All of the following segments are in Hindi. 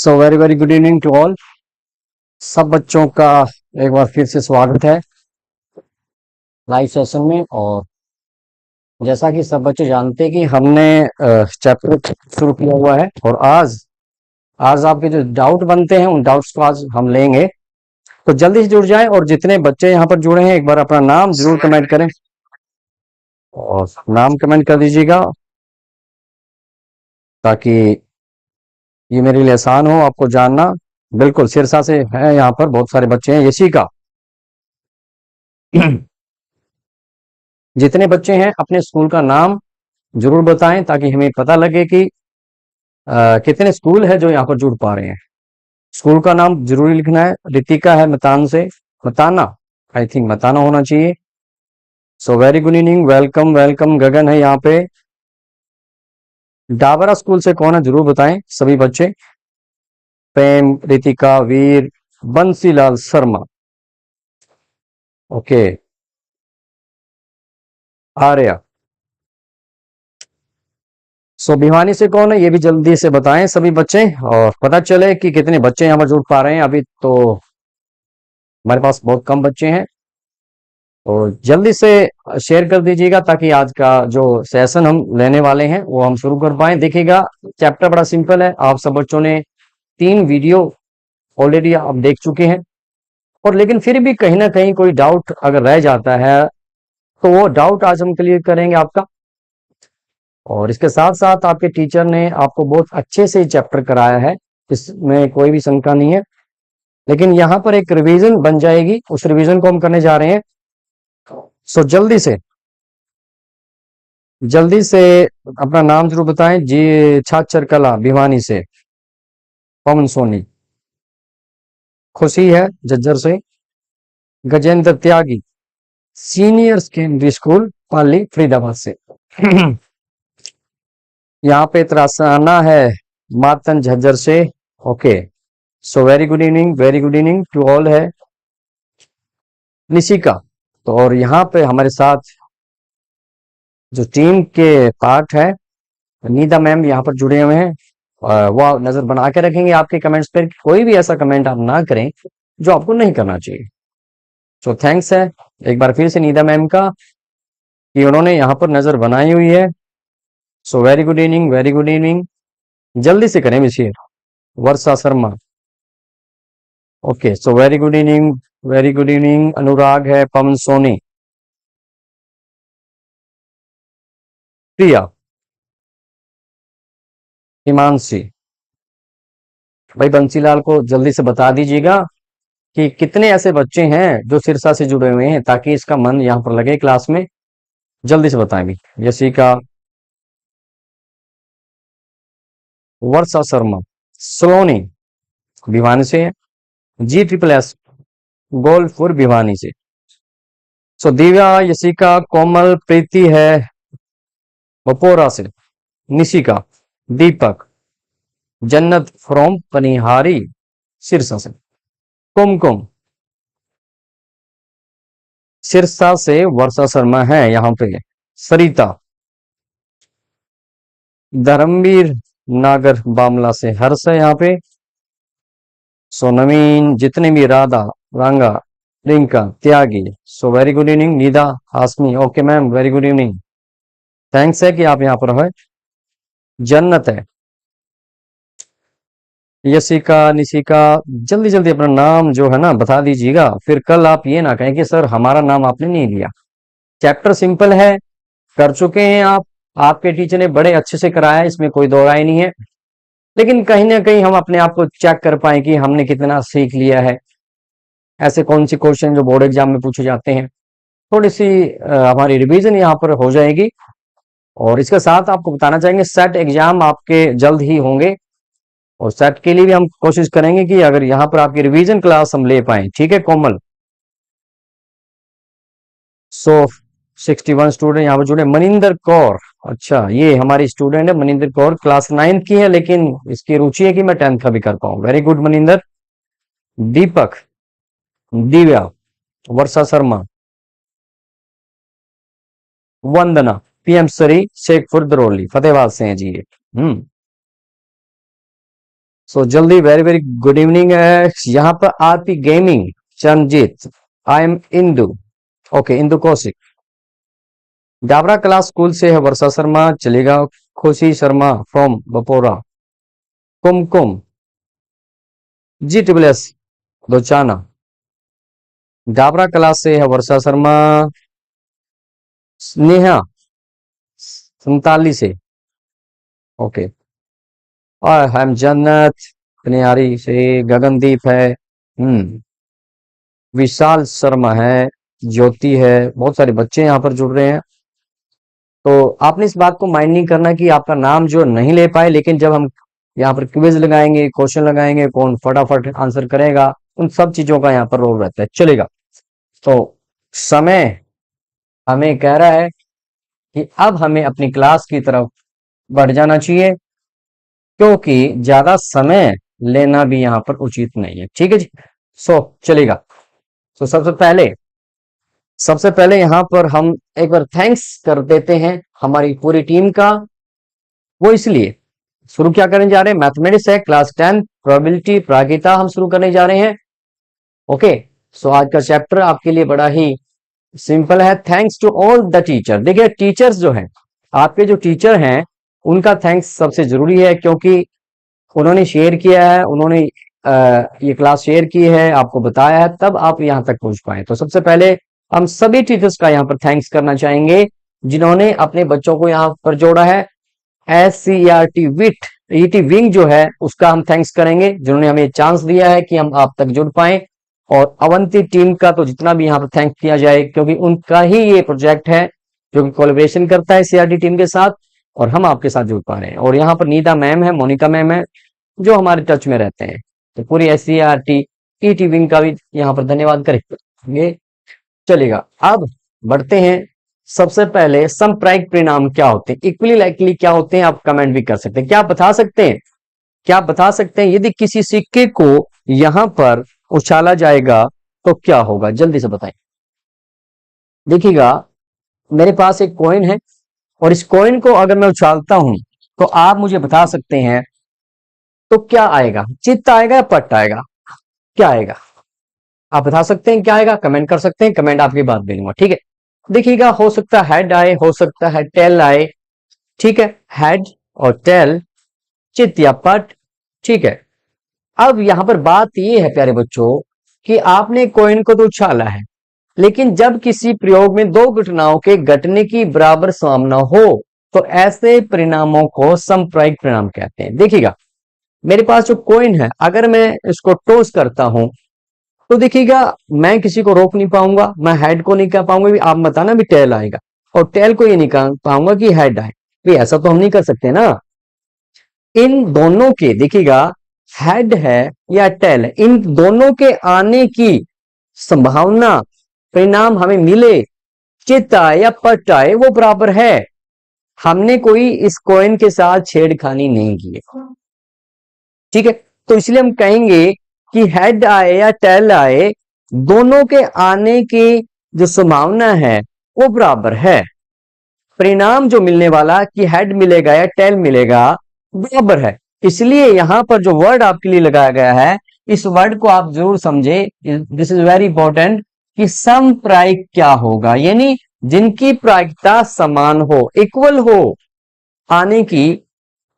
So very very good evening to all. सब बच्चों का एक बार फिर से स्वागत है लाइव सेशन में। और जैसा कि सब बच्चे जानते हैं कि हमने चैप्टर शुरू किया हुआ है, और आज आज आपके जो डाउट बनते हैं उन डाउट्स को आज हम लेंगे। तो जल्दी से जुड़ जाएं, और जितने बच्चे यहाँ पर जुड़े हैं एक बार अपना नाम जरूर कमेंट करें, और नाम कमेंट कर दीजिएगा ताकि ये मेरे लिए आसान हो आपको जानना। बिल्कुल सिरसा से है, यहाँ पर बहुत सारे बच्चे हैं। यशिका जितने बच्चे हैं अपने स्कूल का नाम जरूर बताएं ताकि हमें पता लगे कि कितने स्कूल है जो यहाँ पर जुड़ पा रहे हैं। स्कूल का नाम जरूरी लिखना है। रितिका है मतान से, मताना, आई थिंक मताना होना चाहिए। So very good evening, welcome welcome. Gagan है यहाँ पे। डाबरा स्कूल से कौन है जरूर बताएं सभी बच्चे। प्रेम, रितिका, वीर, बंसीलाल शर्मा, ओके, आर्या। सो भिवानी से कौन है ये भी जल्दी से बताएं सभी बच्चे, और पता चले कि कितने बच्चे यहाँ पर जुड़ पा रहे हैं। अभी तो हमारे पास बहुत कम बच्चे हैं, तो जल्दी से शेयर कर दीजिएगा ताकि आज का जो सेशन हम लेने वाले हैं वो हम शुरू कर पाए। देखिएगा चैप्टर बड़ा सिंपल है। आप सब बच्चों ने 3 वीडियो ऑलरेडी आप देख चुके हैं, और लेकिन फिर भी कहीं ना कहीं कोई डाउट अगर रह जाता है तो वो डाउट आज हम क्लियर करेंगे आपका। और इसके साथ साथ आपके टीचर ने आपको बहुत अच्छे से चैप्टर कराया है, इसमें कोई भी शंका नहीं है। लेकिन यहाँ पर एक रिवीजन बन जाएगी, उस रिवीजन को हम करने जा रहे हैं। सो जल्दी से अपना नाम जरूर बताएं जी। छाछर कला भिवानी से पवन सोनी। खुशी है झज्जर से। Gajendra Tyagi senior secondary school Pali Faridabad से। यहाँ पे त्रासाना है मातन झज्जर से, okay. So very good evening, very good evening to all है। निशिका, तो और यहाँ पे हमारे साथ जो टीम के पार्ट है नीदा मैम यहाँ पर जुड़े हुए हैं। वो नजर बना के रखेंगे आपके कमेंट्स पर। कोई भी ऐसा कमेंट आप ना करें जो आपको नहीं करना चाहिए। सो थैंक्स है एक बार फिर से नीदा मैम का कि उन्होंने यहाँ पर नजर बनाई हुई है। So very good evening, very good evening. जल्दी से करें Misir Varsha Sharma, okay. So very good evening, very good evening. Anurag है, पवन सोनी, प्रिया, हिमांशी। भाई बंसीलाल को जल्दी से बता दीजिएगा कि कितने ऐसे बच्चे हैं जो सिरसा से जुड़े हुए हैं ताकि इसका मन यहाँ पर लगे क्लास में। जल्दी से बताएं भी। यशिका, वर्षा शर्मा, सलोनी भिवानी से है। G SSS गोलपुर भिवानी से। सो दिव्या, यशिका, कोमल, प्रीति है बपोरा से। निशिका, दीपक, जन्नत फ्रॉम पनिहारी सिरसा से। कुमकुम सिरसा से वर्षा शर्मा है यहाँ पे। सरिता, धर्मवीर नागर बामला से हर्ष है यहाँ पे। सो नवीन, जितने भी Radha, Ranga, Rinka, Tyagi. So very good evening. Nida, Hashmi, okay ma'am, very good evening. Thanks है कि आप यहाँ पर है। जन्नत है, यशिका, निशिका। जल्दी जल्दी अपना नाम जो है ना बता दीजिएगा, फिर कल आप ये ना कहें कि सर हमारा नाम आपने नहीं लिया। चैप्टर सिंपल है, कर चुके हैं आप, आपके टीचर ने बड़े अच्छे से कराया, इसमें कोई दो राय नहीं है। लेकिन कहीं ना कहीं हम अपने आप को चेक कर पाए कि हमने कितना सीख लिया है। ऐसे कौन सी क्वेश्चन जो बोर्ड एग्जाम में पूछे जाते हैं, थोड़ी सी हमारी रिवीजन यहाँ पर हो जाएगी। और इसके साथ आपको बताना चाहेंगे सेट एग्जाम आपके जल्द ही होंगे, और सेट के लिए भी हम कोशिश करेंगे कि अगर यहाँ पर आपकी रिवीजन क्लास हम ले पाए, ठीक है कोमल। सो 61 स्टूडेंट यहाँ पर जुड़े। मनिंदर कौर, अच्छा ये हमारी स्टूडेंट है मनिंदर कौर, क्लास 9th की है, लेकिन इसकी रुचि है कि मैं 10th का भी कर पाऊँ। Very good Maninder. Deepak, Divya, Varsha Sharma, Vandana, PM सरी, शेखपुर दरौली फतेहाबाद से हैं जी ये। सो जल्दी, वेरी वेरी गुड इवनिंग है। यहाँ पर RP gaming Charanjit, I am Indu, okay Indu Kaushik. Dabra class school से है वर्षा शर्मा, चलेगा। Khushi Sharma from Bapora. Kumkum ji triple S Dochana. Dabra class से है वर्षा शर्मा। स्नेहा संताली से, ओके। और हम जन्नत कन्यारी से, गगनदीप है, विशाल शर्मा है, ज्योति है, बहुत सारे बच्चे यहाँ पर जुड़ रहे हैं। तो आपने इस बात को माइंड नहीं करना कि आपका नाम जो नहीं ले पाए, लेकिन जब हम यहाँ पर क्विज लगाएंगे, क्वेश्चन लगाएंगे, कौन फटाफट आंसर करेगा, उन सब चीजों का यहाँ पर रोल रहता है। चलेगा। तो समय हमें कह रहा है कि अब हमें अपनी क्लास की तरफ बढ़ जाना चाहिए, क्योंकि ज्यादा समय लेना भी यहाँ पर उचित नहीं है। ठीक है जी। चलेगा। सबसे पहले यहाँ पर हम एक बार थैंक्स कर देते हैं हमारी पूरी टीम का। वो इसलिए शुरू क्या करने जा रहे हैं, मैथमेटिक्स है, क्लास 10 प्रोबेबिलिटी प्रागिता हम शुरू करने जा रहे हैं। ओके। आज का चैप्टर आपके लिए बड़ा ही सिंपल है। Thanks to all the teacher. देखिए टीचर्स जो हैं, आपके जो टीचर हैं उनका थैंक्स सबसे जरूरी है, क्योंकि उन्होंने शेयर किया है, उन्होंने ये क्लास शेयर की है, आपको बताया है, तब आप यहाँ तक पहुंच पाए। तो सबसे पहले हम सभी टीचर्स का यहाँ पर थैंक्स करना चाहेंगे जिन्होंने अपने बच्चों को यहाँ पर जोड़ा है। SCERT विट ET विंग जो है उसका हम थैंक्स करेंगे, जिन्होंने हमें चांस दिया है कि हम आप तक जुड़ पाए। और अवंती टीम का तो जितना भी यहाँ पर थैंक्स किया जाए, क्योंकि उनका ही ये प्रोजेक्ट है जो कि कोलैबोरेशन करता है CRT टीम के साथ, और हम आपके साथ जुड़ पा रहे हैं। और यहाँ पर नीता मैम है, मोनिका मैम है, जो हमारे टच में रहते हैं। तो पूरी SCERT ET विंग का भी यहाँ पर धन्यवाद करेंगे। चलेगा। अब बढ़ते हैं। सबसे पहले समप्रायिक परिणाम क्या होते हैं, इक्वली लाइकली क्या होते हैं, आप कमेंट भी कर सकते हैं। क्या बता सकते हैं, क्या बता सकते हैं यदि किसी सिक्के को यहां पर उछाला जाएगा तो क्या होगा, जल्दी से बताएं। देखिएगा मेरे पास एक कॉइन है, और इस कॉइन को अगर मैं उछालता हूं तो आप मुझे बता सकते हैं तो क्या आएगा, चित्त आएगा या पट्ट आएगा, क्या आएगा, आप बता सकते हैं क्या आएगा, कमेंट कर सकते हैं। कमेंट आपकी बात दे दूंगा। ठीक है। देखिएगा हो सकता है हेड आए, हो सकता है टेल आए। ठीक है, हेड और टेल, चित्त या पट। ठीक है। अब यहां पर बात यह है प्यारे बच्चों कि आपने कॉइन को तो उछाला है, लेकिन जब किसी प्रयोग में दो घटनाओं के घटने की बराबर संभावना हो तो ऐसे परिणामों को समप्रायिक परिणाम कहते हैं। देखिएगा मेरे पास जो कॉइन है, अगर मैं इसको टॉस करता हूं तो देखिएगा मैं किसी को रोक नहीं पाऊंगा, मैं हेड को नहीं कह पाऊंगा आप बताना भी टेल आएगा, और टेल को ये नहीं कह पाऊंगा कि हेड आए। भी ऐसा तो हम नहीं कर सकते ना। इन दोनों के, देखिएगा हेड है या टेल, इन दोनों के आने की संभावना, परिणाम हमें मिले, चित्त आए या पट आए, वो बराबर है। हमने कोई इस कॉइन के साथ छेड़खानी नहीं की है। ठीक है। तो इसलिए हम कहेंगे कि हेड आए या टेल आए, दोनों के आने की जो संभावना है वो बराबर है। परिणाम जो मिलने वाला कि हेड मिलेगा या टेल मिलेगा बराबर है। इसलिए यहां पर जो वर्ड आपके लिए लगाया गया है, इस वर्ड को आप जरूर समझे, दिस इज वेरी इंपॉर्टेंट, कि समप्रायिक क्या होगा, यानी जिनकी प्रायिकता समान हो, इक्वल हो आने की,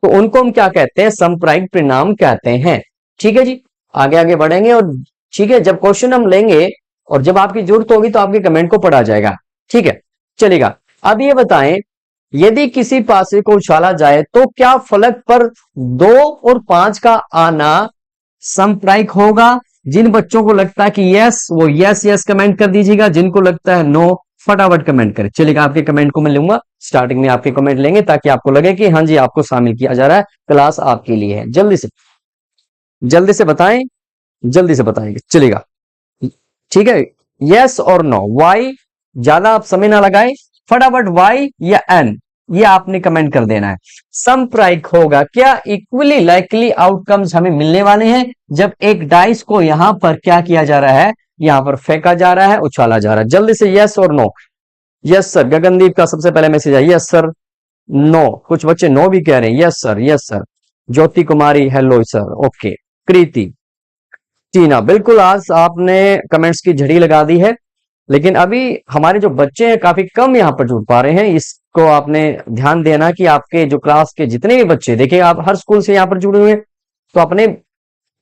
तो उनको हम क्या कहते हैं, समप्रायिक परिणाम कहते हैं। ठीक है जी। आगे आगे बढ़ेंगे, और ठीक है जब क्वेश्चन हम लेंगे और जब आपकी जरूरत होगी तो आपके कमेंट को पढ़ा जाएगा। ठीक है। चलेगा। अब ये बताएं, यदि किसी पासे को उछाला जाए तो क्या फलक पर 2 और 5 का आना समप्रायिक होगा। जिन बच्चों को लगता है कि यस, वो यस यस कमेंट कर दीजिएगा, जिनको लगता है नो, फटाफट कमेंट करें। चलेगा, आपके कमेंट को मैं लूंगा, स्टार्टिंग में आपके कमेंट लेंगे ताकि आपको लगे कि हाँ जी आपको शामिल किया जा रहा है, क्लास आपके लिए है। जल्दी से बताएं, जल्दी से बताएंगे। चलेगा। ठीक है, यस और नो, वाई, ज्यादा आप समय ना लगाए, फटाफट वाई या एन, ये आपने कमेंट कर देना है। समप्रायिक होगा क्या, इक्वली लाइकली आउटकम्स हमें मिलने वाले हैं जब एक डाइस को यहां पर क्या किया जा रहा है, यहां पर फेंका जा रहा है, उछाला जा रहा है। जल्दी से यस और नो। यस सर, गगनदीप का सबसे पहले मैसेज है, यस सर, नो, कुछ बच्चे नो भी कह रहे हैं, यस सर, यस सर, ज्योति कुमारी हेलो सर, ओके। कृति, टीना, बिल्कुल आज आपने कमेंट्स की झड़ी लगा दी है, लेकिन अभी हमारे जो बच्चे हैं काफी कम यहाँ पर जुड़ पा रहे हैं। इसको आपने ध्यान देना कि आपके जो क्लास के जितने भी बच्चे, देखिए आप हर स्कूल से यहाँ पर जुड़े हुए हैं, तो अपने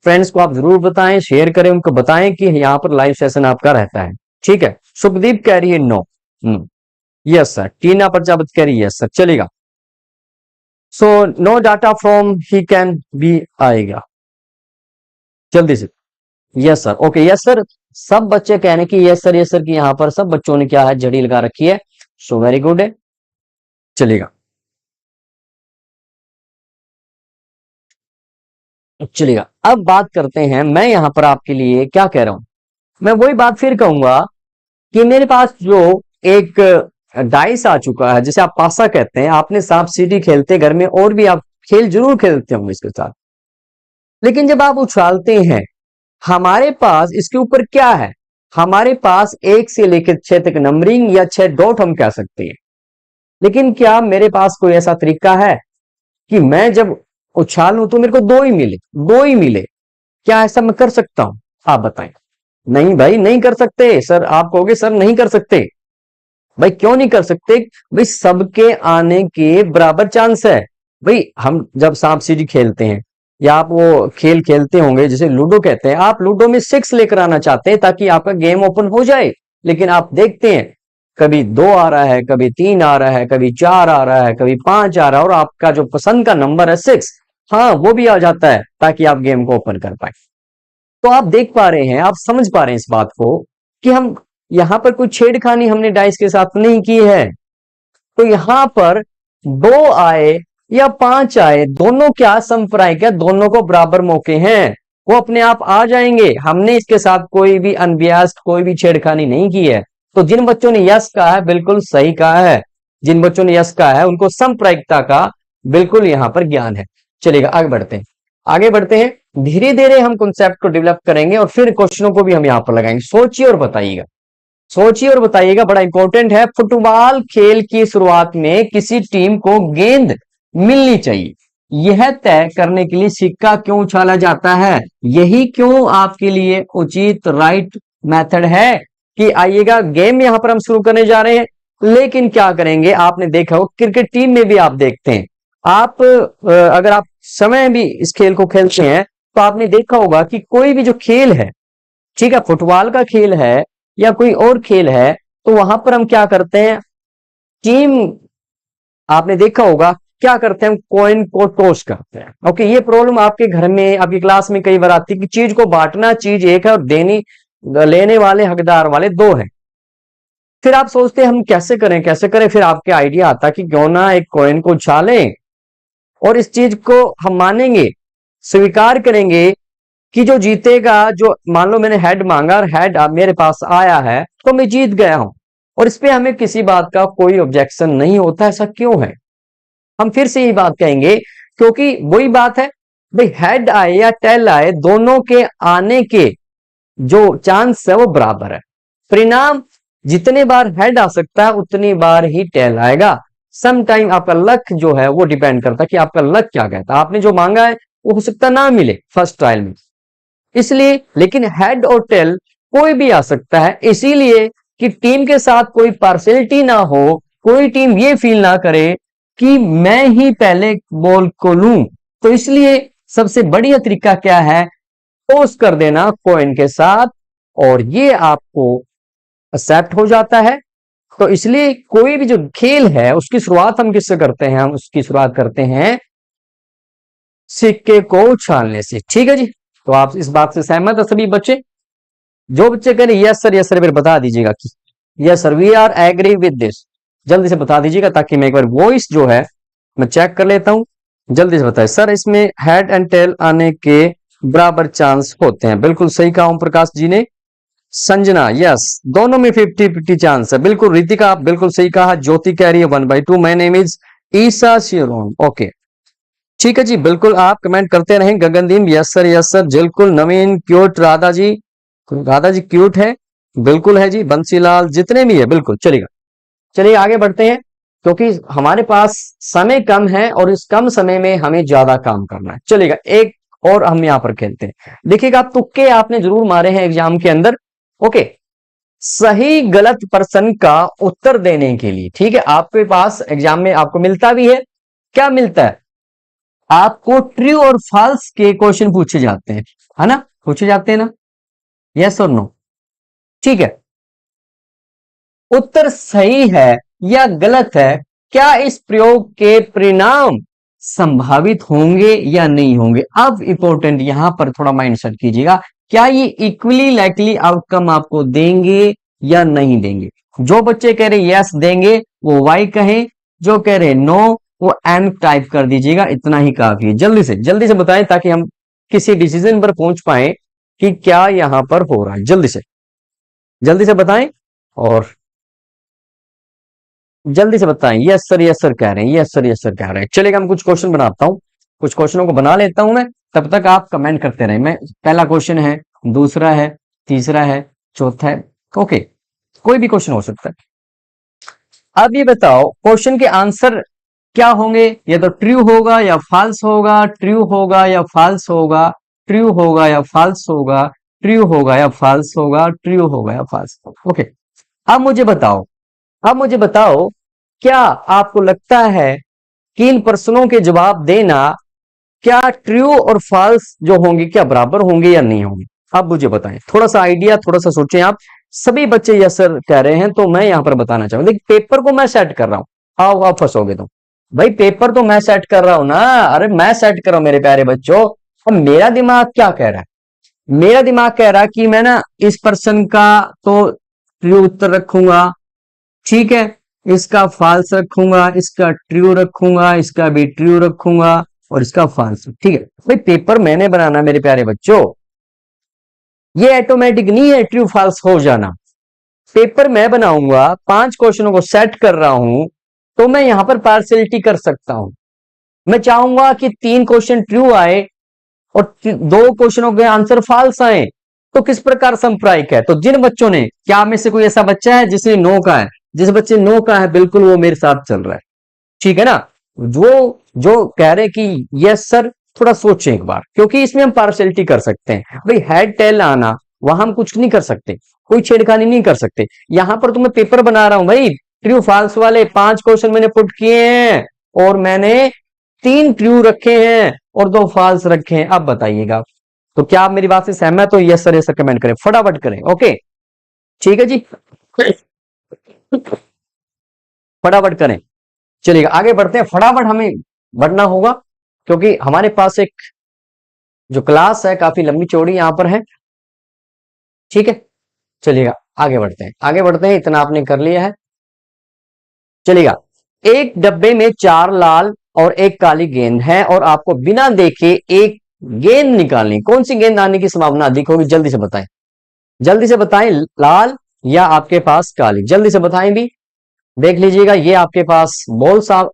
फ्रेंड्स को आप जरूर बताएं, शेयर करें, उनको बताएं कि यहाँ पर लाइव सेशन आपका रहता है। ठीक है, सुखदीप कह रही है no. Yes sir, Tina Prajapati कह रही है यस सर, चलेगा। So no data from he can be आएगा जल्दी से। Yes sir, okay, yes sir. सब बच्चे कह रहे हैं कि यस सर, कि यहाँ पर सब बच्चों ने क्या है, जड़ी लगा रखी है। सो वेरी गुड है, चलेगा चलेगा। अब बात करते हैं, मैं यहाँ पर आपके लिए क्या कह रहा हूं, मैं वही बात फिर कहूंगा कि मेरे पास जो एक डाइस आ चुका है, जिसे आप पासा कहते हैं, आपने सांप सीढ़ी खेलते घर में, और भी आप खेल जरूर खेलते होंगे इसके साथ, लेकिन जब आप उछालते हैं, हमारे पास इसके ऊपर क्या है, हमारे पास 1 से लेकर 6 तक नंबरिंग या 6 डॉट हम कह सकते हैं। लेकिन क्या मेरे पास कोई ऐसा तरीका है कि मैं जब उछालूं तो मेरे को 2 ही मिले, 2 ही मिले? क्या ऐसा मैं कर सकता हूं? आप बताएं। नहीं भाई, नहीं कर सकते सर। आप कहोगे सर नहीं कर सकते, भाई क्यों नहीं कर सकते? भाई सबके आने के बराबर चांस है। भाई हम जब सांप सीढ़ी खेलते हैं, या आप वो खेल खेलते होंगे जिसे लूडो कहते हैं, आप लूडो में 6 लेकर आना चाहते हैं ताकि आपका गेम ओपन हो जाए, लेकिन आप देखते हैं कभी 2 आ रहा है, कभी 3 आ रहा है, कभी 4 आ रहा है, कभी 5 आ रहा है, और आपका जो पसंद का नंबर है 6, हाँ वो भी आ जाता है ताकि आप गेम को ओपन कर पाए। तो आप देख पा रहे हैं, आप समझ पा रहे हैं इस बात को कि हम यहां पर कोई छेड़खानी हमने डाइस के साथ नहीं की है। तो यहां पर 2 आए या 5 आए, दोनों क्या संप्रायिक है, दोनों को बराबर मौके हैं, वो अपने आप आ जाएंगे। हमने इसके साथ कोई भी अनबियास्ड, कोई भी छेड़खानी नहीं की है। तो जिन बच्चों ने यस कहा है बिल्कुल सही कहा है, जिन बच्चों ने यस कहा है उनको संप्रायिकता का बिल्कुल यहां पर ज्ञान है। चलिएगा आगे बढ़ते हैं, आगे बढ़ते हैं। धीरे धीरे हम कॉन्सेप्ट को डेवलप करेंगे और फिर क्वेश्चनों को भी हम यहां पर लगाएंगे। सोचिए और बताइएगा, सोचिए और बताइएगा, बड़ा इंपॉर्टेंट है। फुटबॉल खेल की शुरुआत में किसी टीम को गेंद मिलनी चाहिए, यह तय करने के लिए सिक्का क्यों उछाला जाता है? यही क्यों आपके लिए उचित राइट मेथड है कि आइएगा गेम यहां पर हम शुरू करने जा रहे हैं। लेकिन क्या करेंगे, आपने देखा हो क्रिकेट टीम में भी आप देखते हैं, आप अगर आप समय भी इस खेल को खेलते हैं तो आपने देखा होगा कि कोई भी जो खेल है, ठीक है, फुटबॉल का खेल है या कोई और खेल है, तो वहां पर हम क्या करते हैं, टीम, आपने देखा होगा क्या करते हैं, हम कॉइन को टॉस करते हैं। ओके, ये प्रॉब्लम आपके घर में, आपकी क्लास में कई बार आती है कि चीज को बांटना, चीज एक है और देनी, लेने वाले हकदार वाले 2 हैं। फिर आप सोचते हैं हम कैसे करें कैसे करें, फिर आपके आइडिया आता कि क्यों ना एक कॉइन को उछालें और इस चीज को हम मानेंगे, स्वीकार करेंगे कि जो जीतेगा, जो मान लो मैंने हेड मांगा और हेड मेरे पास आया है तो मैं जीत गया हूं, और इस पे हमें किसी बात का कोई ऑब्जेक्शन नहीं होता। ऐसा क्यों है? हम फिर से यही बात कहेंगे, क्योंकि वही बात है भाई, हेड आए या टेल आए, दोनों के आने के जो चांस है वो बराबर है। परिणाम, जितने बार हेड आ सकता है उतनी बार ही टेल आएगा। सम टाइम आपका लक जो है वो डिपेंड करता है कि आपका लक क्या कहता है। आपने जो मांगा है वो हो सकता ना मिले फर्स्ट ट्रायल में, इसलिए, लेकिन हेड और टेल कोई भी आ सकता है, इसीलिए कि टीम के साथ कोई पार्शियलिटी ना हो, कोई टीम ये फील ना करे कि मैं ही पहले बॉल को लूं। तो इसलिए सबसे बढ़िया तरीका क्या है, टॉस कर देना कॉइन के साथ, और ये आपको एक्सेप्ट हो जाता है। तो इसलिए कोई भी जो खेल है उसकी शुरुआत हम किससे करते हैं, हम उसकी शुरुआत करते हैं सिक्के को उछालने से। ठीक है जी, तो आप इस बात से सहमत है सभी बच्चे? जो बच्चे कह रहे यस सर फिर बता दीजिएगा कि yes sir we are agree with this, जल्दी से बता दीजिएगा ताकि मैं एक बार वॉइस जो है मैं चेक कर लेता हूं। जल्दी से बताए सर, इसमें हेड एंड टेल आने के बराबर चांस होते हैं। बिल्कुल सही कहा ओम प्रकाश जी ने। संजना, यस दोनों में 50-50 चांस है। बिल्कुल रितिका, आप बिल्कुल सही कहा। ज्योति कह रही है 1/2। My name is Isa Shiron, okay ठीक है जी, बिल्कुल आप कमेंट करते रहें। गगनदीप, यस सर बिल्कुल। नवीन, क्यूट। राधा जी क्यूट है, बिल्कुल है जी। बंसीलाल, जितने भी है बिल्कुल। चलिएगा, चलिए आगे बढ़ते हैं। क्योंकि हमारे पास समय कम है और इस कम समय में हमें ज्यादा काम करना है। चलेगा, एक और हम यहां पर खेलते हैं। देखिएगा, तुक्के आपने जरूर मारे हैं एग्जाम के अंदर। ओके, सही गलत प्रश्न का उत्तर देने के लिए, ठीक है, आपके पास एग्जाम में आपको मिलता भी है, क्या मिलता है आपको, ट्रू और फॉल्स के क्वेश्चन पूछे जाते हैं, है ना, पूछे जाते हैं ना, यस और नो, ठीक है। उत्तर सही है या गलत है, क्या इस प्रयोग के परिणाम संभावित होंगे या नहीं होंगे। अब इंपॉर्टेंट यहां पर थोड़ा माइंड सेट कीजिएगा, क्या ये इक्वली लाइकली आउटकम आपको देंगे या नहीं देंगे। जो बच्चे कह रहे यस देंगे वो वाई कहें, जो कह रहे नो वो एन टाइप कर दीजिएगा, इतना ही काफी है। जल्दी से बताएं ताकि हम किसी डिसीजन पर पहुंच पाए कि क्या यहां पर हो रहा है। जल्दी से बताएं और जल्दी से बताएं। यस सर कह रहे हैं, यस सर कह रहे हैं। चलेगा, मैं कुछ क्वेश्चन बनाता हूं, कुछ क्वेश्चनों को बना लेता हूं मैं, तब तक आप कमेंट करते रहें। मैं पहला क्वेश्चन है, दूसरा है, तीसरा है, चौथा है, ओके, कोई भी क्वेश्चन हो सकता है। अब ये बताओ क्वेश्चन के आंसर क्या होंगे, या तो ट्रू होगा या फॉल्स होगा, ट्रू होगा या फॉल्स होगा, ट्रू होगा या फॉल्स होगा, ट्रू होगा या फॉल्स होगा, ट्रू होगा या फॉल्स होगा। ओके, अब मुझे बताओ क्या आपको लगता है कि इन प्रश्नों के जवाब देना क्या ट्रू और फॉल्स जो होंगे क्या बराबर होंगे या नहीं होंगे। अब मुझे बताएं, थोड़ा सा आइडिया, थोड़ा सा सोचें आप। सभी बच्चे यस सर कह रहे हैं, तो मैं यहां पर बताना चाहूंगा, देखिए पेपर को मैं सेट कर रहा हूं, आओ आप फंसोगे तो भाई, पेपर तो मैं सेट कर रहा हूं ना, अरे मैं सेट कर रहा हूं मेरे प्यारे बच्चों। अब मेरा दिमाग क्या कह रहा है, मेरा दिमाग कह रहा है कि मैं ना इस पर्सन का तो ट्रू उत्तर रखूंगा, ठीक है, इसका फॉल्स रखूंगा, इसका ट्रू रखूंगा, इसका भी ट्रू रखूंगा और इसका फॉल्स, ठीक है। भाई पेपर मैंने बनाना मेरे प्यारे बच्चों, ये ऑटोमेटिक नहीं है ट्रू फॉल्स हो जाना। पेपर मैं बनाऊंगा, 5 क्वेश्चनों को सेट कर रहा हूं, तो मैं यहां पर पार्शियलिटी कर सकता हूं। मैं चाहूंगा कि 3 क्वेश्चन ट्रू आए और 2 क्वेश्चनों के आंसर फॉल्स आए, तो किस प्रकार संप्रायिक है। तो जिन बच्चों ने, क्या में से कोई ऐसा बच्चा है जिसने नो का है, जिस बच्चे नो का है बिल्कुल वो मेरे साथ चल रहा है, ठीक है ना। वो जो कह रहे कि यस सर, थोड़ा सोचें एक बार, क्योंकि इसमें हम पार्शियलिटी कर सकते हैं। भाई हेड टेल आना, वहां हम कुछ नहीं कर सकते, कोई छेड़खानी नहीं कर सकते। यहां पर तो मैं पेपर बना रहा हूं भाई, ट्रू फॉल्स वाले 5 क्वेश्चन मैंने पुट किए हैं और मैंने 3 ट्रू रखे हैं और 2 फॉल्स रखे हैं। अब बताइएगा, तो क्या आप मेरी बात से सहमत हो। यस सर कमेंट करें, फटाफट करें। ओके, ठीक है जी, फटाफट करें। चलिए आगे बढ़ते हैं, फटाफट हमें बढ़ना होगा, क्योंकि हमारे पास एक जो क्लास है काफी लंबी चौड़ी यहां पर है, ठीक है। चलिएगा आगे बढ़ते हैं, इतना आपने कर लिया है। चलिएगा, एक डब्बे में 4 लाल और एक काली गेंद है और आपको बिना देखे एक गेंद निकालनी, कौन सी गेंद आने की संभावना अधिक होगी, जल्दी से बताएं, लाल या आपके पास काली, जल्दी से बताएं भी। देख लीजिएगा, ये आपके पास बॉल साहब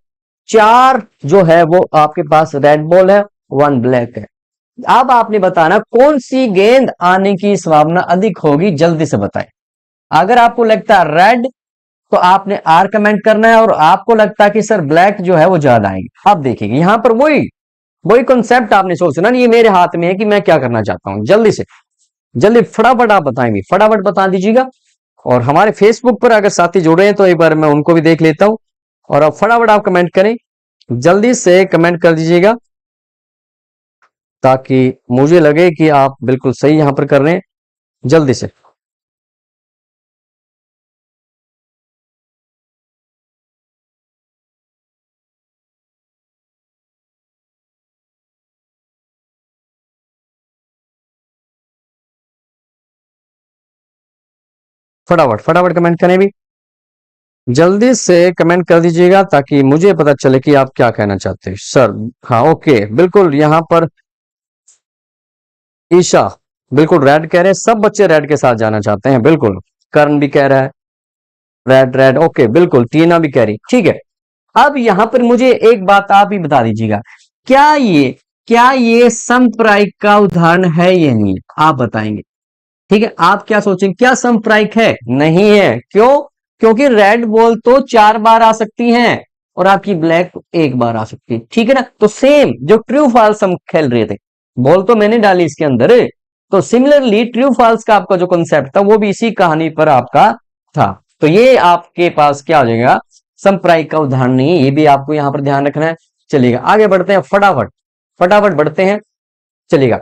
4 जो है वो आपके पास रेड बॉल है, 1 ब्लैक है। अब आपने बताना कौन सी गेंद आने की संभावना अधिक होगी, जल्दी से बताएं। अगर आपको लगता है रेड तो आपने आर कमेंट करना है, और आपको लगता है कि सर ब्लैक जो है वो ज्यादा आएगी। अब देखिए यहां पर वही कॉन्सेप्ट आपने सोचना, ये मेरे हाथ में है कि मैं क्या करना चाहता हूं। जल्दी फटाफट आप बताएंगे, फटाफट बता दीजिएगा। और हमारे फेसबुक पर अगर साथी जुड़े हैं तो एक बार मैं उनको भी देख लेता हूं, और अब फटाफट आप कमेंट करें, जल्दी से कमेंट कर दीजिएगा ताकि मुझे लगे कि आप बिल्कुल सही यहां पर कर रहे हैं। जल्दी से फटाफट कमेंट करें भी, जल्दी से कमेंट कर दीजिएगा ताकि मुझे पता चले कि आप क्या कहना चाहते हैं सर। हाँ ओके, बिल्कुल यहां पर ईशा बिल्कुल रेड कह रहे हैं, सब बच्चे रेड के साथ जाना चाहते हैं, बिल्कुल। कर्ण भी कह रहा है रेड, ओके बिल्कुल, टीना भी कह रही, ठीक है। अब यहां पर मुझे एक बात आप ही बता दीजिएगा, क्या ये संप्रायिक का उदाहरण है या नहीं, आप बताएंगे, ठीक है। आप क्या सोचेंगे, क्या संप्रायिक है, नहीं है, क्यों, क्योंकि रेड बॉल तो 4 बार आ सकती हैं और आपकी ब्लैक 1 बार आ सकती है, ठीक है ना। तो सेम जो ट्रू फॉल्स हम खेल रहे थे, बॉल तो मैंने डाली इसके अंदर, तो सिमिलरली ट्रू फॉल्स का आपका जो कॉन्सेप्ट था वो भी इसी कहानी पर आपका था। तो ये आपके पास क्या हो जाएगा, संप्रायिक का उदाहरण नहीं है, ये भी आपको यहां पर ध्यान रखना है। चलिएगा आगे बढ़ते हैं, फटाफट फटाफट बढ़ते हैं। चलिएगा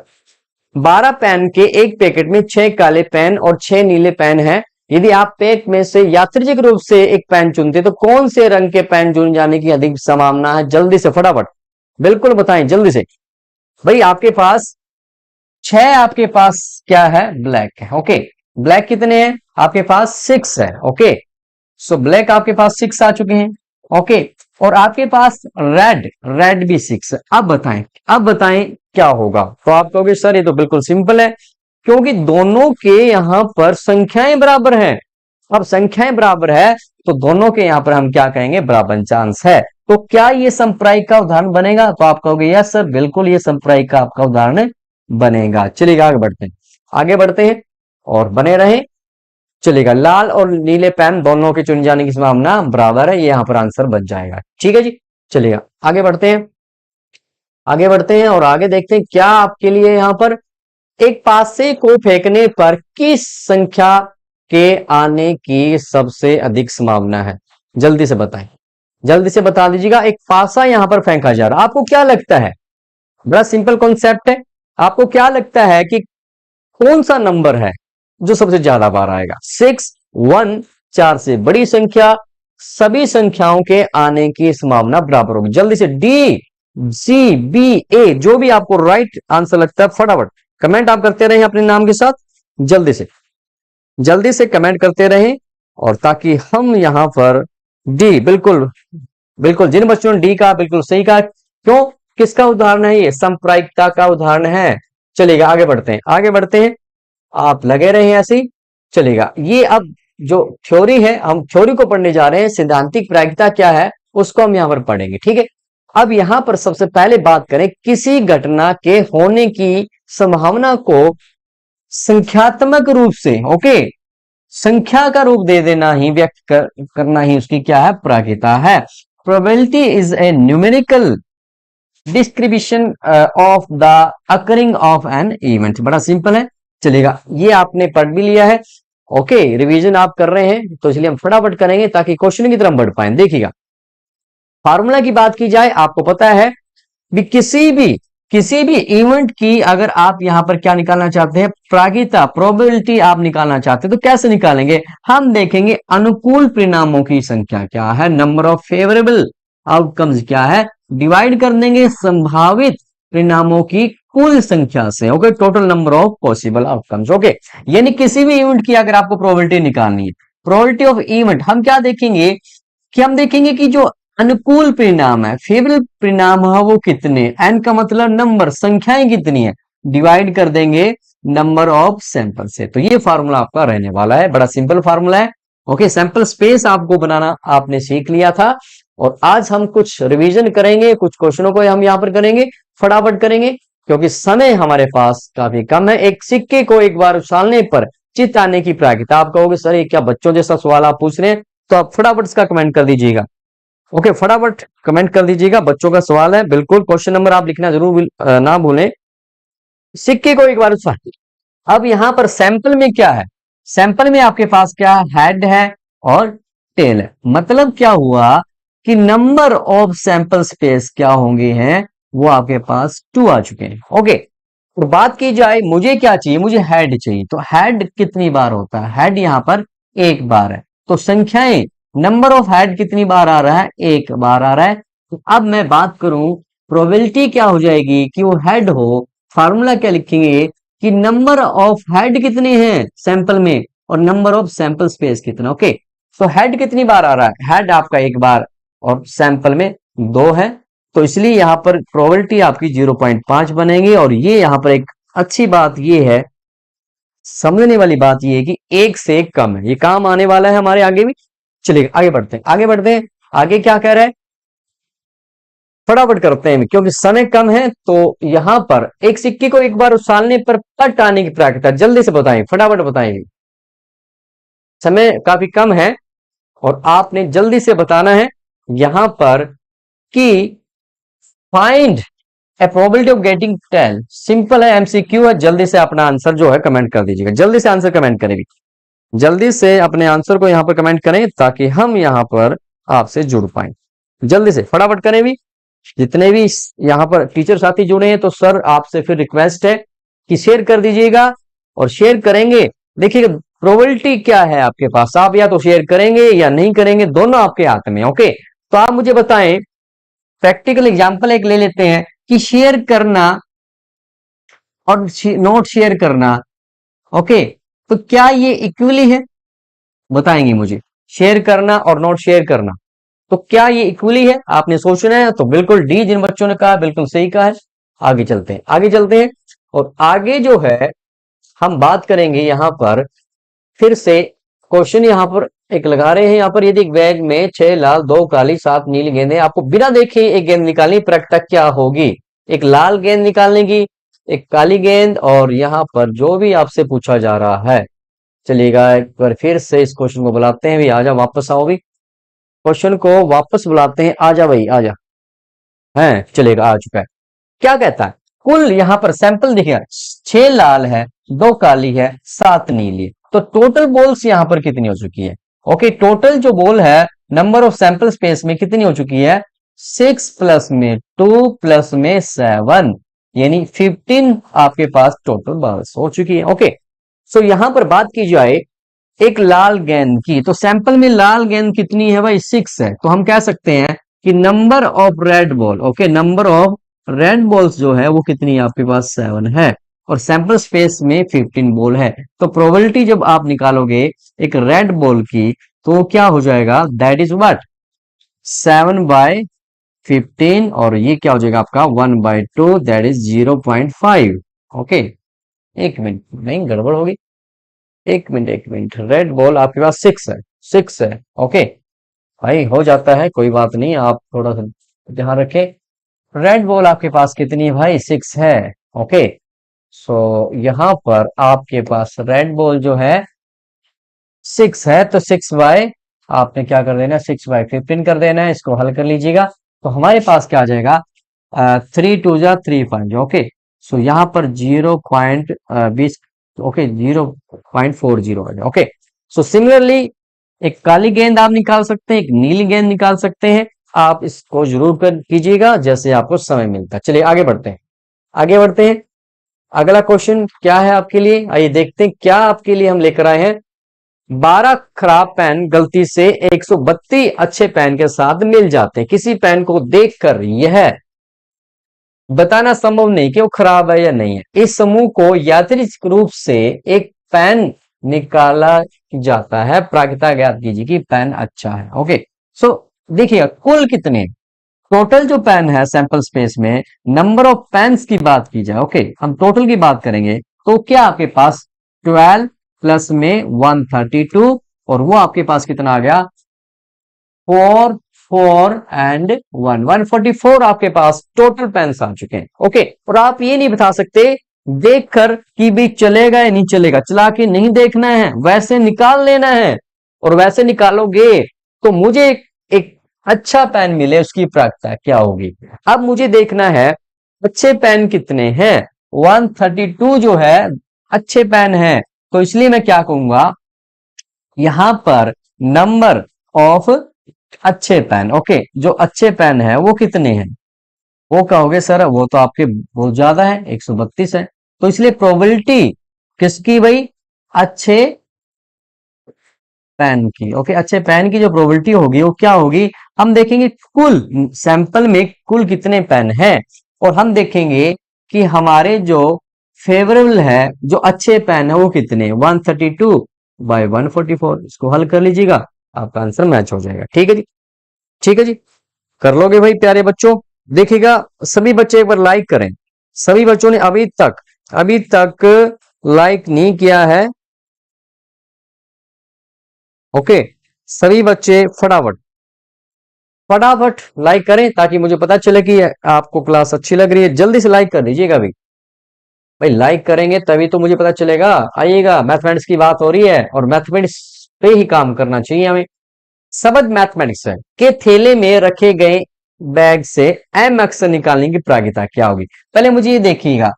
12 पेन के एक पैकेट में 6 काले पेन और 6 नीले पेन हैं। यदि आप पैक में से यादृच्छिक रूप से एक पेन चुनते तो कौन से रंग के पेन चुन जाने की अधिक संभावना है? जल्दी से फटाफट बिल्कुल बताएं जल्दी से। भाई आपके पास 6 आपके पास क्या है, ब्लैक है। ओके, ब्लैक कितने हैं आपके पास? 6 है। ओके, सो ब्लैक आपके पास 6 आ चुके हैं। ओके, और आपके पास रेड, रेड भी 6 है। अब बताएं क्या होगा? तो आप कहोगे सर ये तो बिल्कुल सिंपल है, क्योंकि दोनों के यहां पर संख्याएं बराबर हैं। अब संख्याएं बराबर है तो दोनों के यहां पर हम क्या कहेंगे, बराबर चांस है। तो क्या ये संप्रायिक का उदाहरण बनेगा? तो आप कहोगे यस सर बिल्कुल ये संप्रायिक का आपका उदाहरण बनेगा। चलिएगा आगे बढ़ते हैं और बने रहे। चलेगा, लाल और नीले पेन दोनों के चुन जाने की संभावना बराबर है, ये यहां पर आंसर बन जाएगा। ठीक है जी, चलिएगा आगे बढ़ते हैं और आगे देखते हैं क्या आपके लिए यहां पर एक पासे को फेंकने पर किस संख्या के आने की सबसे अधिक संभावना है? जल्दी से बताएं, जल्दी से बता दीजिएगा। एक पासा यहां पर फेंका जा रहा है, आपको क्या लगता है? बड़ा सिंपल कॉन्सेप्ट है। आपको क्या लगता है कि कौन सा नंबर है जो सबसे ज्यादा बार आएगा? 6, 1, 4 से बड़ी संख्या, सभी संख्याओं के आने की संभावना बराबर होगी। जल्दी से डी, सी, बी, ए, जो भी आपको राइट आंसर लगता है फटाफट कमेंट आप करते रहें अपने नाम के साथ। जल्दी से कमेंट करते रहें, और ताकि हम यहां पर डी, बिल्कुल बिल्कुल जिन बच्चों ने डी का बिल्कुल सही कहा। क्यों, किसका उदाहरण है ये? सांप्रदायिकता का उदाहरण है। चलिएगा आगे बढ़ते हैं, आप लगे रहे ऐसे ही। चलेगा, ये अब जो थ्योरी है, हम थ्योरी को पढ़ने जा रहे हैं। सिद्धांतिक प्रायिकता क्या है उसको हम यहां पर पढ़ेंगे, ठीक है। अब यहां पर सबसे पहले बात करें, किसी घटना के होने की संभावना को संख्यात्मक रूप से, ओके, संख्या का रूप दे देना ही, व्यक्त करना ही उसकी क्या है, प्रायिकता है। Probability is a numerical description of the occurring of an event. बड़ा सिंपल है। चलेगा, ये आपने पढ़ भी लिया है। ओके, रिवीजन आप कर रहे हैं तो इसलिए हम फटाफट करेंगे ताकि क्वेश्चन की तरफ बढ़ पाए। देखिएगा, फार्मूला की बात की जाए, आपको पता है भी किसी भी इवेंट की अगर आप यहां पर क्या निकालना चाहते हैं, प्रायिकता, प्रोबेबिलिटी आप निकालना चाहते हैं तो कैसे निकालेंगे? हम देखेंगे अनुकूल परिणामों की संख्या क्या है, नंबर ऑफ फेवरेबल आउटकम्स क्या है, डिवाइड कर देंगे संभावित परिणामों की कुल संख्या से। Okay, total number of possible outcomes. Okay, यानी किसी भी इवेंट की अगर आपको प्रोबेबिलिटी निकालनी है, प्रोबेबिलिटी ऑफ इवेंट, हम क्या देखेंगे कि जो अनुकूल परिणाम है, फेवरेबल परिणाम है, वो कितने, एन का मतलब नंबर, संख्याएं कितनी है, डिवाइड कर देंगे नंबर ऑफ सैंपल से। तो ये फार्मूला आपका रहने वाला है, बड़ा सिंपल फार्मूला है। ओके, सैंपल स्पेस आपको बनाना आपने सीख लिया था, और आज हम कुछ रिवीजन करेंगे, कुछ क्वेश्चनों को हम यहां पर करेंगे, फटाफट करेंगे क्योंकि समय हमारे पास काफी कम है। एक सिक्के को एक बार उछालने पर चित आने की प्रायिकता। आप कहोगे सर ये क्या बच्चों जैसा सवाल आप पूछ रहे हैं, तो आप फटाफट इसका कमेंट कर दीजिएगा। ओके, फटाफट कमेंट कर दीजिएगा, बच्चों का सवाल है, बिल्कुल क्वेश्चन नंबर आप लिखना जरूर ना भूलें। सिक्के को एक बार उछालिए। अब यहां पर सैंपल में क्या है, सैंपल में आपके पास क्या हेड है और टेल है। मतलब क्या हुआ कि नंबर ऑफ सैंपल स्पेस क्या होंगे हैं, वो आपके पास 2 आ चुके हैं। ओके, तो बात की जाए मुझे क्या चाहिए, मुझे हेड चाहिए। तो हेड कितनी बार होता है, हेड यहां पर 1 बार है। तो संख्याएं, नंबर ऑफ हेड कितनी बार आ रहा है, 1 बार आ रहा है। तो अब मैं बात करूं, प्रोबेबिलिटी क्या हो जाएगी कि वो हेड हो, फार्मूला क्या लिखेंगे कि नंबर ऑफ हेड कितने हैं सैंपल में और नंबर ऑफ सैंपल स्पेस कितना। ओके, तो हेड कितनी बार आ रहा है, हेड आपका 1 बार और सैंपल में 2 है, तो इसलिए यहां पर प्रोबेबिलिटी आपकी 0.5 बनेगी। और ये यहां पर एक अच्छी बात ये है, समझने वाली बात ये है कि 1 से कम है, ये काम आने वाला है हमारे आगे भी। चलिए आगे बढ़ते हैं, आगे क्या कह रहा है, फटाफट करते हैं क्योंकि समय कम है। तो यहां पर एक सिक्के को एक बार उछालने पर पट आने की प्रायिकता, जल्दी से बताएं, फटाफट बताएं, समय काफी कम है। और आपने जल्दी से बताना है यहां पर कि find A probability of getting 10। Simple है, एमसीक्यू है। जल्दी से अपना आंसर जो है कमेंट कर दीजिएगा। जल्दी से आंसर कमेंट करेंगे, जल्दी से अपने आंसर को यहां पर कमेंट करें ताकि हम यहां पर आपसे जुड़ पाए। जल्दी से फटाफट करें भी। जितने भी यहां पर टीचर साथी जुड़े हैं तो सर आपसे फिर रिक्वेस्ट है कि शेयर कर दीजिएगा, और शेयर करेंगे। देखिएगा प्रोबेबिलिटी क्या है आपके पास, आप या तो शेयर करेंगे या नहीं करेंगे, दोनों आपके हाथ में। ओके, तो आप मुझे बताएं, प्रैक्टिकल एग्जांपल एक ले लेते हैं कि शेयर करना और नोट शेयर करना, ओके, तो क्या ये इक्वली है? बताएंगे मुझे। शेयर करना और नोट शेयर करना, तो क्या ये इक्वली है? आपने सोचना है। तो बिल्कुल डी जिन बच्चों ने कहा बिल्कुल सही कहा है। आगे चलते हैं, आगे चलते हैं। और आगे जो है हम बात करेंगे यहां पर फिर से क्वेश्चन यहां पर एक लगा रहे हैं। यहां पर यदि एक बैग में 6 लाल, 2 काली, 7 नीली गेंदें, आपको बिना देखे एक गेंद निकालनी, प्रकृति क्या होगी? एक लाल गेंद निकालने की, एक काली गेंद, और यहां पर जो भी आपसे पूछा जा रहा है। चलिएगा एक बार फिर से इस क्वेश्चन को बुलाते हैं भी। आजा, वापस आओ भी, क्वेश्चन को वापस बुलाते हैं। आजा भाई, आजा। है, चलेगा, आ चुका है। क्या कहता है? कुल यहां पर सैंपल देखिएगा, 6 लाल है, 2 काली है, 7 नीली है। तो टोटल बॉल्स यहां पर कितनी हो चुकी है? ओके, टोटल जो बॉल है नंबर ऑफ सैंपल स्पेस में कितनी हो चुकी है? 6 प्लस में 2 प्लस में 7, यानी 15 आपके पास टोटल बॉल्स हो चुकी है। ओके, सो यहां पर बात की जाए एक लाल गेंद की, तो सैंपल में लाल गेंद कितनी है भाई? 6 है। तो हम कह सकते हैं कि number of red ball, okay, number of red balls जो है वो कितनी है आपके पास? 7 है। और सैंपल स्पेस में 15 बॉल है। तो प्रोबेबिलिटी जब आप निकालोगे एक रेड बॉल की, तो क्या हो जाएगा? That is what? 7/15, और ये क्या हो जाएगा आपका? 1/2, दैट इज 0.5। ओके, एक मिनट, नहीं गड़बड़ होगी। एक मिनट, एक मिनट। रेड बॉल आपके पास 6 है, 6 है। ओके भाई, हो जाता है, कोई बात नहीं, आप थोड़ा सा ध्यान रखें। रेड बॉल आपके पास कितनी है भाई? 6 है। ओके, सो यहां पर आपके पास रेड बॉल जो है 6 है, तो 6 बाय आपने क्या कर देना? 6/15 कर देना है। इसको हल कर लीजिएगा तो हमारे पास क्या आ जाएगा? 3 2 जा 3 5। ओके, सो यहां पर 0.20, ओके, 0.40 है। ओके, सो सिमिलरली एक काली गेंद आप निकाल सकते हैं, एक नीली गेंद निकाल सकते हैं। आप इसको जरूर कर कीजिएगा जैसे आपको समय मिलता है। चलिए आगे बढ़ते हैं, आगे बढ़ते हैं। अगला क्वेश्चन क्या है आपके लिए? आइए देखते हैं क्या आपके लिए हम लेकर आए हैं। 12 खराब पेन गलती से 132 अच्छे पेन के साथ मिल जाते हैं। किसी पेन को देखकर यह बताना संभव नहीं कि वो खराब है या नहीं है। इस समूह को यादृच्छिक रूप से एक पेन निकाला जाता है। प्रायिकता ज्ञात कीजिए कि पेन अच्छा है। ओके, सो देखिए कुल कितने, टोटल जो पेन है सैंपल स्पेस में, नंबर ऑफ पेन्स की बात की जाए, ओके, हम टोटल की बात करेंगे, तो क्या आपके पास 12 प्लस में 132, और वो आपके पास कितना आ गया? 4 4 एंड 1 144 आपके पास टोटल पेन्स आ चुके हैं। ओके, और आप ये नहीं बता सकते देखकर कि भी चलेगा या नहीं चलेगा, चला के नहीं देखना है, वैसे निकाल लेना है। और वैसे निकालोगे तो मुझे एक अच्छा पेन मिले, उसकी प्रायिकता क्या होगी? अब मुझे देखना है अच्छे पेन कितने हैं। 132 जो है अच्छे पेन है, तो इसलिए मैं क्या कहूंगा यहां पर नंबर ऑफ अच्छे पेन, ओके, जो अच्छे पेन है वो कितने हैं? वो कहोगे सर वो तो आपके बहुत ज्यादा है, 132 है। तो इसलिए प्रोबेबिलिटी किसकी भाई? अच्छे पेन की। ओके, अच्छे पेन की जो प्रोबेबिलिटी होगी वो क्या होगी? हम देखेंगे कुल सैंपल में कुल कितने पेन हैं, और हम देखेंगे कि हमारे जो फेवरेबल है, जो अच्छे पेन है वो कितने? 132/144। इसको हल कर लीजिएगा, आपका आंसर मैच हो जाएगा। ठीक है जी, ठीक है जी, कर लोगे भाई प्यारे बच्चों। देखिएगा सभी बच्चे एक बार लाइक करें। सभी बच्चों ने अभी तक लाइक नहीं किया है। ओके, सभी बच्चे फटाफट फटाफट लाइक करें ताकि मुझे पता चले कि आपको क्लास अच्छी लग रही है। जल्दी से लाइक कर दीजिएगा भाई, लाइक करेंगे तभी तो मुझे पता चलेगा। आइएगा, मैथमेटिक्स की बात हो रही है और मैथमेटिक्स पे ही काम करना चाहिए हमें। शब्द मैथमेटिक्स है के थैले में रखे गए बैग से एम अक्षर निकालने की प्रायिकता क्या होगी। पहले मुझे ये देखिएगा,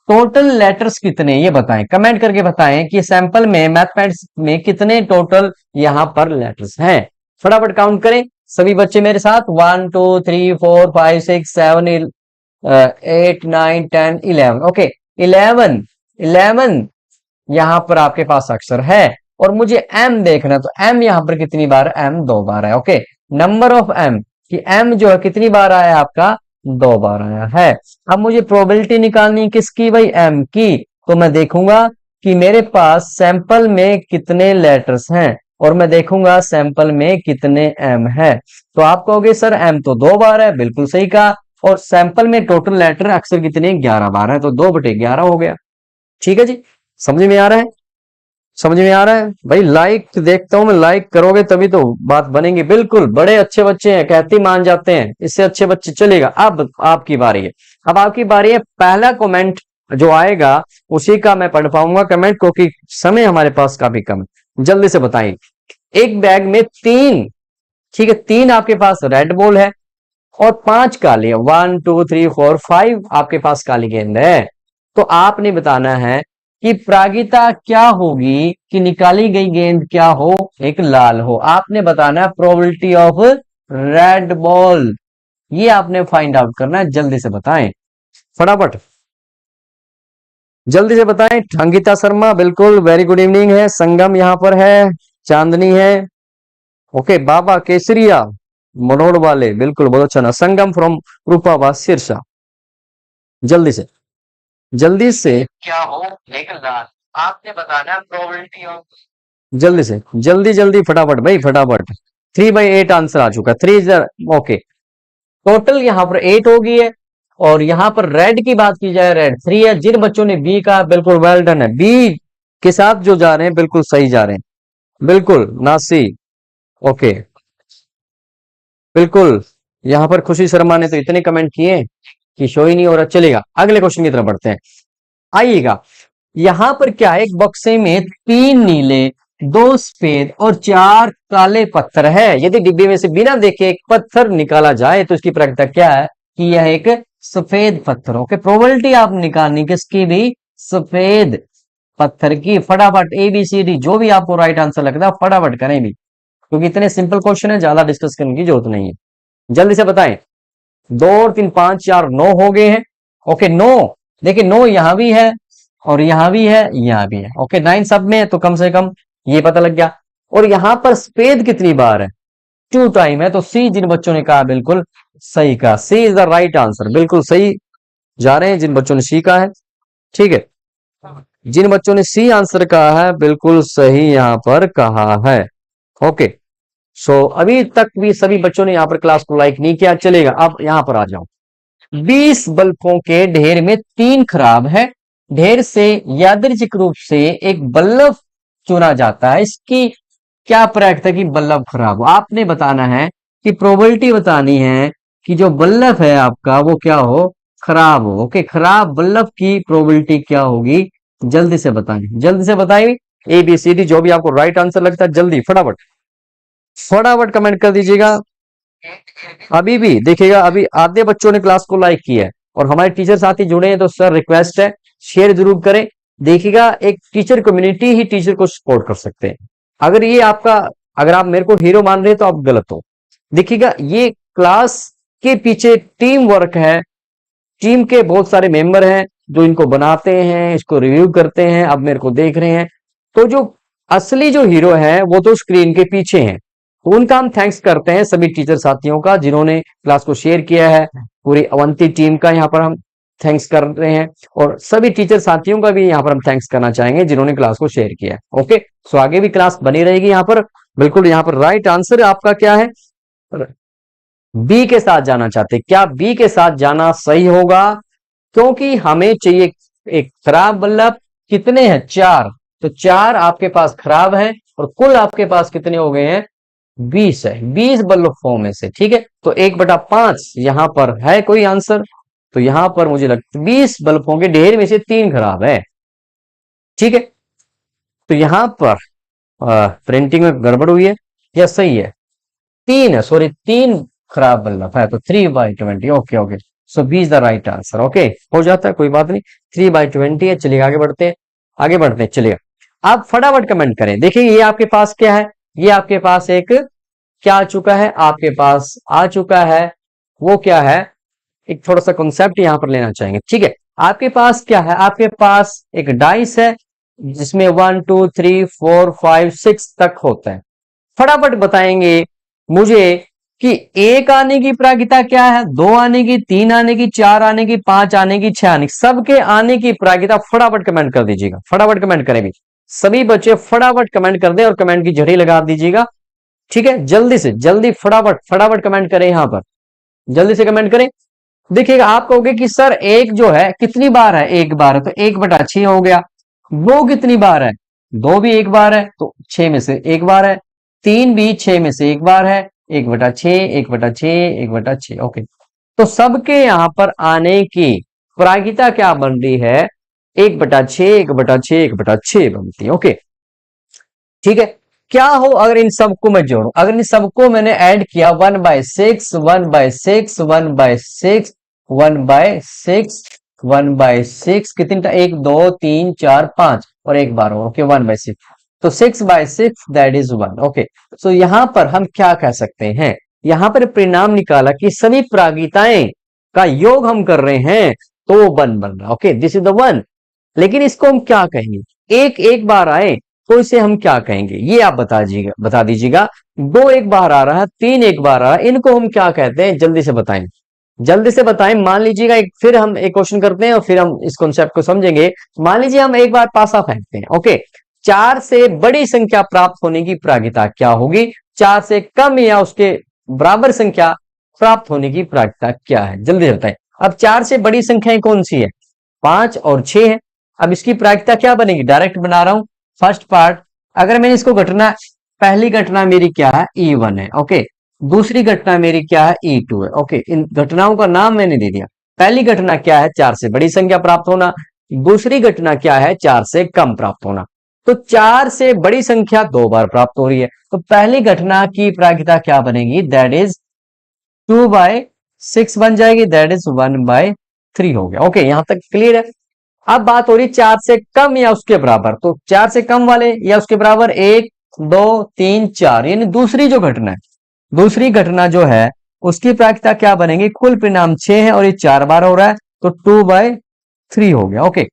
टोटल लेटर्स कितने ये बताएं, कमेंट करके बताएं कि सैंपल में मैथमेटिक्स में कितने टोटल यहां पर लेटर्स हैं। फटाफट काउंट करें सभी बच्चे मेरे साथ, 1 2 3 4 5 6 7 8 9 10 11। ओके 11 यहां पर आपके पास अक्षर है और मुझे एम देखना है, तो एम यहां पर कितनी बार, एम 2 बार है। ओके नंबर ऑफ एम कि एम जो है कितनी बार आया आपका, 2 बार आया है। अब मुझे प्रोबेबिलिटी निकालनी किसकी भाई, एम की। तो मैं देखूंगा कि मेरे पास सैंपल में कितने लेटर्स हैं और मैं देखूंगा सैंपल में कितने एम है। तो आप कहोगे सर एम तो 2 बार है, बिल्कुल सही कहा, और सैंपल में टोटल लेटर अक्सर कितने, 11 बार है, तो 2/11 हो गया। ठीक है जी, समझ में आ रहा है, समझ में आ रहा है भाई। लाइक देखता हूं मैं, लाइक करोगे तभी तो बात बनेगी। बिल्कुल बड़े अच्छे बच्चे हैं, कहते ही मान जाते हैं, इससे अच्छे बच्चे चलेगा। अब आपकी बारी है, अब आपकी बारी है। पहला कमेंट जो आएगा उसी का मैं पढ़ पाऊंगा कमेंट, क्योंकि समय हमारे पास काफी कम है। जल्दी से बताइए, एक बैग में 3, ठीक है 3 आपके पास रेड बॉल है और 5 काली है, 1 2 3 4 5 आपके पास काली गेंद है। तो आपने बताना है कि प्रागिता क्या होगी कि निकाली गई गेंद क्या हो, एक लाल हो। आपने बताना है प्रोबेबिलिटी ऑफ रेड बॉल, ये आपने फाइंड आउट करना है। जल्दी से बताएं, फटाफट जल्दी से बताएं। अंकिता शर्मा बिल्कुल वेरी गुड इवनिंग है, संगम यहां पर है, चांदनी है, ओके बाबा केसरिया मनोड़ वाले बिल्कुल बहुत अच्छा ना, संगम फ्रॉम रूपावा सिरसा। जल्दी से जल्दी से क्या हो, एक लाल, आपने बताना प्रोबेबिलिटी ऑफ, जल्दी से जल्दी जल्दी फटाफट भाई फटाफट। 3/8 आंसर आ चुका, 3 ओके। टोटल यहाँ पर 8 हो गई है और यहाँ पर रेड की बात की जाए, रेड 3 है। जिन बच्चों ने बी कहा बिल्कुल वेल डन है, बी के साथ जो जा रहे हैं बिल्कुल सही जा रहे हैं, बिल्कुल नासी। ओके बिल्कुल, यहाँ पर खुशी शर्मा ने तो इतने कमेंट किए कि शो ही नहीं हो रहा। चलेगा अगले क्वेश्चन की तरफ बढ़ते हैं, आइएगा। यहां पर क्या है, एक बक्से में 3 नीले, 2 सफेद और 4 काले पत्थर है। यदि डिब्बे में से बिना देखे एक पत्थर निकाला जाए तो इसकी प्रायिकता क्या है कि यह एक सफेद पत्थर। ओके प्रोबेबिलिटी आप निकालनी किसकी भी, सफेद पत्थर की। फटाफट ए बी सी डी जो भी आपको राइट आंसर लगता है फटाफट करें भी, क्योंकि इतने सिंपल क्वेश्चन है, ज्यादा डिस्कस करने की जरूरत नहीं है। जल्दी से बताएं, 2 और 3 5 4 9 हो गए हैं। ओके 9, देखिए 9 यहां भी है और यहां भी है, यहां भी है। ओके 9 सब में है, तो कम से कम ये पता लग गया। और यहां पर सफेद कितनी बार है, 2 टाइम है। तो सी जिन बच्चों ने कहा बिल्कुल सही कहा, सी इज द राइट आंसर, बिल्कुल सही जा रहे हैं जिन बच्चों ने सी कहा है। ठीक है, जिन बच्चों ने सी आंसर कहा है बिल्कुल सही यहां पर कहा है। ओके सो अभी तक भी सभी बच्चों ने यहां पर क्लास को लाइक नहीं किया, चलेगा। अब यहां पर आ जाओ, 20 बल्बों के ढेर में 3 खराब है। ढेर से यादृच्छिक रूप से एक बल्ब चुना जाता है, इसकी क्या प्रायिकता की बल्ब खराब हो। आपने बताना है कि प्रोबेबिलिटी बतानी है कि जो बल्ब है आपका वो क्या हो, खराब हो। ओके खराब बल्ब की प्रोबेबिलिटी क्या होगी, जल्दी से बताएं, जल्दी से बताइए। ए बी सी डी जो भी आपको राइट आंसर लगता है जल्दी फटाफट फटाफट कमेंट कर दीजिएगा। अभी भी देखिएगा, अभी आधे बच्चों ने क्लास को लाइक किया है और हमारे टीचर साथी जुड़े हैं, तो सर रिक्वेस्ट है शेयर जरूर करें। देखिएगा एक टीचर कम्युनिटी ही टीचर को सपोर्ट कर सकते हैं। अगर ये आपका, अगर आप मेरे को हीरो मान रहे हैं तो आप गलत हो। देखिएगा ये क्लास के पीछे टीम वर्क है, टीम के बहुत सारे मेंबर हैं जो इनको बनाते हैं, इसको रिव्यू करते हैं, अब मेरे को देख रहे हैं। तो जो असली जो हीरो है वो तो स्क्रीन के पीछे हैं, तो उनका हम थैंक्स करते हैं सभी टीचर साथियों का जिन्होंने क्लास को शेयर किया है। पूरी अवंती टीम का यहाँ पर हम थैंक्स कर रहे हैं और सभी टीचर साथियों का भी यहाँ पर हम थैंक्स करना चाहेंगे जिन्होंने क्लास को शेयर किया है। ओके सो आगे भी क्लास बनी रहेगी यहाँ पर। बिल्कुल यहाँ पर राइट आंसर आपका क्या है, बी के साथ जाना चाहते, क्या बी के साथ जाना सही होगा, क्योंकि हमें चाहिए एक खराब बल्ब। कितने हैं, 4, तो 4 आपके पास खराब है और कुल आपके पास कितने हो गए हैं, 20 है, 20 बल्ब में से। ठीक है तो 1/5 यहां पर है कोई आंसर, तो यहां पर मुझे लगता है 20 बल्बों के ढेर में से 3 खराब है। ठीक है तो यहां पर प्रिंटिंग में गड़बड़ हुई है या सही है, 3 है, सॉरी 3 खराब बल्ब है, तो 3/20। Okay okay, so b is the right answer. Okay, हो जाता है, कोई बात नहीं, 3/20 है। चलिए आगे बढ़ते हैं, आगे बढ़ते हैं। चलिए आप फटाफट कमेंट करें। देखिए ये आपके पास क्या है, ये आपके पास एक क्या आ चुका है, आपके पास आ चुका है, वो क्या है, एक थोड़ा सा कॉन्सेप्ट यहां पर लेना चाहेंगे। ठीक है, आपके पास क्या है, आपके पास एक डाइस है जिसमें 1 2 3 4 5 6 तक होता है। फटाफट बताएंगे मुझे कि एक आने की प्रायिकता क्या है, दो आने की, तीन आने की, चार आने की, पांच आने की, छह आने की, सबके आने की प्रायिकता फटाफट कमेंट कर दीजिएगा। फटाफट कमेंट करें भी, सभी बच्चे फटाफट कमेंट कर दें और कमेंट की झड़ी लगा दीजिएगा। ठीक है, जल्दी से जल्दी फटाफट फटाफट कमेंट करें, यहां पर जल्दी से कमेंट करें। देखिएगा आप कहोगे कि सर एक जो है कितनी बार है, एक बार है तो 1/6 हो गया। दो कितनी बार है, दो भी एक बार है तो 6 में से एक बार है। तीन भी 6 में से एक बार है, 1/6 1/6 1/6। ओके, तो सबके यहां पर आने की प्रायिकता क्या बन रही है, 1/6 1/6 1/6 बनती है। ओके, ठीक है। क्या हो अगर इन सबको मैं जोड़ू, अगर इन सबको मैंने ऐड किया, 1/6 1/6 1/6 1/6 1/6, कितनी, एक दो तीन चार पांच और एक बार और। ओके, 1/6, तो 6/6 दैट इज 1। ओके, तो यहां पर हम क्या कह सकते हैं, यहां पर परिणाम निकाला कि सभी प्रागिताएं का योग हम कर रहे हैं तो वो 1 बन रहा है। Okay, this is the 1। लेकिन इसको हम क्या कहेंगे, एक एक बार आए तो इसे हम क्या कहेंगे, ये आप बता दीजिएगा। दो एक बार आ रहा है, तीन एक बार आ रहा है, इनको हम क्या कहते हैं, जल्दी से बताएं, जल्दी से बताएं। मान लीजिएगा फिर हम एक क्वेश्चन करते हैं और फिर हम इस कॉन्सेप्ट को समझेंगे। मान लीजिए हम एक बार पासा फेंकते हैं। ओके, चार से बड़ी संख्या प्राप्त होने की प्रायिकता क्या होगी, चार से कम या उसके बराबर संख्या प्राप्त होने की प्रायिकता क्या है, जल्दी से बताएं। अब चार से बड़ी संख्याएं कौन सी है, 5 और 6 है। अब इसकी प्रायिकता क्या बनेगी, डायरेक्ट बना रहा हूं। फर्स्ट पार्ट, अगर मैंने इसको घटना, पहली घटना मेरी क्या है, E1 है। ओके, दूसरी घटना मेरी क्या है, E2 है। ओके, इन घटनाओं का नाम मैंने दे दिया। पहली घटना क्या है, चार से बड़ी संख्या प्राप्त होना। दूसरी घटना क्या है, चार से कम प्राप्त होना। तो चार से बड़ी संख्या दो बार प्राप्त हो रही है, तो पहली घटना की प्रायिकता क्या बनेगी, दैट इज 2/6 बन जाएगी, दैट इज 1/3 हो गया। ओके, यहां तक क्लियर है। अब बात हो रही चार से कम या उसके बराबर, तो चार से कम वाले या उसके बराबर, एक दो तीन चार, यानी दूसरी जो घटना है, दूसरी घटना जो है उसकी प्रायिकता क्या बनेगी, कुल परिणाम 6 है और ये 4 बार हो रहा है तो 2/3 हो गया। ओके,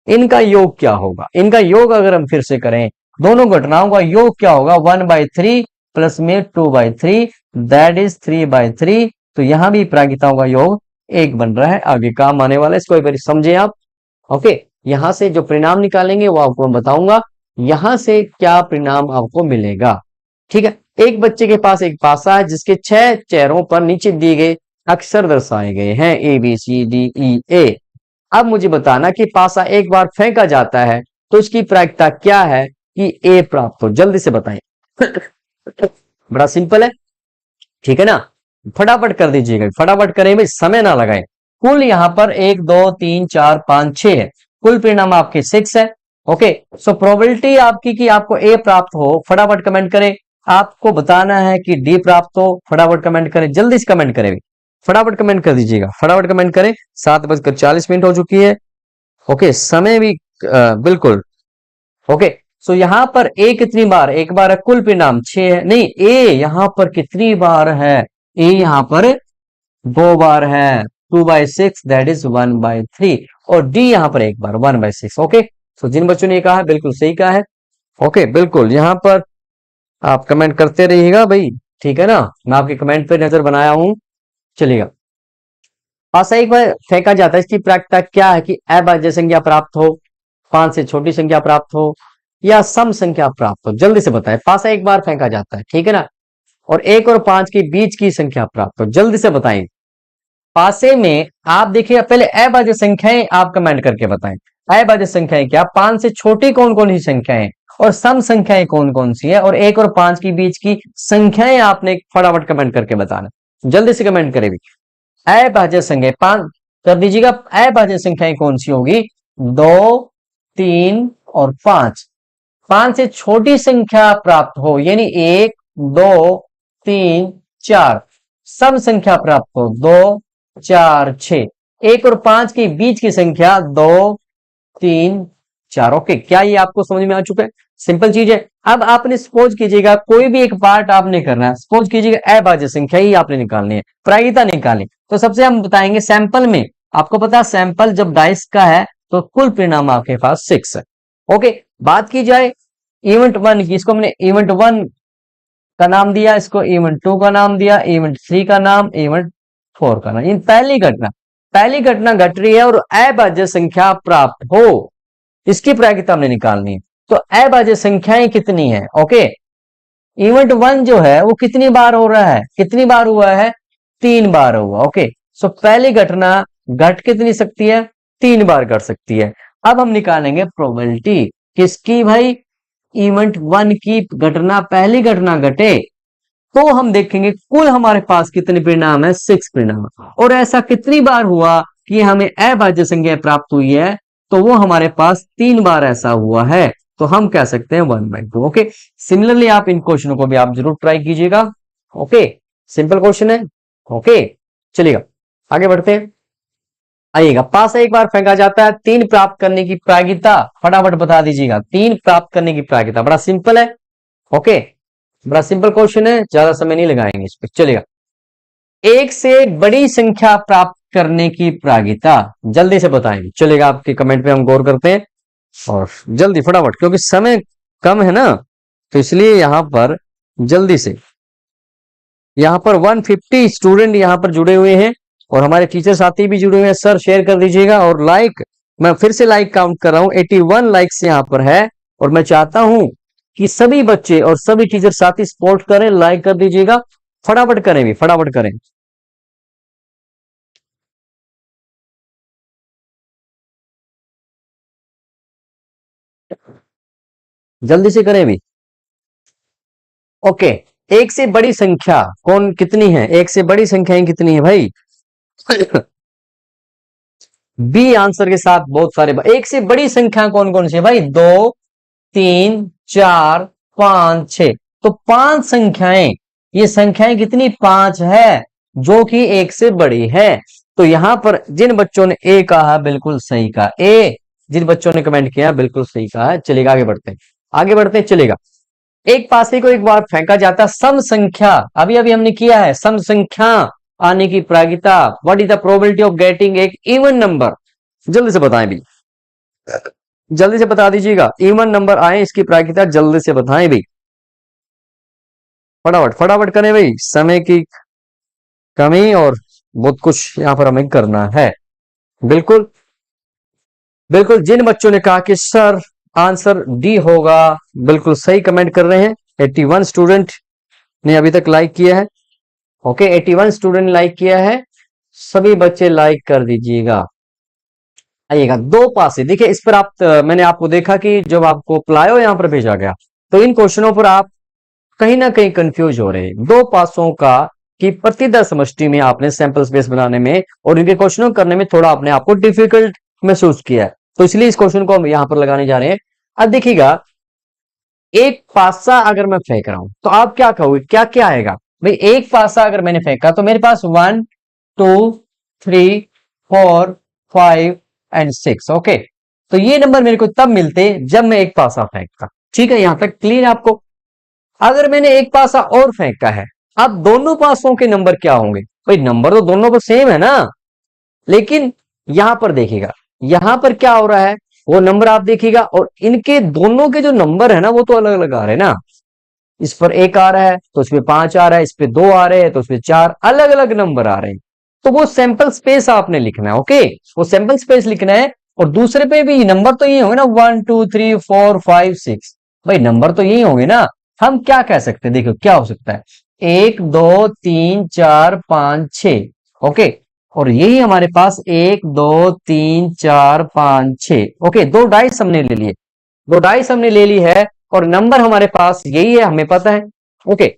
इनका योग क्या होगा, इनका योग अगर हम फिर से करें, दोनों घटनाओं का योग क्या होगा, 1/3 प्लस में 2/3 दैट इज 3/3। तो यहां भी प्रायिकताओं का योग एक बन रहा है, आगे काम आने वाला है, इसको एक बार समझे आप। ओके, यहां से जो परिणाम निकालेंगे वो आपको मैं बताऊंगा, यहां से क्या परिणाम आपको मिलेगा। ठीक है, एक बच्चे के पास एक पासा है जिसके 6 चेहरों पर नीचे दिए गए अक्षर दर्शाए गए हैं, ABCDEA। अब मुझे बताना कि पासा एक बार फेंका जाता है तो इसकी प्रायिकता क्या है कि ए प्राप्त हो, जल्दी से बताएं। बड़ा सिंपल है, ठीक है ना, फटाफट कर दीजिएगा, फटाफट करें भाई, समय ना लगाएं। कुल यहां पर 1 2 3 4 5 6 है, कुल परिणाम आपके 6 है। ओके, सो प्रोबेबिलिटी आपकी कि आपको ए प्राप्त हो, फटाफट कमेंट करें। आपको बताना है कि डी प्राप्त हो, फटाफट कमेंट करें, जल्दी से कमेंट करें, फटाफट कमेंट कर दीजिएगा, फटाफट कमेंट करें। 7:40 हो चुकी है। ओके, समय भी बिल्कुल। ओके, सो यहां पर ए कितनी बार, एक बार है, कुल परिणाम 6 है, नहीं ए यहां पर कितनी बार है, ए यहां पर 2 बार है, 2/6 दैट इज 1/3, और डी यहां पर एक बार 1/6। ओके, सो जिन बच्चों ने कहा है बिल्कुल सही कहा है। ओके, बिल्कुल यहां पर आप कमेंट करते रहिएगा भाई, ठीक है ना, मैं आपके कमेंट पे नजर बनाया हूं। चलिएगा, पासा एक बार फेंका जाता है, इसकी प्रायिकता क्या है कि अभाज्य संख्या प्राप्त हो, 5 से छोटी संख्या प्राप्त हो या सम संख्या प्राप्त हो, जल्दी से बताएं। पासा एक बार फेंका जाता है, ठीक है ना, और 1 और 5 के बीच की संख्या प्राप्त हो, जल्दी से बताएं। पासे में आप देखिए, पहले अभाज्य संख्याएं आप कमेंट करके बताएं। अभाज्य संख्याएं क्या, 5 से छोटी कौन कौन सी संख्याएं और सम संख्याएं कौन कौन सी है, और 1 और 5 के बीच की संख्याएं आपने फटाफट कमेंट करके बताना, जल्दी से कमेंट करें भी। अभाज्य संख्या 5 कर दीजिएगा, अभाज्य संख्याएं कौन सी होगी, 2 3 और 5। 5 से छोटी संख्या प्राप्त हो, यानी 1 2 3 4, सम संख्या प्राप्त हो 2 4 6, 1 और 5 के बीच की संख्या 2 3 4। ओके, क्या ये आपको समझ में आ चुका है? सिंपल चीज है। अब आपने सपोज कीजिएगा कोई भी एक पार्ट आपने करना है, सपोज कीजिएगा अभाज्य संख्या ही आपने निकालनी है, प्रायिकता निकालनी, तो सबसे हम बताएंगे सैंपल में। आपको पता है सैंपल जब डाइस का है तो कुल परिणाम आपके पास 6 है। ओके, बात की जाए इवेंट 1 की, इसको हमने इवेंट 1 का नाम दिया, इसको इवेंट 2 का नाम दिया, इवेंट 3 का नाम, इवेंट 4 का नाम। इन पहली घटना घट रही है और अभाज्य संख्या प्राप्त हो, इसकी प्रायिकता हमने निकालनी है। तो अभाज्य संख्याएं कितनी है? ओके, इवेंट 1 जो है वो कितनी बार हो रहा है, कितनी बार हुआ है? 3 बार हुआ। ओके, सो पहली घटना घट कितनी सकती है? 3 बार घट सकती है। अब हम निकालेंगे प्रोबेबिलिटी किसकी भाई? इवेंट 1 की घटना, पहली घटना घटे तो हम देखेंगे कुल हमारे पास कितने परिणाम है? 6 परिणाम। और ऐसा कितनी बार हुआ कि हमें अभाज्य संख्या प्राप्त हुई है? तो वो हमारे पास 3 बार ऐसा हुआ है, तो हम कह सकते हैं 1/2। ओके, सिमिलरली आप इन क्वेश्चनों को भी आप जरूर ट्राई कीजिएगा। ओके, सिंपल क्वेश्चन है। ओके, चलिएगा आगे बढ़ते हैं। आइएगा, पासा एक बार फेंका जाता है, 3 प्राप्त करने की प्रायिकता फटाफट बता दीजिएगा। 3 प्राप्त करने की प्रायिकता, बड़ा सिंपल है। ओके, बड़ा सिंपल क्वेश्चन है, ज्यादा समय नहीं लगाएंगे इस पर। चलेगा, एक से बड़ी संख्या प्राप्त करने की प्रायिकता जल्दी से बताएंगे। चलेगा, आपके कमेंट पे हम गौर करते हैं और जल्दी फटाफट, क्योंकि समय कम है ना, तो इसलिए यहां पर जल्दी से, यहां पर 150 स्टूडेंट यहां पर जुड़े हुए हैं और हमारे टीचर साथी भी जुड़े हुए हैं। सर शेयर कर दीजिएगा और लाइक, मैं फिर से लाइक काउंट कर रहा हूं, 81 लाइक्स यहां पर है और मैं चाहता हूं कि सभी बच्चे और सभी टीचर साथी सपोर्ट करें, लाइक कर दीजिएगा, फटाफट करें भी, फटाफट करें। जल्दी से करें भी। ओके, एक से बड़ी संख्या कौन कितनी है? एक से बड़ी संख्याएं कितनी है भाई? बी आंसर के साथ बहुत सारे। एक से बड़ी संख्या कौन कौन सी है भाई? 2 3 4 5 6। तो 5 संख्याएं, ये संख्याएं कितनी? 5 है, जो कि एक से बड़ी है। तो यहां पर जिन बच्चों ने ए कहा बिल्कुल सही कहा, ए जिन बच्चों ने कमेंट किया बिल्कुल सही कहा है। चलेगा, आगे बढ़ते हैं, आगे बढ़ते हैं। चलेगा, एक पासे को एक बार फेंका जाता, सम संख्या, अभी अभी हमने किया है, सम संख्या आने की प्रायिकता, what is the probability of getting एक इवन नंबर? जल्दी से बताएं भी, जल्दी से बता दीजिएगा, इवन नंबर आए इसकी प्रायिकता जल्दी से बताएं भी, फटाफट फटाफट करें भाई, समय की कमी और बहुत कुछ यहां पर हमें करना है। बिल्कुल बिल्कुल, जिन बच्चों ने कहा कि सर आंसर डी होगा, बिल्कुल सही कमेंट कर रहे हैं। 81 स्टूडेंट ने अभी तक लाइक किया है। ओके, 81 स्टूडेंट लाइक किया है, सभी बच्चे लाइक कर दीजिएगा। आइएगा, दो पासे देखिए, इस पर आप मैंने आपको देखा कि जब आपको प्लायो यहां पर भेजा गया तो इन क्वेश्चनों पर आप कहीं ना कहीं कंफ्यूज हो रहे हैं। दो पासों का कि प्रतिदर समष्टि में आपने सैंपल स्पेस बनाने में और इनके क्वेश्चनों करने में थोड़ा अपने आपको डिफिकल्ट महसूस किया है, तो इसलिए इस क्वेश्चन को हम यहां पर लगाने जा रहे हैं। अब देखिएगा, एक पासा अगर मैं फेंक रहा हूं तो आप क्या कहोगे, क्या क्या आएगा भाई? एक पासा अगर मैंने फेंका तो मेरे पास 1 2 3 4 5 एंड 6। ओके, तो ये नंबर मेरे को तब मिलते जब मैं एक पासा फेंकता। ठीक है, यहां तक क्लियर आपको? अगर मैंने एक पासा और फेंका है, अब दोनों पासों के नंबर क्या होंगे भाई? नंबर तो दोनों पर सेम है ना, लेकिन यहां पर देखिएगा, यहां पर क्या हो रहा है, वो नंबर आप देखिएगा और इनके दोनों के जो नंबर है ना वो तो अलग अलग आ रहे हैं ना। इस पर 1 आ रहा है तो इसमें 5 आ रहा है, इस पे 2 आ रहे हैं तो इसमें 4, अलग अलग नंबर आ रहे हैं। तो वो सैंपल स्पेस आपने लिखना है। ओके, वो सैंपल स्पेस लिखना है और दूसरे पे भी नंबर तो यही होंगे ना, 1 2 3 4 5 6, भाई नंबर तो यही होंगे ना। हम क्या कह सकते हैं, देखो क्या हो सकता है, 1 2 3 4 5 6। ओके, और यही हमारे पास 1 2 3 4 5 6। ओके, दो डाइस हमने ले लिए, दो डाइस हमने ले ली है और नंबर हमारे पास यही है, हमें पता है। ओके,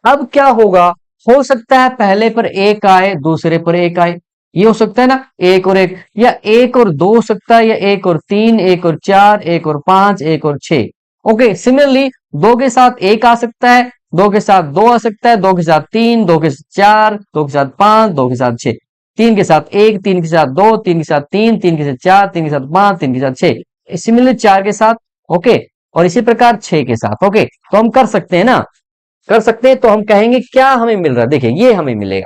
अब क्या होगा, हो सकता है पहले पर 1 आए दूसरे पर 1 आए, ये हो सकता है ना, 1 और 1, या 1 और 2 हो सकता है, या 1 और 3, 1 और 4, 1 और 5, 1 और 6। ओके, सिमिलरली 2 के साथ 1 आ सकता है, 2 के साथ 2 आ सकता है, 2 के साथ 3, 2 के साथ 4, 2 के साथ 5, 2 के साथ 6, 3 के साथ 1, 3 के साथ 2, 3 के साथ 3, 3 के साथ 4, 3 के साथ 5, 3 के साथ 6, सिमिलरली 4 के साथ, ओके, और इसी प्रकार 6 के साथ, ओके। तो हम कर सकते हैं ना, कर सकते हैं। तो हम कहेंगे क्या हमें मिल रहा है, देखिए ये हमें मिलेगा,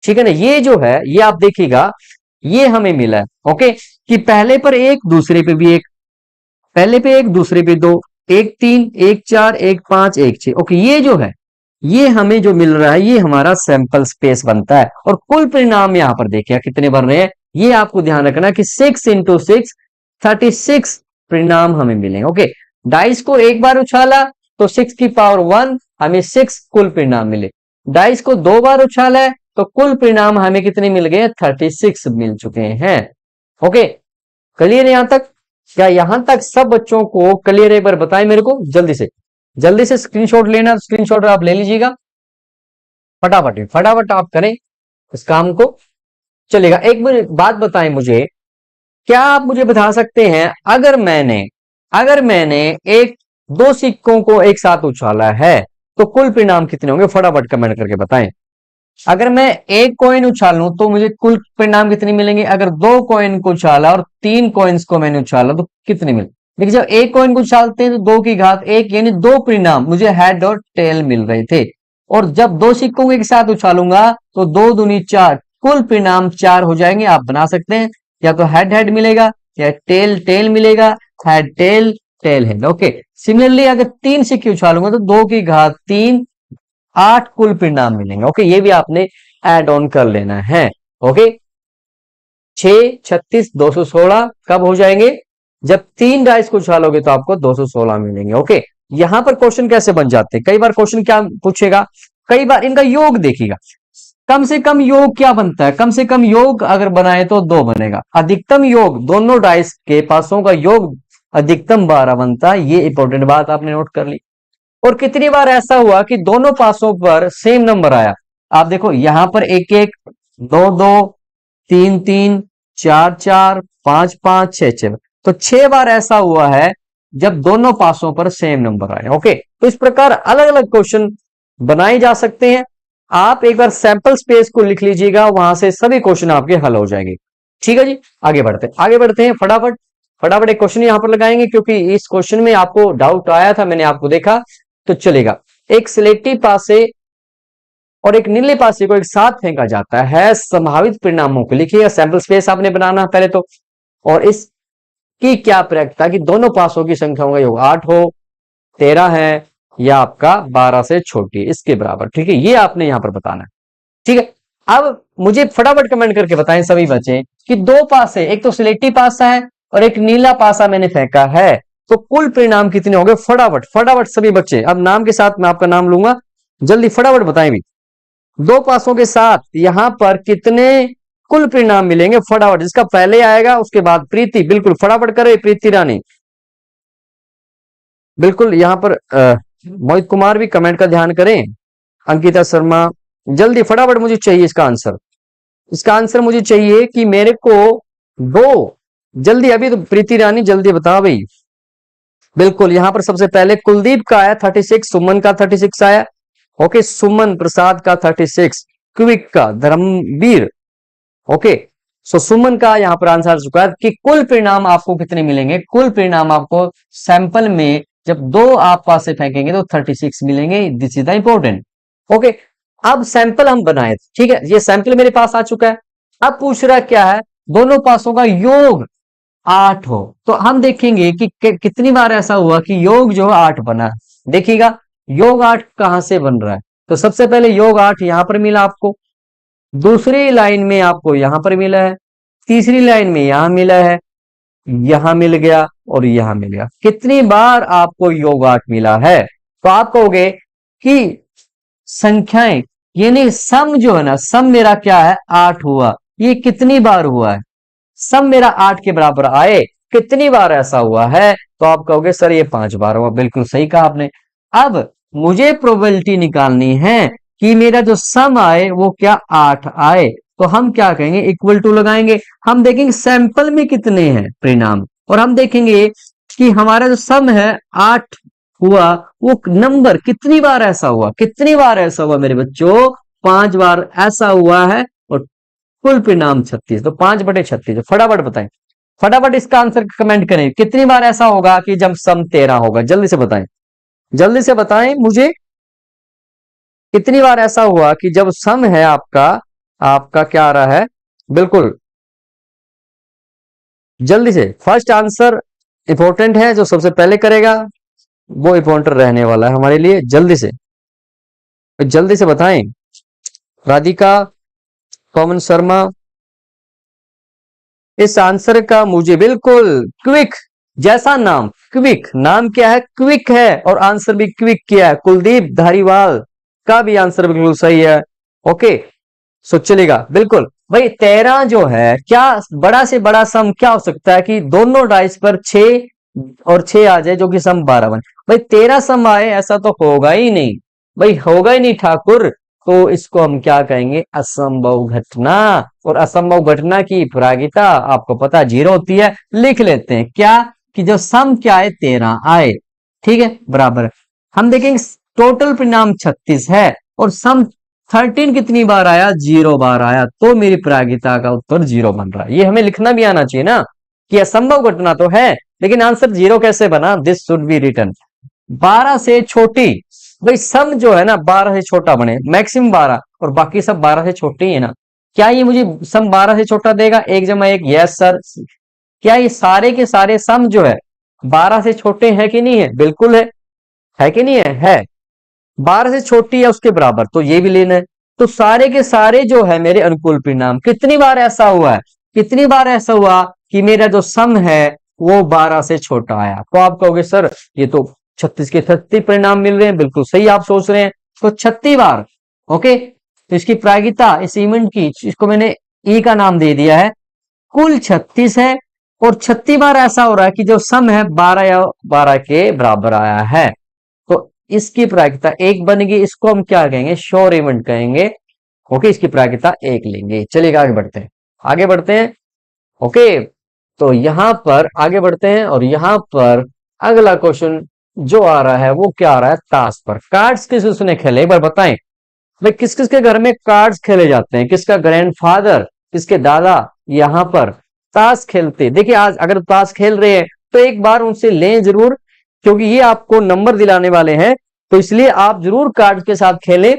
ठीक है ना। ये जो है ये आप देखिएगा, ये हमें मिला है, ओके, कि पहले पर एक, दूसरे पे भी एक, पहले पे एक, दूसरे पे दो, एक 3, एक 4, एक 5, एक 6, ओके। ये जो है ये हमें जो मिल रहा है ये हमारा सैंपल स्पेस बनता है। और कुल परिणाम यहां पर देखिए कितने बन रहे हैं, ये आपको ध्यान रखना कि 6 इंटू 6 36 परिणाम हमें मिलेंगे, ओके। डाइस को एक बार उछाला तो 6 की पावर 1 हमें 6 कुल परिणाम मिले। डाइस को 2 बार उछाला है तो कुल परिणाम हमें कितने मिल गए, 36 मिल चुके हैं, ओके। क्लियर यहां तक? क्या यहां तक सब बच्चों को क्लियर? एक बार बताएं मेरे को जल्दी से स्क्रीनशॉट लेना, स्क्रीनशॉट आप ले लीजिएगा फटाफट फटाफट आप करें इस काम को, चलेगा। एक बात बताएं मुझे, क्या आप मुझे बता सकते हैं अगर मैंने एक दो सिक्कों को एक साथ उछाला है तो कुल परिणाम कितने होंगे? फटाफट कमेंट करके बताएं। अगर मैं एक कॉइन उछालूं तो मुझे कुल परिणाम कितने मिलेंगे? अगर 2 कॉइन को उछाला और 3 कॉइन्स को मैंने उछाला तो कितने मिले? देखिए जब एक कॉइन को उछालते हैं तो 2 की घात 1, यानी 2 परिणाम मुझे हेड और टेल मिल रहे थे। और जब 2 सिक्कों को एक साथ उछालूंगा तो 2 दूनी 4, कुल परिणाम 4 हो जाएंगे। आप बना सकते हैं, या तो हेड हेड मिलेगा या टेल टेल मिलेगा, head tail tail head, okay. Similarly अगर 3 सिक्के उछालूंगा तो 2 की घात 3, 8 कुल परिणाम मिलेंगे, ओके। ये भी आपने ऐड ऑन कर लेना है, ओके। 6, 36, 216 कब हो जाएंगे? जब 3 डाइस को उछालोगे तो आपको 216 मिलेंगे, ओके। यहां पर क्वेश्चन कैसे बन जाते हैं? कई बार क्वेश्चन क्या पूछेगा, कई बार इनका योग देखिएगा, कम से कम योग क्या बनता है? कम से कम योग अगर बनाए तो 2 बनेगा। अधिकतम योग, दोनों डाइस के पासों का योग अधिकतम 12 बनता है। ये इंपॉर्टेंट बात आपने नोट कर ली। और कितनी बार ऐसा हुआ कि दोनों पासों पर सेम नंबर आया? आप देखो यहां पर 1 1, 2 2, 3 3, 4 4, 5 5, 6 6, तो 6 बार ऐसा हुआ है जब दोनों पासों पर सेम नंबर आए, ओके। तो इस प्रकार अलग अलग क्वेश्चन बनाए जा सकते हैं। आप एक बार सैंपल स्पेस को लिख लीजिएगा, वहां से सभी क्वेश्चन आपके हल हो जाएंगे। ठीक है जी, आगे बढ़ते हैं फटाफट फटाफट एक क्वेश्चन यहां पर लगाएंगे, क्योंकि इस क्वेश्चन में आपको डाउट आया था, मैंने आपको देखा तो चलेगा। एक स्लेटी पासे और एक नीले पासे को एक साथ फेंका जाता है, संभावित परिणामों को लिखिएगा। सैंपल स्पेस आपने बनाना पहले तो, और इसकी क्या प्रयोजकता कि दोनों पासों की संख्याओं का योग 8 हो, 13 है, या आपका 12 से छोटी इसके बराबर। ठीक है, ये आपने यहां पर बताना है। ठीक है, अब मुझे फटाफट कमेंट करके बताएं सभी बच्चे कि 2 पासे, एक तो स्लेटी पासा है और एक नीला पासा मैंने फेंका है, तो कुल परिणाम कितने होंगे? फटाफट फटाफट सभी बच्चे, अब नाम के साथ मैं आपका नाम लूंगा, जल्दी फटाफट बताएं भी। 2 पासों के साथ यहां पर कितने कुल परिणाम मिलेंगे? फटाफट, जिसका पहले आएगा उसके बाद प्रीति, बिल्कुल फटाफट करे प्रीति रानी, बिल्कुल। यहां पर मोहित कुमार भी कमेंट का ध्यान करें, अंकिता शर्मा, जल्दी फटाफट मुझे चाहिए इसका आंसर। इसका आंसर मुझे चाहिए कि मेरे को 2, जल्दी अभी तो प्रीति रानी जल्दी बताओ भाई। बिल्कुल, यहां पर सबसे पहले कुलदीप का आया 36, सुमन का 36 आया, ओके, सुमन प्रसाद का 36, क्विक का धर्मवीर, ओके। सो सुमन का यहां पर आंसर आ चुका है कि कुल परिणाम आपको कितने मिलेंगे? कुल परिणाम आपको सैंपल में जब 2 आप पास से फेंकेंगे तो 36 मिलेंगे। This is the important, okay. अब सैंपल हम बनाए, ठीक है, ये सैंपल मेरे पास आ चुका है। अब पूछ रहा क्या है? दोनों पासों का योग 8 हो, तो हम देखेंगे कि कितनी बार ऐसा हुआ कि योग जो 8 बना। देखिएगा योग 8 कहां से बन रहा है, तो सबसे पहले योग 8 यहां पर मिला आपको, दूसरी लाइन में आपको यहां पर मिला है, तीसरी लाइन में यहां मिला है, यहां मिल गया और यहां मिल गया। कितनी बार आपको योग 8 मिला है? तो आप कहोगे कि संख्याएं, यानी सम जो है ना, सम मेरा क्या है? 8 हुआ। ये कितनी बार हुआ है? सम मेरा 8 के बराबर आए, कितनी बार ऐसा हुआ है? तो आप कहोगे सर ये 5 बार हुआ। बिल्कुल सही कहा आपने। अब मुझे प्रोबेबिलिटी निकालनी है कि मेरा जो सम आए वो क्या 8 आए, तो हम क्या कहेंगे? इक्वल टू लगाएंगे। हम देखेंगे सैंपल में कितने हैं परिणाम, और हम देखेंगे कि हमारा जो सम है 8 हुआ, वो नंबर कितनी बार ऐसा हुआ, कितनी बार ऐसा हुआ मेरे बच्चों, 5 बार ऐसा हुआ है। और कुल परिणाम 36, तो 5/36। फटाफट बताएं, फटाफट इसका आंसर कमेंट करें, कितनी बार ऐसा होगा कि जब सम 13 होगा, जल्दी से बताएं, जल्दी से बताएं मुझे, कितनी बार ऐसा हुआ कि जब सम है आपका, आपका क्या आ रहा है, बिल्कुल जल्दी से। फर्स्ट आंसर इंपॉर्टेंट है, जो सबसे पहले करेगा वो इंपॉर्टेंट रहने वाला है हमारे लिए। जल्दी से, जल्दी से बताएं। राधिका, पवन शर्मा, इस आंसर का मुझे बिल्कुल क्विक, जैसा नाम क्विक, नाम क्या है, क्विक है, और आंसर भी क्विक किया है। कुलदीप धारीवाल का भी आंसर बिल्कुल सही है। ओके, सो चलेगा बिल्कुल भाई। 13 जो है, क्या बड़ा से बड़ा सम क्या हो सकता है कि दोनों डाइस पर 6 और 6 आ जाए, जो कि सम 12 बने। भाई 13 सम आए, ऐसा तो होगा ही नहीं भाई, होगा ही नहीं ठाकुर। तो इसको हम क्या कहेंगे, असंभव घटना। और असंभव घटना की प्रागिता आपको पता 0 होती है। लिख लेते हैं क्या, कि जो सम क्या है 13 आए, ठीक है, बराबर। हम देखेंगे टोटल परिणाम 36 है, और सम 13 कितनी बार आया, 0 बार आया, तो मेरी प्रागिता का उत्तर 0 बन रहा है। ये हमें लिखना भी आना चाहिए ना, कि असंभव घटना तो है, लेकिन आंसर 0 कैसे बना, दिस शुड बी रिटन 12 से छोटी। भाई सम जो है ना 12 से छोटा बने, मैक्सिमम 12, और बाकी सब 12 से छोटे ही है ना। क्या ये मुझे सम 12 से छोटा देगा, 1 + 1, यस सर। क्या ये सारे के सारे सम जो है 12 से छोटे हैं कि नहीं है, बिल्कुल है कि नहीं है 12 से छोटी है उसके बराबर, तो ये भी लेना है। तो सारे के सारे जो है मेरे अनुकूल परिणाम, कितनी बार ऐसा हुआ है, कितनी बार ऐसा हुआ कि मेरा जो सम है वो 12 से छोटा आया। तो आप कहोगे सर ये तो 36 के 36 परिणाम मिल रहे हैं, बिल्कुल सही आप सोच रहे हैं। तो 36 बार, ओके। तो इसकी प्रायिकता इस इवेंट की, इसको मैंने ई का नाम दे दिया है। कुल 36 है, और 36 बार ऐसा हो रहा है कि जो सम है 12 या 12 के बराबर आया है। तो इसकी प्रायिकता 1 बनेगी। इसको हम क्या कहेंगे, श्योर इवेंट कहेंगे। ओके, इसकी प्रायिकता 1 लेंगे। चलिएगा आगे बढ़ते हैं, आगे बढ़ते हैं। ओके, तो यहां पर आगे बढ़ते हैं, और यहां पर अगला क्वेश्चन जो आ रहा है वो क्या आ रहा है, ताश पर। कार्ड्स किस किसने खेले, एक बार बताएं भाई, किस किस के घर में कार्ड्स खेले जाते हैं, किसका ग्रैंडफादर, किसके दादा यहां पर ताश खेलते। देखिए आज अगर ताश खेल रहे हैं तो एक बार उनसे लें जरूर, क्योंकि ये आपको नंबर दिलाने वाले हैं, तो इसलिए आप जरूर कार्ड के साथ खेलें।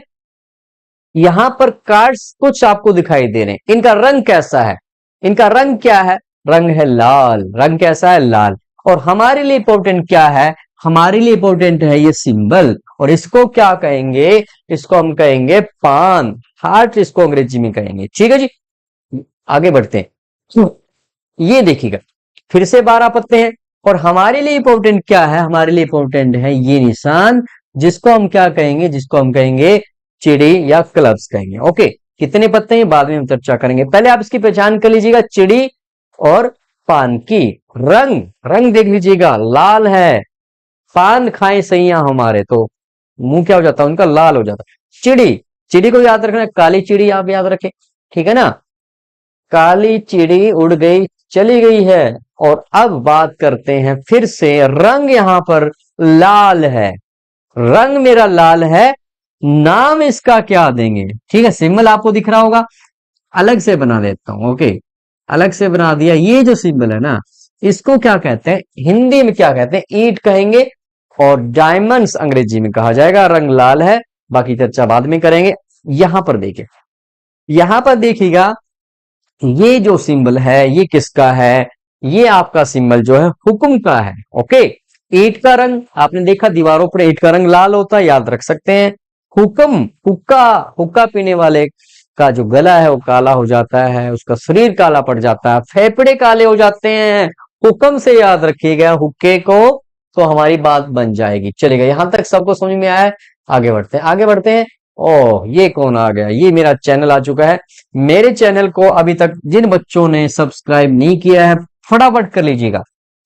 यहां पर कार्ड्स कुछ आपको दिखाई दे रहे हैं, इनका रंग कैसा है, इनका रंग क्या है, रंग है लाल। रंग कैसा है, लाल। और हमारे लिए इंपॉर्टेंट क्या है, हमारे लिए इंपॉर्टेंट है ये सिंबल, और इसको क्या कहेंगे, इसको हम कहेंगे पान, हार्ट इसको अंग्रेजी में कहेंगे। ठीक है जी, आगे बढ़ते हैं। ये देखिएगा फिर से 12 पत्ते हैं, और हमारे लिए इंपॉर्टेंट क्या है, हमारे लिए इंपॉर्टेंट है ये निशान, जिसको हम क्या कहेंगे, जिसको हम कहेंगे चिड़ी या क्लब्स कहेंगे। ओके, कितने पत्ते हैं बाद में हम चर्चा करेंगे, पहले आप इसकी पहचान कर लीजिएगा, चिड़ी और पान की। रंग, रंग देख लीजिएगा लाल है। पान खाए सैया हमारे, तो मुंह क्या हो जाता है उनका, लाल हो जाता है। चिड़ी, चिड़ी को याद रखना, काली चिड़ी आप याद रखें, ठीक है ना। काली चिड़ी उड़ गई चली गई है। और अब बात करते हैं फिर से, रंग यहां पर लाल है, रंग मेरा लाल है। नाम इसका क्या देंगे, ठीक है, सिंबल आपको दिख रहा होगा, अलग से बना देता हूं। ओके, अलग से बना दिया। ये जो सिंबल है ना, इसको क्या कहते हैं, हिंदी में क्या कहते हैं, ईंट कहेंगे, और डायमंड्स अंग्रेजी में कहा जाएगा। रंग लाल है, बाकी चर्चा बाद में करेंगे। यहां पर देखिए, यहां पर देखिएगा, ये जो सिंबल है ये किसका है, ये आपका सिंबल जो है हुक्म का है। ओके, ईंट का रंग आपने देखा दीवारों पर ईंट का रंग लाल होता है, याद रख सकते हैं। हुक्म, हुक्का, हुक्का पीने वाले का जो गला है वो काला हो जाता है, उसका शरीर काला पड़ जाता है, फेफड़े काले हो जाते हैं। हुक्म से याद रखिएगा हुक्के को, तो हमारी बात बन जाएगी। चलेगा, यहां तक सबको समझ में आया है। आगे बढ़ते हैं, आगे बढ़ते हैं। ओह, ये कौन आ गया, ये मेरा चैनल आ चुका है। मेरे चैनल को अभी तक जिन बच्चों ने सब्सक्राइब नहीं किया है, फटाफट कर लीजिएगा,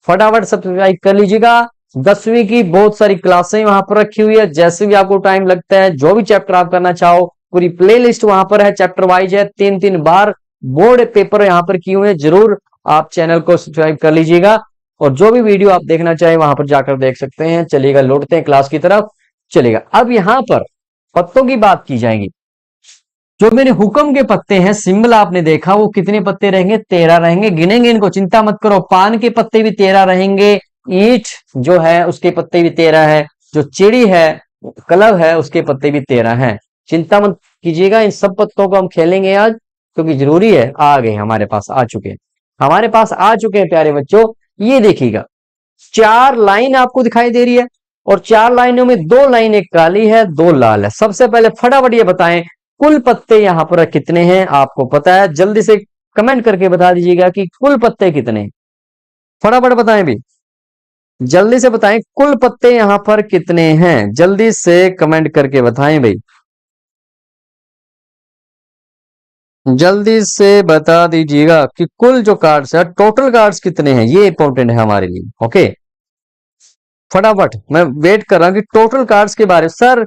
फटाफट सब्सक्राइब कर लीजिएगा। 10वीं की बहुत सारी क्लासें वहां पर रखी हुई है, जैसे भी आपको टाइम लगता है, जो भी चैप्टर आप करना चाहो, पूरी प्लेलिस्ट वहां पर है, चैप्टर वाइज है। 3-3 बार बोर्ड पेपर यहां पर किए हुए हैं, जरूर आप चैनल को सब्सक्राइब कर लीजिएगा। और जो भी वीडियो आप देखना चाहें वहां पर जाकर देख सकते हैं। चलिएगा, लौटते हैं क्लास की तरफ। चलिएगा, अब यहां पर पत्तों की बात की जाएगी। जो मेरे हुक्म के पत्ते हैं, सिंबल आपने देखा, वो कितने पत्ते रहेंगे? 13 रहेंगे। गिनेंगे इनको, चिंता मत करो। पान के पत्ते भी 13 रहेंगे। ईंट जो है उसके पत्ते भी 13 है। जो चिड़ी है, कलव है, उसके पत्ते भी 13 हैं। चिंता मत कीजिएगा, इन सब पत्तों को हम खेलेंगे आज, क्योंकि जरूरी है। आ गए, हमारे पास आ चुके हैं, हमारे पास आ चुके हैं प्यारे बच्चों। ये देखिएगा, 4 लाइन आपको दिखाई दे रही है, और 4 लाइनों में 2 लाइन एक काली है, 2 लाल है। सबसे पहले फटाफट ये बताएं, कुल पत्ते यहां पर कितने हैं? आपको पता है? जल्दी से कमेंट करके बता दीजिएगा कि कुल पत्ते कितने हैं। फटाफट बताएं भी, जल्दी से बताएं, कुल पत्ते यहां पर कितने हैं? जल्दी से कमेंट करके बताएं भाई, जल्दी से बता दीजिएगा कि कुल जो कार्ड्स है, टोटल कार्ड्स कितने हैं। ये इंपॉर्टेंट है हमारे लिए। ओके, फटाफट मैं वेट कर रहा हूं कि टोटल कार्ड्स के बारे में। सर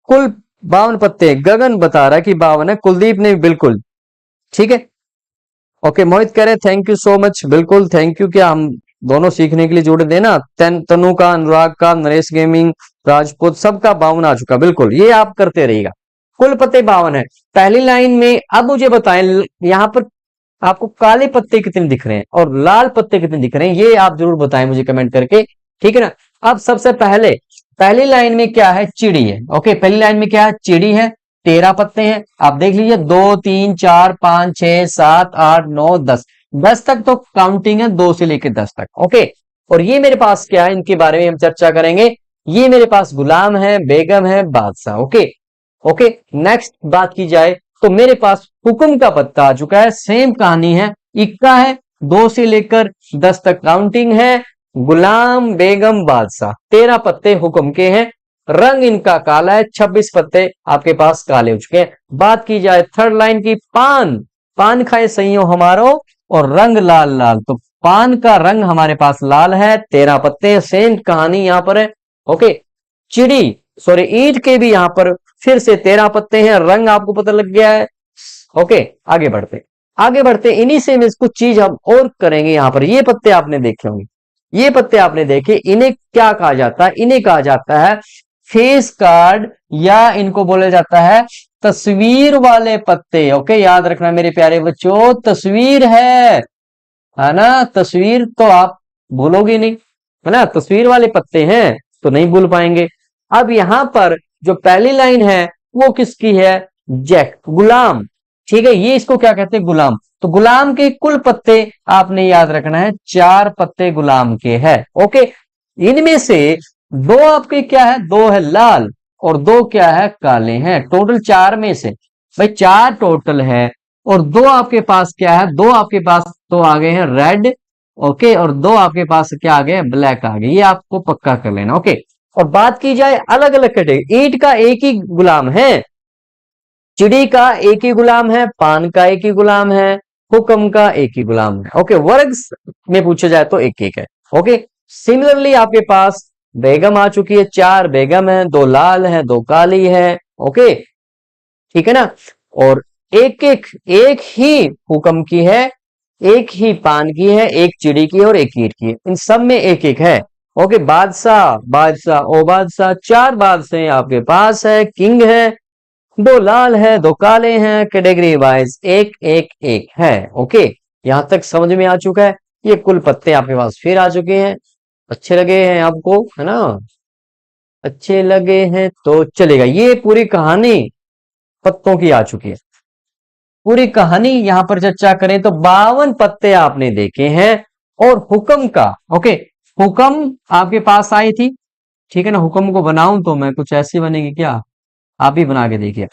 कुल 52 पत्ते, गगन बता रहा है कि 52 है। कुलदीप ने बिल्कुल ठीक है। ओके, मोहित कह रहे थैंक यू सो मच। बिल्कुल थैंक यू, क्या हम दोनों सीखने के लिए जुड़े देना। तनु का, अनुराग का, नरेश गेमिंग, राजपूत, सबका 52 आ चुका। बिल्कुल, ये आप करते रहिएगा। कुल पत्ते 52 है पहली लाइन में। अब मुझे बताएं, यहां पर आपको काले पत्ते कितने दिख रहे हैं और लाल पत्ते कितने दिख रहे हैं, ये आप जरूर बताएं मुझे कमेंट करके, ठीक है ना। अब सबसे पहले पहली लाइन में क्या है? चिड़ी है। ओके, पहली लाइन में क्या है? चिड़ी है। 13 पत्ते हैं, आप देख लीजिए, 2 3 4 5 6 7 8 9 10। 10 तक तो काउंटिंग है, 2 से लेकर 10 तक। ओके, और ये मेरे पास क्या है, इनके बारे में हम चर्चा करेंगे। ये मेरे पास गुलाम है, बेगम है, बादशाह। ओके ओके, नेक्स्ट बात की जाए तो मेरे पास हुक्म का पत्ता आ चुका है। सेम कहानी है, इक्का है, 2 से लेकर 10 तक काउंटिंग है। गुलाम, बेगम, बादशाह, 13 पत्ते हुक्म के हैं। रंग इनका काला है, 26 पत्ते आपके पास काले हो चुके हैं। बात की जाए थर्ड लाइन की, पान, पान खाए सैयों हमारो, और रंग लाल लाल, तो पान का रंग हमारे पास लाल है, 13 पत्ते। सेम कहानी यहां पर है। ओके, चिड़ी सॉरी ईंट के भी यहां पर फिर से 13 पत्ते हैं, रंग आपको पता लग गया है। ओके, आगे बढ़ते आगे बढ़ते, इन्हीं से में कुछ चीज हम और करेंगे। यहां पर ये पत्ते आपने देखे होंगे, ये पत्ते आपने देखे, इन्हें क्या कहा जाता है? इन्हें कहा जाता है फेस कार्ड, या इनको बोला जाता है तस्वीर वाले पत्ते। ओके, याद रखना मेरे प्यारे बच्चों, तस्वीर है ना। तस्वीर तो आप भूलोगे नहीं, है ना। तस्वीर वाले पत्ते हैं तो नहीं भूल पाएंगे। अब यहां पर जो पहली लाइन है वो किसकी है? जैक, गुलाम, ठीक है। ये इसको क्या कहते हैं? गुलाम। तो गुलाम के कुल पत्ते आपने याद रखना है, 4 पत्ते गुलाम के हैं। ओके, इनमें से 2 आपके क्या है? 2 है लाल और 2 क्या है? काले हैं। टोटल 4 में से भाई 4 टोटल है, और 2 आपके पास क्या है? 2 आपके पास तो आ गए हैं रेड। ओके, और 2 आपके पास क्या आ गए? ब्लैक आ गए। ये आपको पक्का कर लेना। ओके, और बात की जाए अलग अलग कैटेगरी, ईंट का एक ही गुलाम है, चिड़ी का एक ही गुलाम है, पान का एक ही गुलाम है, हुक्म का एक ही गुलाम है। ओके, वर्ग में पूछा जाए तो एक एक है। ओके, सिमिलरली आपके पास बेगम आ चुकी है, 4 बेगम है, 2 लाल है, 2 काली है। ओके, ठीक है ना। और एक ही हुक्म की है, एक ही पान की है, एक चिड़ी की है और एक ईंट की है। इन सब में एक एक है। ओके, बादशाह, बादशाह ओ बादशाह, 4 बादशाह आपके पास है, किंग है, 2 लाल है, 2 काले हैं, कैटेगरी वाइज एक एक एक है। ओके, यहां तक समझ में आ चुका है। ये कुल पत्ते आपके पास फिर आ चुके हैं। अच्छे लगे हैं आपको, है ना? अच्छे लगे हैं तो चलेगा। ये पूरी कहानी पत्तों की आ चुकी है। पूरी कहानी यहां पर चर्चा करें तो 52 पत्ते आपने देखे हैं। और हुक्म का, ओके, हुक्म आपके पास आई थी, ठीक है ना। हुक्म को बनाऊं तो मैं कुछ ऐसी बनेगी क्या? आप ही बना के देखिए।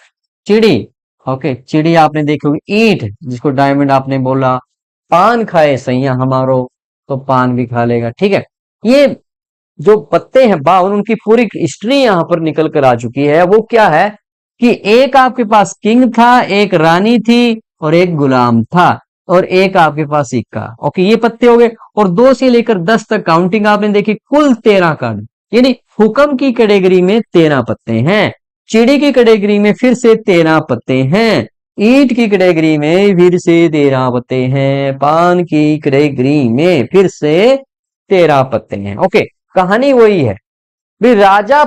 चिड़ी, ओके, चिड़ी आपने देखी होगी। ईंट, जिसको डायमंड आपने बोला। पान खाए सैया हमारो, तो पान भी खा लेगा, ठीक है। ये जो पत्ते हैं 52, उनकी पूरी हिस्ट्री यहां पर निकल कर आ चुकी है। वो क्या है कि एक आपके पास किंग था, एक रानी थी और एक गुलाम था, और एक आपके पास सिक्का। ओके, ये पत्ते हो गए। और 2 से लेकर 10 तक काउंटिंग आपने देखी, कुल 13 कार्ड। यानी हुक्म की कैटेगरी में 13 पत्ते हैं, चिड़ी की कैटेगरी में फिर से 13 पत्ते हैं, ईंट की कैटेगरी में फिर से 13 पत्ते हैं, पान की कैटेगरी में फिर से 13 पत्ते हैं। ओके, कहानी वही है। भी राजा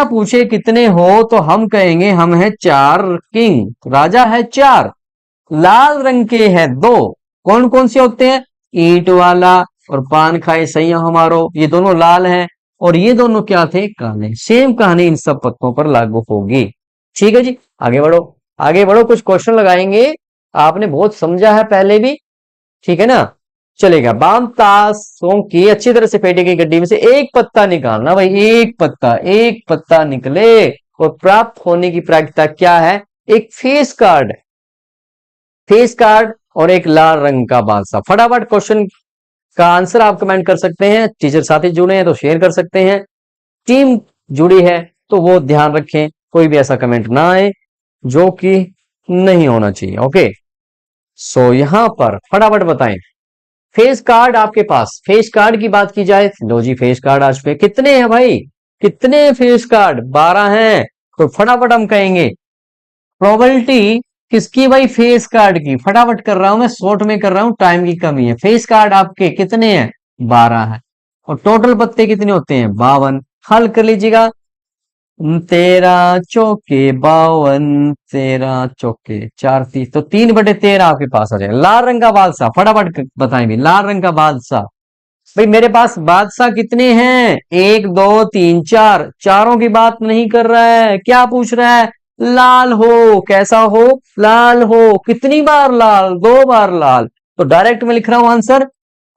पूछे कितने हो, तो हम कहेंगे हम है 4 किंग। राजा है 4, लाल रंग के हैं 2। कौन कौन से होते हैं? ईंट वाला और पान खाए सैया हमारो, ये दोनों लाल हैं। और ये दोनों क्या थे? काले। सेम कहानी इन सब पत्तों पर लागू होगी। ठीक है जी, आगे बढ़ो, आगे बढ़ो, कुछ क्वेश्चन लगाएंगे। आपने बहुत समझा है पहले भी, ठीक है ना? चलेगा। बाम ताशों की अच्छी तरह से फेंटी गई गड्डी में से एक पत्ता निकालना। भाई एक पत्ता निकले और प्राप्त होने की प्रायिकता क्या है? एक फेस कार्ड, फेस कार्ड और एक लाल रंग का बादशाह। फटाफट क्वेश्चन का आंसर आप कमेंट कर सकते हैं। टीचर साथी जुड़े हैं तो शेयर कर सकते हैं। टीम जुड़ी है तो वो ध्यान रखें, कोई भी ऐसा कमेंट ना आए जो कि नहीं होना चाहिए। ओके, सो यहां पर फटाफट बताएं। फेस कार्ड आपके पास, फेस कार्ड की बात की जाए, लो जी फेस कार्ड आज पे कितने हैं भाई? कितने फेस कार्ड? 12 हैं। तो फटाफट हम कहेंगे प्रोबेबिलिटी किसकी भाई? फेस कार्ड की। फटाफट कर रहा हूं मैं, शॉर्ट में कर रहा हूं, टाइम की कमी है। फेस कार्ड आपके कितने हैं? 12 है। और टोटल पत्ते कितने होते हैं? 52। हल कर लीजिएगा। 13 चौके 52, 13 चौके 4 30, तो 3/13 आपके पास आ जाएगा। लाल रंग का बादशाह, फटाफट बताएं भी, लाल रंग का बादशाह। भाई मेरे पास बादशाह कितने हैं? 1 2 3 4। चारों की बात नहीं कर रहा है, क्या पूछ रहा है? लाल हो, कैसा हो? लाल हो। कितनी बार लाल? 2 बार लाल। तो डायरेक्ट मैं लिख रहा हूं आंसर।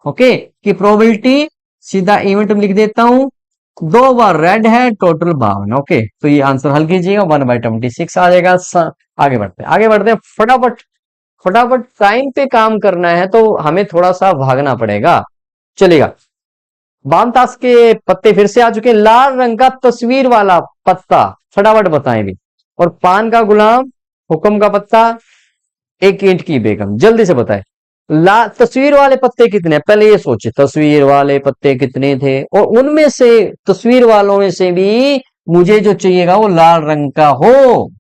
ओके, कि प्रोबेबिलिटी सीधा इवेंट में लिख देता हूं। 2 बार रेड है, टोटल 52। ओके, तो ये आंसर हल कीजिएगा, 1/26 आ जाएगा। आगे बढ़ते हैं, आगे बढ़ते हैं। फटाफट फटाफट टाइम पे काम करना है तो हमें थोड़ा सा भागना पड़ेगा। चलेगा। बामताश के पत्ते फिर से आ चुके हैं। लाल रंग का तस्वीर वाला पत्ता, फटाफट बताएं भी। और पान का गुलाम, हुक्म का पत्ता, एक ईंट की बेगम, जल्दी से बताएं। तस्वीर वाले पत्ते कितने हैं? पहले ये सोचे तस्वीर वाले पत्ते कितने थे, और उनमें से, तस्वीर वालों में से भी मुझे जो चाहिएगा वो लाल रंग का हो।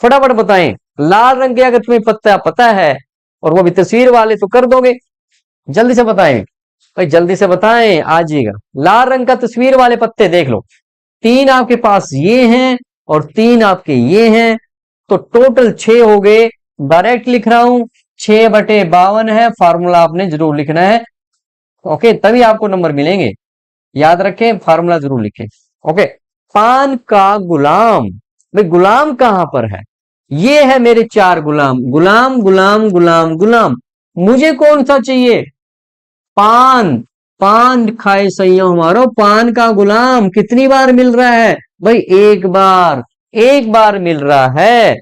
फटाफट बताएं। लाल रंग के अगर तुम्हें पत्ता पता है और वो भी तस्वीर वाले, तो कर दोगे। जल्दी से बताएं भाई, जल्दी से बताएं, आ जाइएगा। लाल रंग का तस्वीर वाले पत्ते देख लो, 3 आपके पास ये हैं और 3 आपके ये हैं, तो टोटल 6 हो गए। डायरेक्ट लिख रहा हूं, 6/52 है। फार्मूला आपने जरूर लिखना है। ओके, तभी आपको नंबर मिलेंगे। याद रखें, फार्मूला जरूर लिखें। ओके, पान का गुलाम। भाई गुलाम कहां पर है? ये है मेरे 4 गुलाम। गुलाम गुलाम गुलाम गुलाम, मुझे कौन सा चाहिए? पान। पान खाए सैया हमारो, पान का गुलाम कितनी बार मिल रहा है भाई? एक बार, एक बार मिल रहा है।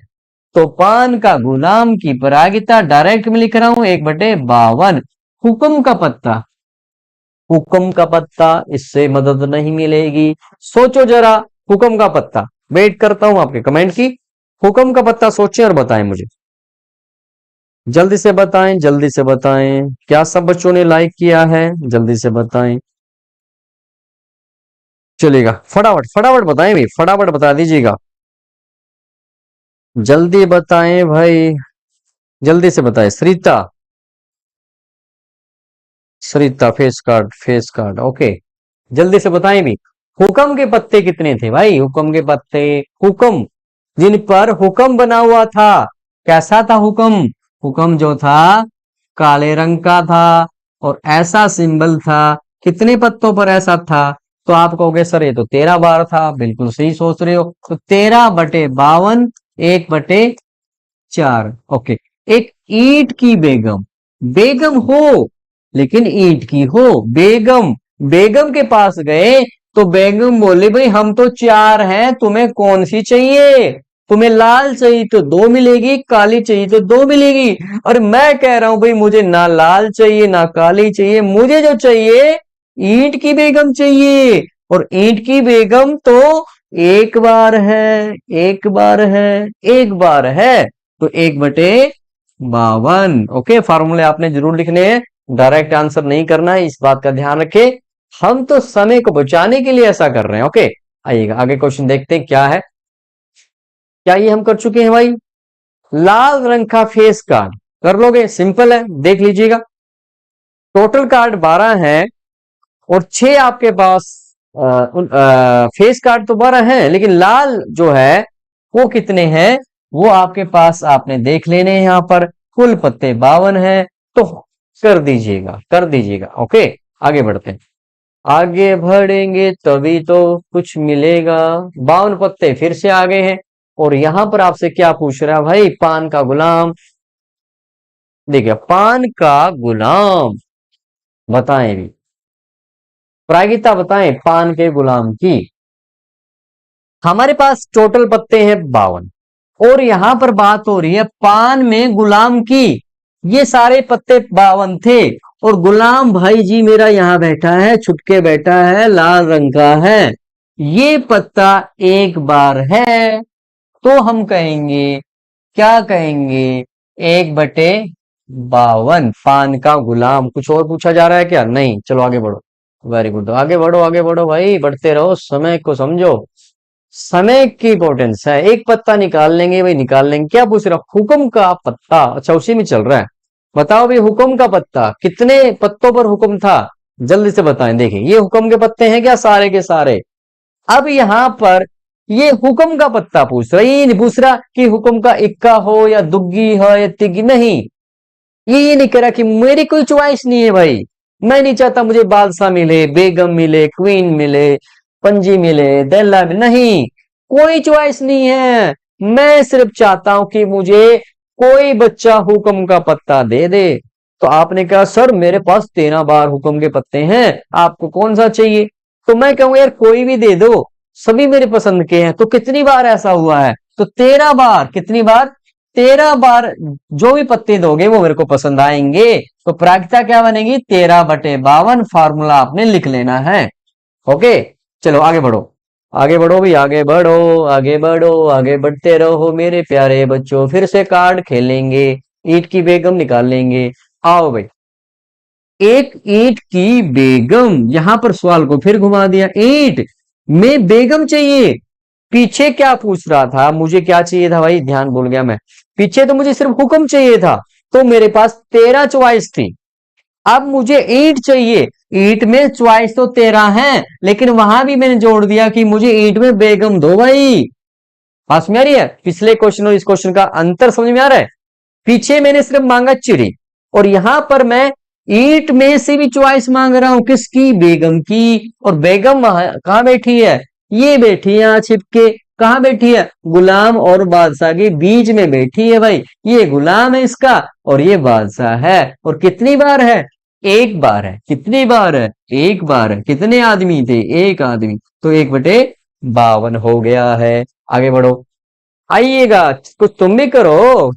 तो पान का गुलाम की परागिता डायरेक्ट में लिख रहा हूं, 1/52। हुक्म का पत्ता, हुक्म का पत्ता, इससे मदद नहीं मिलेगी। सोचो जरा, हुक्म का पत्ता। वेट करता हूं आपके कमेंट की। हुक्म का पत्ता सोचें और बताएं मुझे, जल्दी से बताएं, जल्दी से बताएं। क्या सब बच्चों ने लाइक किया है? जल्दी से बताएं। चलेगा, फटाफट फटाफट बताएं भाई, फटाफट बता दीजिएगा। जल्दी बताएं भाई, जल्दी से बताएं। Sarita, Sarita face card, face card. Okay, जल्दी से बताएं भी। हुक्म के पत्ते कितने थे भाई? हुक्म के पत्ते, हुक्म जिन पर हुक्म बना हुआ था, कैसा था हुक्म? हुक्म जो था काले रंग का था और ऐसा सिंबल था। कितने पत्तों पर ऐसा था? तो आप कहोगे सर ये तो 13 बार था। बिल्कुल सही सोच रहे हो। तो 13/52, 1/4। ओके, एक ईंट की बेगम, बेगम हो लेकिन ईंट की हो। बेगम, बेगम के पास गए तो बेगम बोले भाई हम तो 4 हैं, तुम्हें कौन सी चाहिए? तुम्हें लाल चाहिए तो 2 मिलेगी, काली चाहिए तो 2 मिलेगी। और मैं कह रहा हूं भाई मुझे ना लाल चाहिए ना काली चाहिए, मुझे जो चाहिए ईंट की बेगम चाहिए। और ईंट की बेगम तो एक बार है, एक बार है, एक बार है। तो 1/52। ओके, फार्मूले आपने जरूर लिखने हैं, डायरेक्ट आंसर नहीं करना है, इस बात का ध्यान रखें। हम तो समय को बचाने के लिए ऐसा कर रहे हैं। ओके, आइएगा आगे क्वेश्चन देखते हैं क्या है। क्या ये हम कर चुके हैं भाई? लाल रंग का फेस कार्ड कर लोगे? सिंपल है, देख लीजिएगा। टोटल कार्ड 12 है और 6 आपके पास फेस कार्ड तो 12 है, लेकिन लाल जो है वो कितने हैं वो आपके पास आपने देख लेने हैं। यहाँ पर कुल पत्ते 52 हैं, तो कर दीजिएगा। ओके, आगे बढ़ते हैं। आगे बढ़ेंगे तभी तो कुछ मिलेगा। 52 पत्ते फिर से आ गए हैं और यहां पर आपसे क्या पूछ रहा है भाई, पान का गुलाम। देखिए, पान का गुलाम बताएं भी, प्रायिकता बताएं पान के गुलाम की। हमारे पास टोटल पत्ते हैं 52 और यहां पर बात हो रही है पान में गुलाम की। ये सारे पत्ते 52 थे और गुलाम भाई जी मेरा यहां बैठा है, छुटके बैठा है, लाल रंग का है। ये पत्ता एक बार है, तो हम कहेंगे, क्या कहेंगे, 1/52 पान का गुलाम। कुछ और पूछा जा रहा है क्या? नहीं, चलो आगे बढ़ो। वेरी गुड, आगे बढ़ो भाई, बढ़ते रहो, समय को समझो, समय की इंपॉर्टेंस है। एक पत्ता निकाल लेंगे भाई, निकाल लेंगे। क्या पूछ रहा, हुक्म का पत्ता। अच्छा, उसी में चल रहा है। बताओ भाई, हुक्म का पत्ता कितने पत्तों पर हुक्म था, जल्दी से बताएं। देखिए, ये हुक्म के पत्ते हैं क्या सारे के सारे? अब यहां पर ये हुक्म का पत्ता पूछ रहा है, ये नहीं पूछ रहा कि हुक्म का इक्का हो या दुग्गी हो या तिग्गी, नहीं। ये नहीं कह रहा कि मेरी कोई चॉइस नहीं है भाई, मैं नहीं चाहता मुझे बादशाह मिले, बेगम मिले, क्वीन मिले, पंजी मिले, दैला मिले, नहीं, कोई चॉइस नहीं है। मैं सिर्फ चाहता हूं कि मुझे कोई बच्चा हुक्म का पत्ता दे दे। तो आपने कहा सर मेरे पास 13 बार हुक्म के पत्ते हैं, आपको कौन सा चाहिए? तो मैं कहूँ यार कोई भी दे दो, सभी मेरे पसंद के हैं। तो कितनी बार ऐसा हुआ है? तो 13 बार। कितनी बार? 13 बार। जो भी पत्ते दोगे वो मेरे को पसंद आएंगे। तो प्रायिकता क्या बनेगी? 13/52। फार्मूला आपने लिख लेना है। ओके, चलो आगे बढ़ो, आगे बढ़ो भी, आगे बढ़ो, आगे बढ़ो, आगे बढ़ते रहो मेरे प्यारे बच्चों। फिर से कार्ड खेलेंगे, ईंट की बेगम निकाल लेंगे। आओ भाई, एक ईंट की बेगम। यहां पर सवाल को फिर घुमा दिया, ईंट में बेगम चाहिए। पीछे क्या पूछ रहा था, मुझे क्या चाहिए था भाई, ध्यान भूल गया मैं। पीछे तो मुझे सिर्फ हुक्म चाहिए था, तो मेरे पास 13 चॉइस थी। अब मुझे ईंट चाहिए, ईंट में चॉइस तो 13 है, लेकिन वहां भी मैंने जोड़ दिया कि मुझे ईंट में बेगम दो भाई। पास में आ रही है? पिछले क्वेश्चन और इस क्वेश्चन का अंतर समझ में आ रहा है? पीछे मैंने सिर्फ मांगा चिड़ी, और यहां पर मैं ईंट में से भी चॉइस मांग रहा हूं, किसकी? बेगम की। और बेगम कहां बैठी है? ये बैठी है यहां छिपके। कहां बैठी है? गुलाम और बादशाह के बीच में बैठी है भाई। ये गुलाम है इसका और ये बादशाह है। और कितनी बार है? एक बार है। कितनी बार है? एक बार है। कितने आदमी थे? एक आदमी। तो 1/52 हो गया है। आगे बढ़ो, आइएगा, कुछ तुम भी करो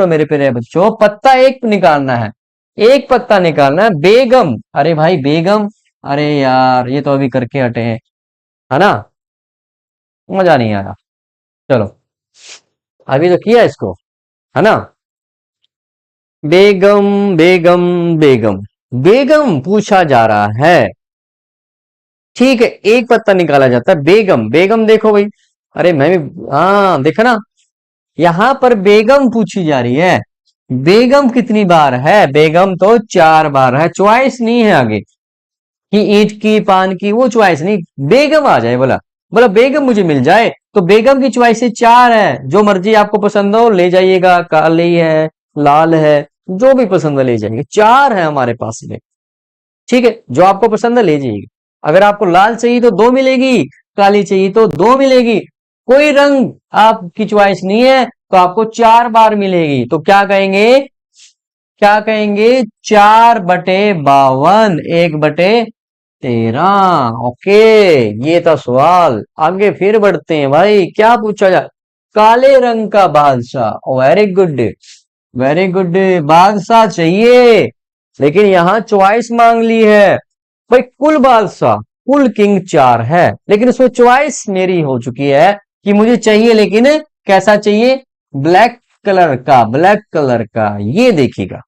मेरे प्यारे बच्चों। पत्ता एक निकालना है, एक पत्ता निकालना है। बेगम, अरे भाई बेगम, अरे यार ये तो अभी करके हटे हैं, है ना, मजा नहीं आया। चलो, अभी तो किया इसको, है ना। बेगम, बेगम, बेगम, बेगम पूछा जा रहा है। ठीक है, एक पत्ता निकाला जाता है। बेगम, बेगम देखो भाई, अरे मैं भी, हाँ देखा ना, यहां पर बेगम पूछी जा रही है। बेगम कितनी बार है? बेगम तो 4 बार है। चॉइस नहीं है आगे कि ईंट की, पान की, वो चॉइस नहीं, बेगम आ जाए। बोला बोला बेगम मुझे मिल जाए, तो बेगम की चॉइस 4 है। जो मर्जी आपको पसंद हो ले जाइएगा, काली है, लाल है, जो भी पसंद है ले जाइएगा। 4 है हमारे पास में, ठीक है, जो आपको पसंद है ले जाइएगा। अगर आपको लाल चाहिए तो 2 मिलेगी, काली चाहिए तो 2 मिलेगी। कोई रंग आपकी चॉइस नहीं है तो आपको 4 बार मिलेगी। तो क्या कहेंगे? क्या कहेंगे? 4/52, 1/13। ओके, ये था सवाल। आगे फिर बढ़ते हैं भाई, क्या पूछा जाए? काले रंग का बादशाह। वेरी गुड, वेरी गुड, बादशाह चाहिए, लेकिन यहां चॉइस मांग ली है भाई। कुल बादशाह, कुल किंग 4 है, लेकिन उसमें चॉइस मेरी हो चुकी है कि मुझे चाहिए, लेकिन कैसा चाहिए? ब्लैक कलर का, ब्लैक कलर का। ये देखिएगा,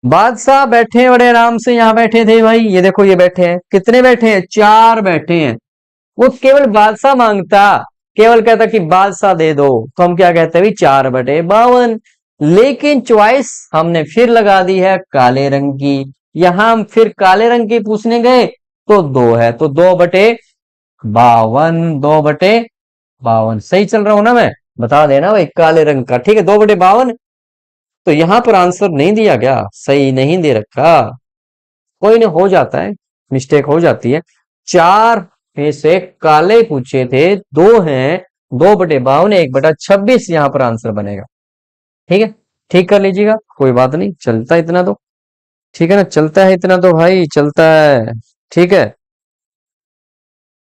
बादशाह बैठे हैं बड़े आराम से, यहां बैठे थे भाई, ये देखो ये बैठे हैं। कितने बैठे हैं? 4 बैठे हैं। वो केवल बादशाह मांगता, केवल कहता कि बादशाह दे दो, तो हम क्या कहते हैं? 4/52। लेकिन चॉइस हमने फिर लगा दी है काले रंग की। यहां हम फिर काले रंग के पूछने गए तो 2 है, तो 2/52, 2/52 सही चल रहा हूं ना मैं? बता देना भाई काले रंग का, ठीक है 2/52। तो यहां पर आंसर नहीं दिया गया, सही नहीं दे रखा, कोई नहीं, हो जाता है, मिस्टेक हो जाती है। 4 में से काले पूछे थे, 2 हैं, 2/52, 1/26 यहां पर आंसर बनेगा। ठीक है, ठीक कर लीजिएगा, कोई बात नहीं, चलता है इतना तो, ठीक है ना, चलता है इतना तो भाई, चलता है। ठीक है,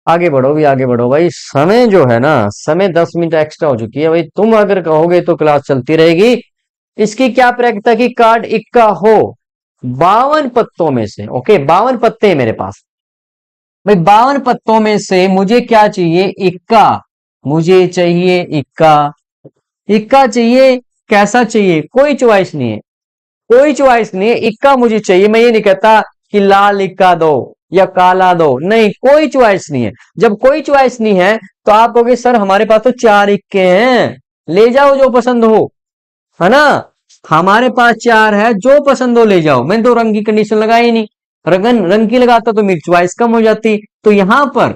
आगे बढ़ो भी, आगे बढ़ो भाई, समय जो है ना, समय 10 मिनट एक्स्ट्रा हो चुकी है भाई, तुम अगर कहोगे तो क्लास चलती रहेगी। इसकी क्या प्रायिकता की कार्ड इक्का हो 52 पत्तों में से, ओके 52 पत्ते हैं मेरे पास भाई, 52 पत्तों में से मुझे क्या चाहिए, इक्का, मुझे चाहिए इक्का, इक्का चाहिए, कैसा चाहिए, कोई चॉइस नहीं है, कोई चॉइस नहीं है, इक्का मुझे चाहिए। मैं ये नहीं कहता कि लाल इक्का दो या काला दो, नहीं, कोई चॉइस नहीं है। जब कोई चॉइस नहीं है तो आप कहोगे सर हमारे पास तो 4 इक्के हैं, ले जाओ जो पसंद हो, है ना, हमारे पास 4 है, जो पसंद हो ले जाओ। मैंने तो रंग की कंडीशन लगाई नहीं, रंग की लगाता तो मेरी चॉइस कम हो जाती। तो यहां पर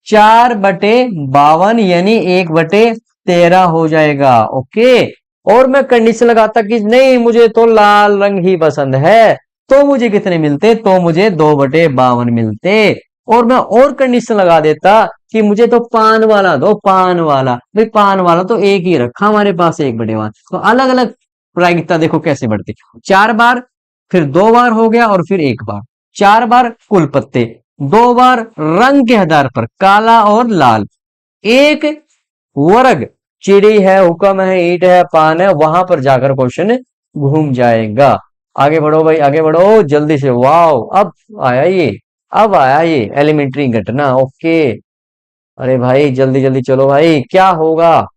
4/52 यानी 1/13 हो जाएगा, ओके। और मैं कंडीशन लगाता कि नहीं मुझे तो लाल रंग ही पसंद है, तो मुझे कितने मिलते, तो मुझे 2/52 मिलते। और मैं और कंडीशन लगा देता कि मुझे तो पान वाला दो, पान वाला, भाई पान वाला तो एक ही रखा हमारे पास 1/52। तो अलग अलग प्रायिकता देखो कैसे बढ़ती, 4 बार, फिर 2 बार हो गया, और फिर 1 बार, 4 बार कुल पत्ते, 2 बार रंग के आधार पर काला और लाल, एक वर्ग चिड़ी है, हुक्म है, ईंट है, पान है, वहां पर जाकर क्वेश्चन घूम जाएगा। आगे बढ़ो भाई, आगे बढ़ो जल्दी से, वाओ अब आया ये, अब आया ये एलिमेंट्री घटना, ओके। अरे भाई जल्दी जल्दी चलो भाई, क्या होगा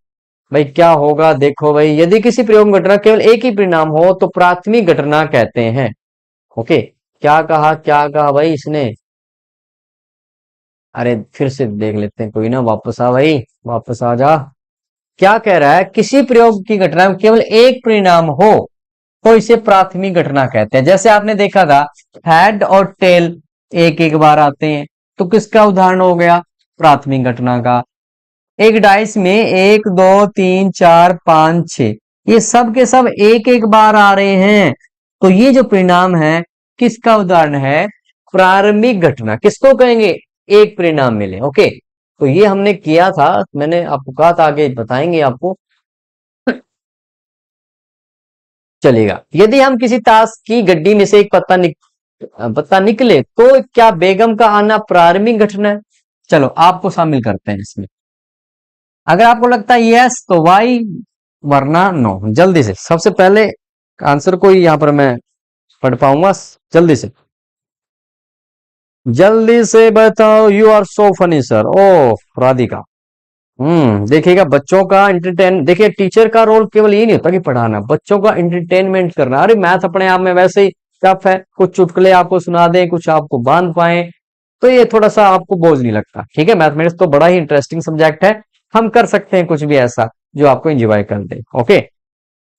भाई, क्या होगा, देखो भाई, यदि किसी प्रयोग घटना केवल एक ही परिणाम हो तो प्राथमिक घटना कहते हैं, ओके। क्या कहा भाई इसने, अरे फिर से देख लेते हैं, कोई ना, वापस आ भाई, वापस आ जा। क्या कह रहा है, किसी प्रयोग की घटना में केवल एक परिणाम हो तो इसे प्राथमिक घटना कहते हैं। जैसे आपने देखा था हेड और टेल एक एक बार आते हैं, तो किसका उदाहरण हो गया, प्राथमिक घटना का। एक डाइस में 1 2 3 4 5 6, ये सब के सब एक एक बार आ रहे हैं, तो ये जो परिणाम है किसका उदाहरण है, प्रारंभिक घटना, किसको कहेंगे, एक परिणाम मिले, ओके। तो ये हमने किया था, मैंने आपको कहा था आगे बताएंगे आपको, चलेगा। यदि हम किसी ताश की गड्डी में से एक पत्ता निकले तो क्या बेगम का आना प्रारंभिक घटना है, चलो आपको शामिल करते हैं इसमें। अगर आपको लगता है यस तो वाई, वरना नो। जल्दी से, सबसे पहले आंसर को ही यहां पर मैं पढ़ पाऊंगा, जल्दी से, जल्दी से बताओ, you are so funny sir, oh Radhika. देखिएगा बच्चों का एंटरटेन, देखिए टीचर का रोल केवल ये नहीं होता कि पढ़ाना, बच्चों का एंटरटेनमेंट करना। अरे मैथ अपने आप में वैसे ही टफ है, कुछ चुटकुले आपको सुना दें, कुछ आपको बांध पाए, तो ये थोड़ा सा आपको बोझ नहीं लगता, ठीक है। मैथमेटिक्स तो बड़ा ही इंटरेस्टिंग सब्जेक्ट है, हम कर सकते हैं कुछ भी ऐसा जो आपको एंजॉय कर दे, ओके।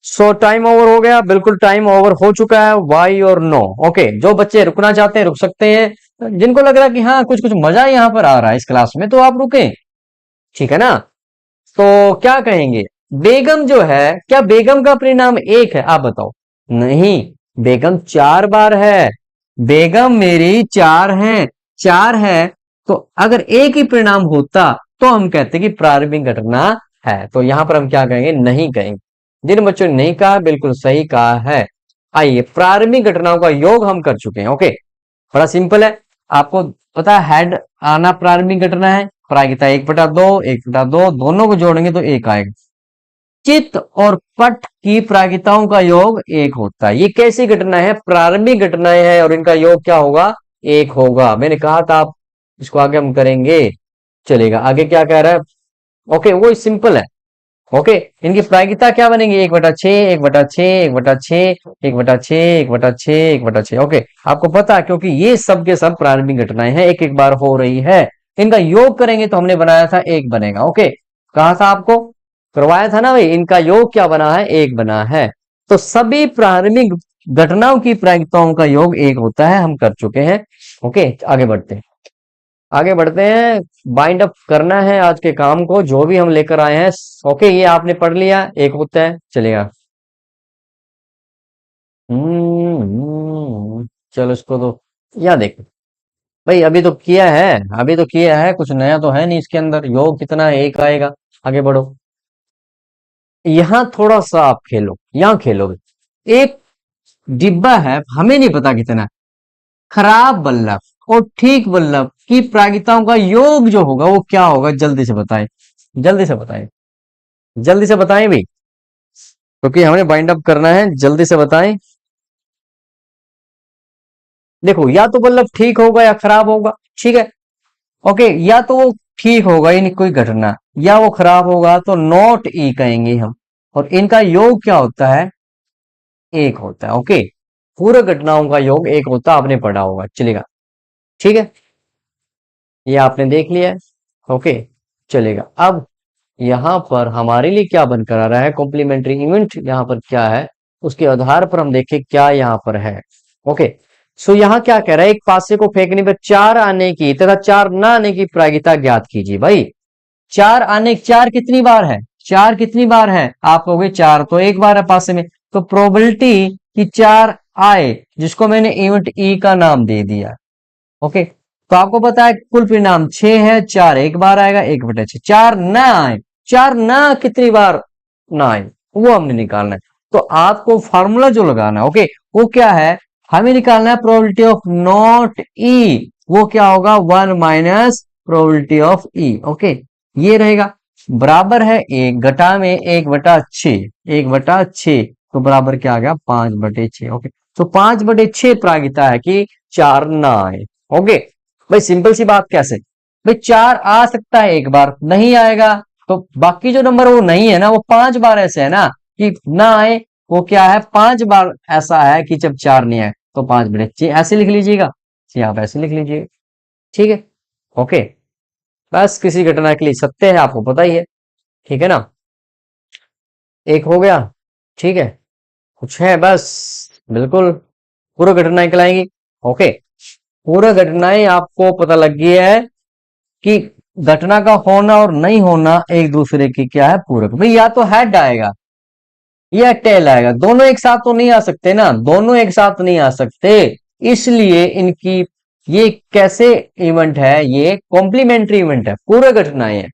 सो टाइम ओवर हो गया, बिल्कुल टाइम ओवर हो चुका है, वाई और नो, ओके। जो बच्चे रुकना चाहते हैं रुक सकते हैं, जिनको लग रहा है कि हाँ कुछ कुछ मजा यहाँ पर आ रहा है इस क्लास में, तो आप रुके, ठीक है ना। तो क्या कहेंगे, बेगम जो है, क्या बेगम का परिणाम एक है, आप बताओ, नहीं, बेगम 4 बार है, बेगम मेरी 4 है, 4 है, तो अगर एक ही परिणाम होता तो हम कहते कि प्रारंभिक घटना है। तो यहां पर हम क्या कहेंगे, नहीं कहेंगे। जिन बच्चों ने नहीं कहा बिल्कुल सही कहा है। आइए, प्रारंभिक घटनाओं का योग हम कर चुके हैं, ओके। बड़ा सिंपल है, आपको पता है हेड आना प्रारंभिक घटना है, प्रायिकता 1/2, 1/2, दोनों को जोड़ेंगे तो 1 आएगा। चित्त और पट की प्रायिकताओं का योग 1 होता है। ये कैसी घटना है, प्रारंभिक घटनाएं हैं, और इनका योग क्या होगा, 1 होगा। मैंने कहा था आप इसको आगे हम करेंगे, चलेगा। आगे क्या कह रहा है, ओके, वो सिंपल है, ओके। इनकी प्रायिकता क्या बनेगी, 1/6, 1/6, 1/6, 1/6, 1/6, 1/6, ओके। आपको पता है क्योंकि ये सब के सब प्रारंभिक घटनाएं हैं, एक एक बार हो रही है, इनका योग करेंगे तो हमने बनाया था 1 बनेगा, ओके। कहा था आपको, करवाया था ना भाई, इनका योग क्या बना है, 1 बना है। तो सभी प्रारंभिक घटनाओं की प्रायिकताओं का योग एक होता है, हम कर चुके हैं। ओके, आगे बढ़ते हैं, आगे बढ़ते हैं। बाइंड अप करना है आज के काम को, जो भी हम लेकर आए हैं। ओके, ये आपने पढ़ लिया, एक होता है, चलेगा। चलो इसको तो, या देखो भाई, अभी तो किया है, अभी तो किया है, कुछ नया तो है नहीं इसके अंदर। योग कितना है, एक आएगा। आगे बढ़ो, यहां थोड़ा सा आप खेलो, यहां खेलोगे। एक डिब्बा है, हमें नहीं पता कितना, खराब बल्लभ और ठीक बल्लभ की प्रायिकताओं का योग जो होगा वो क्या होगा, जल्दी से बताएं, जल्दी से बताएं, जल्दी से बताएं भाई, क्योंकि हमें बाइंड अप करना है, जल्दी से बताएं। देखो, या तो बल्लभ ठीक होगा या खराब होगा, ठीक है। ओके, या तो वो ठीक होगा, यानी कोई घटना, या वो खराब होगा तो नॉट ई कहेंगे हम। और इनका योग क्या होता है, एक होता है। ओके, पूरे घटनाओं का योग एक होता है, आपने पढ़ा होगा, चलेगा, ठीक है, ये आपने देख लिया है। ओके, चलेगा। अब यहां पर हमारे लिए क्या बनकर आ रहा है, कॉम्प्लीमेंट्री इवेंट यहां पर क्या है, उसके आधार पर हम देखें क्या यहां पर है। ओके, सो यहां क्या कह रहा है, एक पासे को फेंकने पर चार आने की तथा चार ना आने की प्रायिकता ज्ञात कीजिए। भाई, चार आने, चार कितनी बार है, चार कितनी बार है, आप कहोगे चार तो एक बार है पासे में, तो प्रोबेबिलिटी कि चार आए, जिसको मैंने इवेंट ई का नाम दे दिया। ओके, तो आपको पता है कुल परिणाम 6 है, चार एक बार आएगा, 1/6। चार ना आए, चार ना कितनी बार ना आए, वो हमने निकालना है। तो आपको फॉर्मूला जो लगाना है, ओके, वो क्या है, हमें निकालना है प्रोबेबिलिटी ऑफ नॉट ई। वो क्या होगा, 1 minus probability of E. Okay, ये रहेगा, बराबर है एक, घटा में 1/6, 1/6, तो बराबर क्या आ गया, 5/6। ओके, तो 5/6 प्रायिकता है कि चार ना आए। ओके भाई, सिंपल सी बात, कैसे भाई, चार आ सकता है, एक बार नहीं आएगा, तो बाकी जो नंबर वो नहीं है ना, वो 5 बार ऐसे है ना कि ना आए, वो क्या है, 5 बार ऐसा है कि जब चार नहीं आए, तो 5/6 ऐसे लिख लीजिएगा, जी आप ऐसे लिख लीजिए, ठीक है। ओके, बस किसी घटना के लिए सत्य है, आपको पता ही है, ठीक है ना। एक हो गया, ठीक है, कुछ है बस, बिल्कुल पूरा घटनाएं कहलाएंगी। ओके, पूरा घटनाएं आपको पता लग गई है कि घटना का होना और नहीं होना एक दूसरे की क्या है, पूरक। भाई, या तो हेड आएगा या टेल आएगा, दोनों एक साथ तो नहीं आ सकते ना, दोनों एक साथ नहीं आ सकते, इसलिए इनकी, ये कैसे इवेंट है, ये कॉम्प्लीमेंट्री इवेंट है, पूरे घटनाएं है।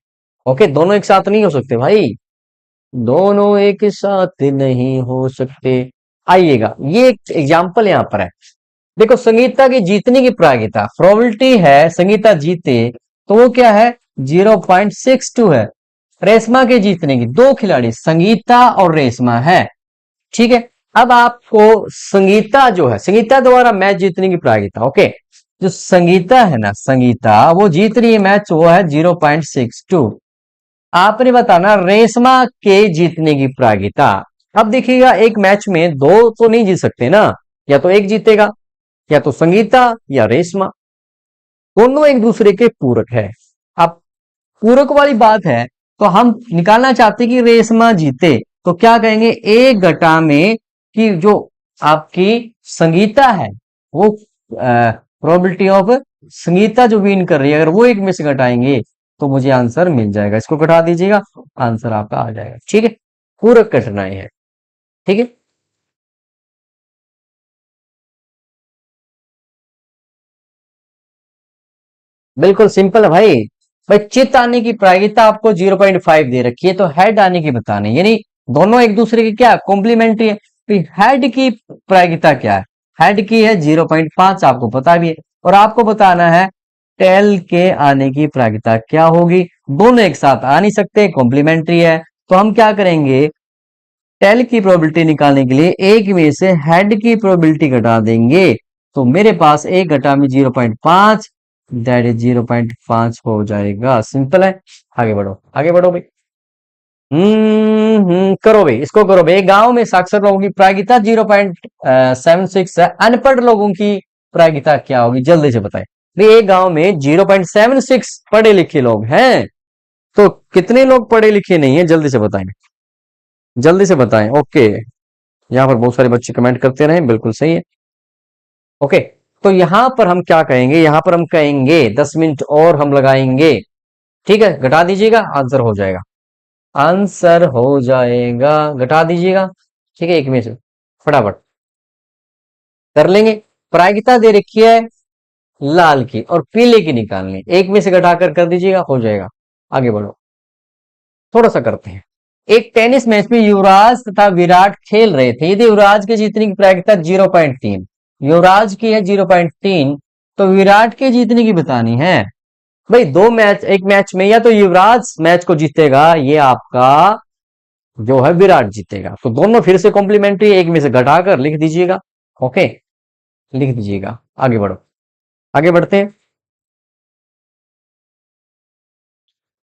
ओके, दोनों एक साथ नहीं हो सकते भाई, दोनों एक साथ नहीं हो सकते। आइएगा, ये एक एग्जाम्पल यहां पर है। देखो, संगीता की जीतने की प्रायिकता, प्रोबेबिलिटी है संगीता जीते, तो वो क्या है, 0.62 है। रेशमा के जीतने की, दो खिलाड़ी संगीता और रेशमा है, ठीक है। अब आपको संगीता जो है, संगीता द्वारा मैच जीतने की प्रायिकता, ओके, जो संगीता है ना, संगीता वो जीत रही है मैच, वो है 0.62। आपने बताना रेशमा के जीतने की प्रायिकता। अब देखिएगा, एक मैच में दो तो नहीं जीत सकते ना, या तो एक जीतेगा, या तो संगीता या रेशमा, दोनों एक दूसरे के पूरक है। अब पूरक वाली बात है, तो हम निकालना चाहते हैं कि रेशमा जीते, तो क्या कहेंगे, एक घटा में कि जो आपकी संगीता है, वो प्रोबेबिलिटी ऑफ संगीता जो विन कर रही है, अगर वो एक में से घटाएंगे तो मुझे आंसर मिल जाएगा, इसको घटा दीजिएगा, आंसर आपका आ जाएगा, ठीक है। पूरक घटनाएं है, ठीक है। बिल्कुल सिंपल है भाई। भाई, चित आने की प्रायिकता आपको 0.5 दे रखी है, तो हेड आने की बतानी, यानी दोनों एक दूसरे की क्या कॉम्प्लीमेंट्री है, तो हेड की प्रायिकता क्या है, हेड की है 0.5, आपको पता भी है, और आपको बताना है टेल के आने की प्रायिकता क्या होगी। दोनों एक साथ आ नहीं सकते, कॉम्प्लीमेंट्री है, तो हम क्या करेंगे, टेल की प्रोबेबिलिटी निकालने के लिए एक में से हेड की प्रोबेबिलिटी घटा देंगे, तो मेरे पास एक घटा में 0.5, दैट इज 0.5 हो जाएगा, सिंपल है। आगे बढ़ो, आगे बढ़ो भाई। करो भाई, इसको करो भाई। गांव में साक्षर लोगों की प्रायिकता 0.76 है, अनपढ़ लोगों की प्रायिकता क्या होगी, जल्दी से बताएं भाई। एक गांव में 0.76 पढ़े लिखे लोग हैं, तो कितने लोग पढ़े लिखे नहीं है, जल्दी से बताएं, जल्दी से बताएं। ओके, यहाँ पर बहुत सारे बच्चे कमेंट करते रहे, बिल्कुल सही है। ओके, तो यहां पर हम क्या कहेंगे, यहां पर हम कहेंगे 10 मिनट और हम लगाएंगे। ठीक है, घटा दीजिएगा, आंसर हो जाएगा। आंसर हो जाएगा, घटा दीजिएगा। ठीक है, एक में से फटाफट कर लेंगे। प्रायिकता दे रखी है लाल की और पीले की निकालनी, एक में से घटाकर कर दीजिएगा, हो जाएगा। आगे बढ़ो, थोड़ा सा करते हैं। एक टेनिस मैच में युवराज तथा विराट खेल रहे थे। यदि युवराज के जीतने की प्रायिकता 0.3, युवराज की है 0.3, तो विराट के जीतने की बतानी है। भाई दो मैच, एक मैच में या तो युवराज मैच को जीतेगा, ये आपका जो है विराट जीतेगा। तो दोनों फिर से कॉम्प्लीमेंट्री, एक में से घटाकर लिख दीजिएगा। ओके, लिख दीजिएगा, आगे बढ़ो, आगे बढ़ते हैं।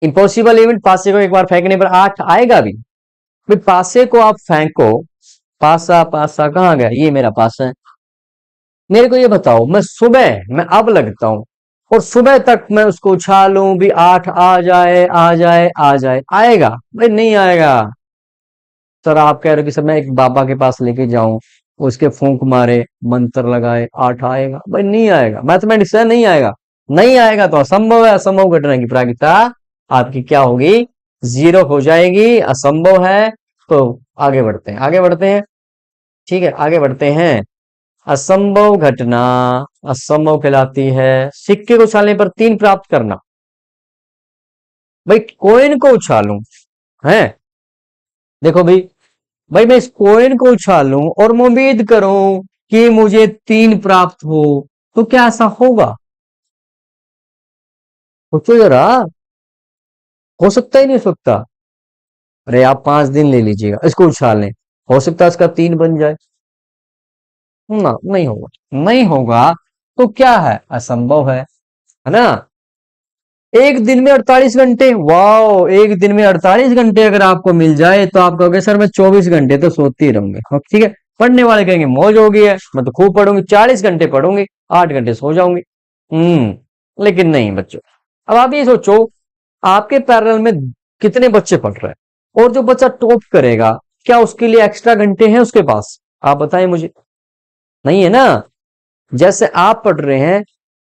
इम्पॉसिबल इवेंट, पासे को एक बार फेंकने पर 8 आएगा भी। भाई पासे को आप फेंको, पासा पासा कहाँ गया, ये मेरा पासा है। मेरे को ये बताओ, मैं अब लगता हूं और सुबह तक मैं उसको उछालूं भी 8 आ जाए आ जाए आ जाए, आएगा? भाई नहीं आएगा। सर आप कह रहे हो कि सर मैं एक बाबा के पास लेके जाऊं, उसके फूंक मारे, मंत्र लगाए, 8 आएगा? भाई नहीं आएगा, मैथमेटिक्स है, नहीं आएगा। नहीं आएगा तो असंभव है, असंभव घटना की प्रायिकता आपकी क्या होगी, 0 हो जाएगी, असंभव है। तो आगे बढ़ते हैं, आगे बढ़ते हैं। ठीक है, आगे बढ़ते हैं। असंभव घटना असंभव कहलाती है सिक्के को उछालने पर 3 प्राप्त करना। भाई कॉइन को उछालूं, है, देखो भाई, भाई मैं इस कॉइन को उछालूं और मैं उम्मीद करूं कि मुझे 3 प्राप्त हो, तो क्या ऐसा होगा? सोचो जरा, हो सकता ही नहीं हो सकता। अरे आप 5 दिन ले लीजिएगा, इसको उछाल लें, हो सकता है इसका 3 बन जाए ना, नहीं होगा, नहीं होगा। तो क्या है, असंभव है ना। एक दिन में 48 घंटे, वाह, एक दिन में 48 घंटे अगर आपको मिल जाए तो आप कहोगे सर मैं 24 घंटे तो सोती ही रहूंगी। हाँ, ठीक है, पढ़ने वाले कहेंगे मौज हो गई है, मैं तो खूब पढ़ूंगी, 40 घंटे पढ़ूंगी, 8 घंटे सो जाऊंगी। लेकिन नहीं बच्चों, अब आप ये सोचो, आपके पैरेलल में कितने बच्चे पढ़ रहे हैं, और जो बच्चा टॉप करेगा, क्या उसके लिए एक्स्ट्रा घंटे हैं उसके पास? आप बताएं मुझे, नहीं है ना। जैसे आप पढ़ रहे हैं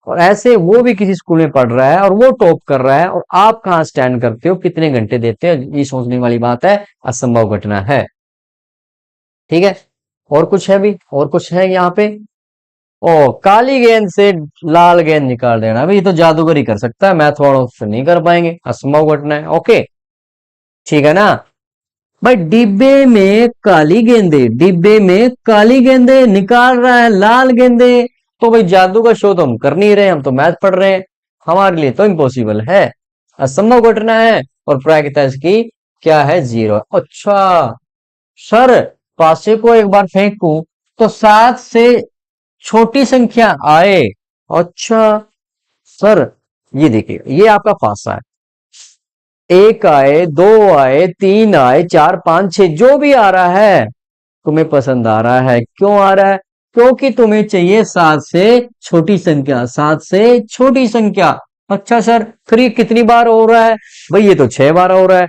और ऐसे वो भी किसी स्कूल में पढ़ रहा है और वो टॉप कर रहा है, और आप कहाँ स्टैंड करते हो, कितने घंटे देते हो, ये सोचने वाली बात है, असंभव घटना है। ठीक है, और कुछ है भी, और कुछ है यहाँ पे। ओ, काली गेंद से लाल गेंद निकाल देना, अभी ये तो जादूगर ही कर सकता है, मैथ वालों से नहीं कर पाएंगे, असंभव घटना है। ओके, ठीक है ना। भाई डिब्बे में काली गेंदे, डिब्बे में काली गेंदे निकाल रहा है लाल गेंदे, तो भाई जादू का शो तो हम कर नहीं रहे, हम तो मैथ पढ़ रहे हैं, हमारे लिए तो इम्पॉसिबल है, असंभव घटना है, और प्रायिकता इसकी क्या है, 0। अच्छा सर, पासे को एक बार फेंकूं तो 7 से छोटी संख्या आए। अच्छा सर, ये देखिए, ये आपका पासा है, 1 आए, 2 आए, 3 आए, 4, 5, 6, जो भी आ रहा है तुम्हें पसंद आ रहा है। क्यों आ रहा है? क्योंकि तुम्हें चाहिए 7 से छोटी संख्या, 7 से छोटी संख्या। अच्छा सर, फिर ये कितनी बार हो रहा है? भाई ये तो 6 बार हो रहा है।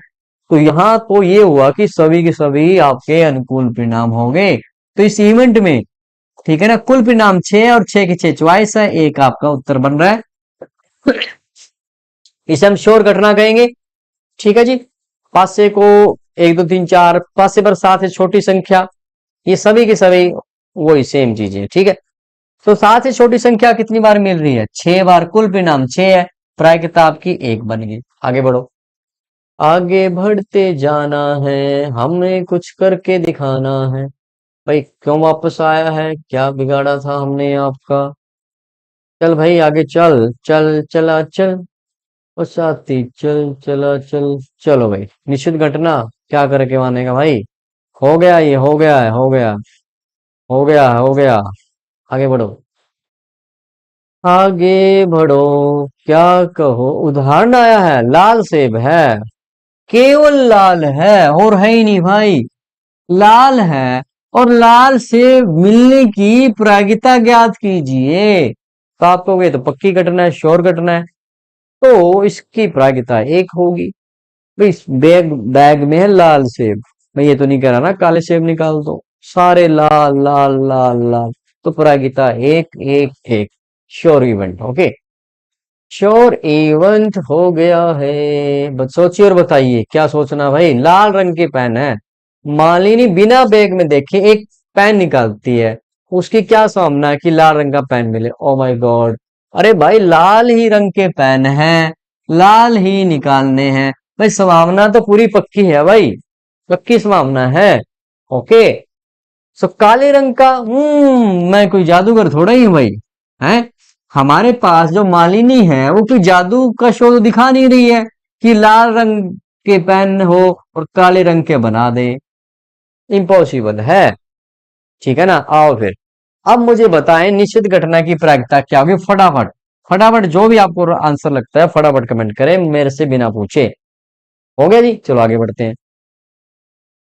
तो यहां तो ये हुआ कि सभी के सभी आपके अनुकूल परिणाम होंगे। तो इस इवेंट में, ठीक है ना, कुल परिणाम 6 और 6 के 6 चॉइस है, एक आपका उत्तर बन रहा है। इसे हम श्योर घटना कहेंगे। ठीक है जी, पासे को 1 2 3 4, पासे पर 7 है छोटी संख्या, ये सभी के सभी वही सेम चीजें। ठीक है, तो 7 से छोटी संख्या कितनी बार मिल रही है, 6 बार, कुल परिणाम 6 है, प्रायिकता आपकी 1 बन गई। आगे बढ़ो, आगे बढ़ते जाना है, हमने कुछ करके दिखाना है। भाई क्यों वापस आया है, क्या बिगाड़ा था हमने आपका? चल भाई आगे चल, चल चला चल, ओ साथी चल चला चल। चलो भाई, निश्चित घटना, क्या करके मानेगा भाई, हो गया, ये हो गया है, हो गया, हो गया, हो गया। आगे बढ़ो, आगे बढ़ो, क्या कहो, उदाहरण आया है, लाल सेब है, केवल लाल है और है ही नहीं भाई, लाल है, और लाल सेब मिलने की प्रायिकता ज्ञात कीजिए। तो आप कहोगे तो पक्की घटना है, श्योर घटना है, तो इसकी प्रायिकता 1 होगी। भाई इस बैग बैग में है लाल सेब, मैं ये तो नहीं कह रहा ना काले सेब निकाल दो, सारे लाल लाल लाल लाल, तो प्रायिकता एक एक एक। Sure event, okay, sure event हो गया है। बस सोचिए और बताइए, क्या सोचना भाई। लाल रंग की पेन है, मालिनी बिना बैग में देखे एक पेन निकालती है, उसकी क्या संभावना है कि लाल रंग का पेन मिले। ओ माय गॉड, अरे भाई लाल ही रंग के पेन है, लाल ही निकालने हैं भाई, संभावना तो पूरी पक्की है भाई, पक्की संभावना है। ओके, सो काले रंग का, मैं कोई जादूगर थोड़ा ही हूं भाई, हैं। हमारे पास जो मालिनी है वो कोई जादू का शो तो दिखा नहीं रही है कि लाल रंग के पेन हो और काले रंग के बना दे, इम्पॉसिबल है। ठीक है ना, आओ फिर अब मुझे बताएं निश्चित घटना की प्रायिकता क्या होगी। फटाफट फटाफट, जो भी आपको आंसर लगता है फटाफट कमेंट करें मेरे से बिना पूछे। हो गया जी, चलो आगे बढ़ते हैं।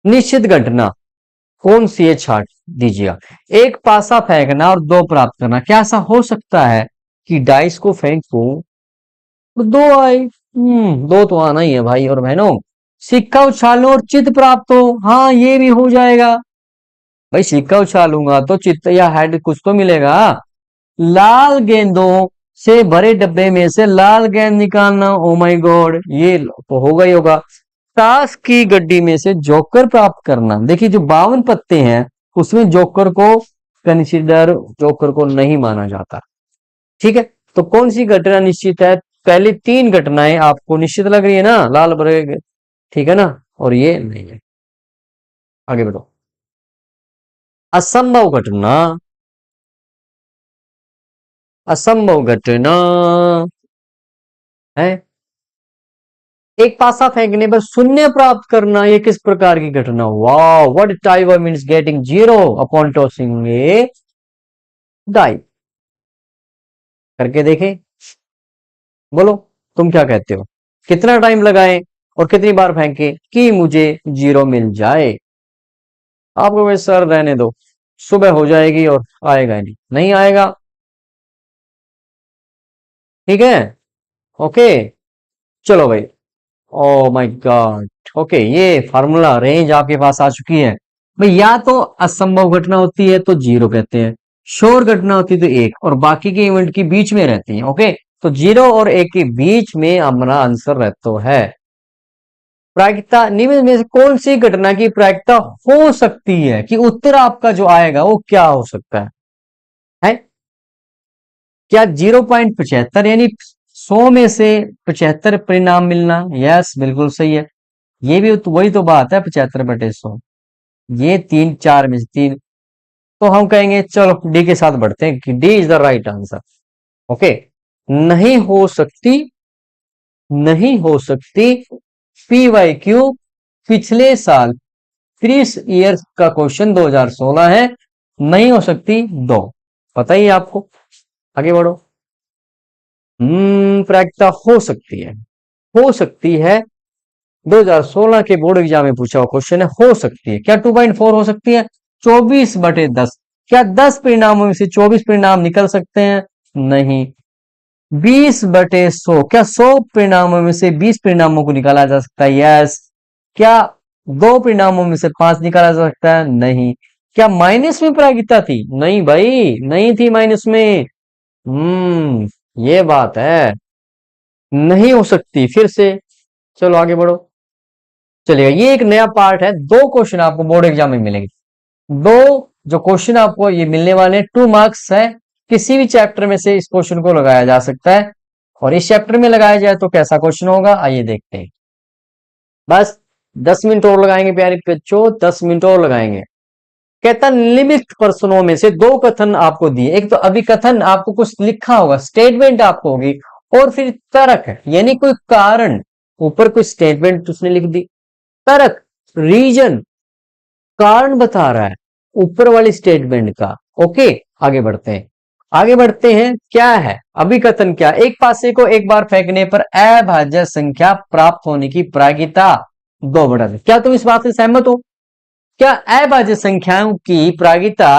निश्चित घटना कौन सी है, छाट दीजिएगा। एक पासा फेंकना और दो प्राप्त करना। क्या ऐसा हो सकता है कि डाइस को फेंकूं और दो आए? दो तो आना ही है भाई और बहनों। सिक्का उछालो और चित प्राप्त हो, हाँ ये भी हो जाएगा भाई। सिक्का उछालूंगा तो चित्त या हेड कुछ तो मिलेगा। लाल गेंदों से भरे डब्बे में से लाल गेंद निकालना, ओ माय गॉड, ये तो होगा ही होगा। ताश की गड्डी में से जोकर प्राप्त करना। देखिए जो 52 पत्ते हैं उसमें जोकर को कंसिडर, जोकर को नहीं माना जाता। ठीक है, तो कौन सी घटना निश्चित है? पहले तीन घटनाएं आपको निश्चित लग रही है ना, लाल भरे, ठीक है ना, और ये नहीं है। आगे बढ़ो। असंभव घटना, असंभव घटना है एक पासा फेंकने पर शून्य प्राप्त करना। ये किस प्रकार की घटना? वाह, what type of means getting zero upon tossing a die. करके देखे, बोलो तुम क्या कहते हो, कितना टाइम लगाए और कितनी बार फेंके कि मुझे जीरो मिल जाए। आपको वैसे सर रहने दो, सुबह हो जाएगी और आएगा ही नहीं, नहीं आएगा। ठीक है, ओके, चलो भाई। ओ माय गॉड, ओके, ये फार्मूला रेंज आपके पास आ चुकी है भाई। या तो असंभव घटना होती है तो जीरो कहते हैं, श्योर घटना होती है तो एक, और बाकी के इवेंट के बीच में रहती है। ओके, तो जीरो और एक के बीच में हमारा आंसर रहता है। प्रायिकता निम्न में से कौन सी घटना की प्रायिकता हो सकती है कि उत्तर आपका जो आएगा वो क्या हो सकता है? क्या 0.75 यानी 100 में से 75 परिणाम मिलना? यस, बिल्कुल सही है। ये भी तो वही तो बात है, 75/100, ये तीन चार में से तीन। तो हम कहेंगे चलो डी के साथ बढ़ते हैं कि D is the right answer. Okay, नहीं हो सकती, नहीं हो सकती पी वाई क्यू पिछले साल 30 ईयर्स का क्वेश्चन 2016 है, नहीं हो सकती दो। पता ही है आपको, आगे बढ़ो। प्रायिकता हो सकती है, हो सकती है 2016 के बोर्ड एग्जाम में पूछा हुआ क्वेश्चन है, हो सकती है। क्या 2.4 हो सकती है? 24/10। क्या 10 परिणामों में से 24 परिणाम निकल सकते हैं? नहीं। 20/100, क्या 100 परिणामों में से 20 परिणामों को निकाला जा सकता है? यस। क्या दो परिणामों में से 5 निकाला जा सकता है? नहीं। क्या माइनस में प्रायिकता थी? नहीं भाई, नहीं थी माइनस में। ये बात है, नहीं हो सकती फिर से। चलो आगे बढ़ो, चलिए ये एक नया पार्ट है। दो क्वेश्चन आपको बोर्ड एग्जाम में मिलेंगे, दो जो क्वेश्चन आपको ये मिलने वाले हैं, 2 मार्क्स है। किसी भी चैप्टर में से इस क्वेश्चन को लगाया जा सकता है, और इस चैप्टर में लगाया जाए तो कैसा क्वेश्चन होगा आइए देखते हैं। बस 10 मिनट और लगाएंगे प्यारे बच्चों, 10 मिनट और लगाएंगे। कहता निम्नलिखित प्रश्नों में से दो कथन आपको दिए, एक तो अभिकथन आपको कुछ लिखा होगा, स्टेटमेंट आपको होगी, और फिर तर्क यानी कोई कारण, ऊपर कोई स्टेटमेंट उसने लिख दी, तर्क रीजन कारण बता रहा है ऊपर वाली स्टेटमेंट का। ओके, आगे बढ़ते हैं, आगे बढ़ते हैं। क्या है अभिकथन? क्या, एक पासे को एक बार फेंकने पर अभाज्य संख्या प्राप्त होने की प्रायिकता 2/3। क्या तुम इस बात से सहमत हो? क्या अभाज्य संख्याओं की प्रायिकता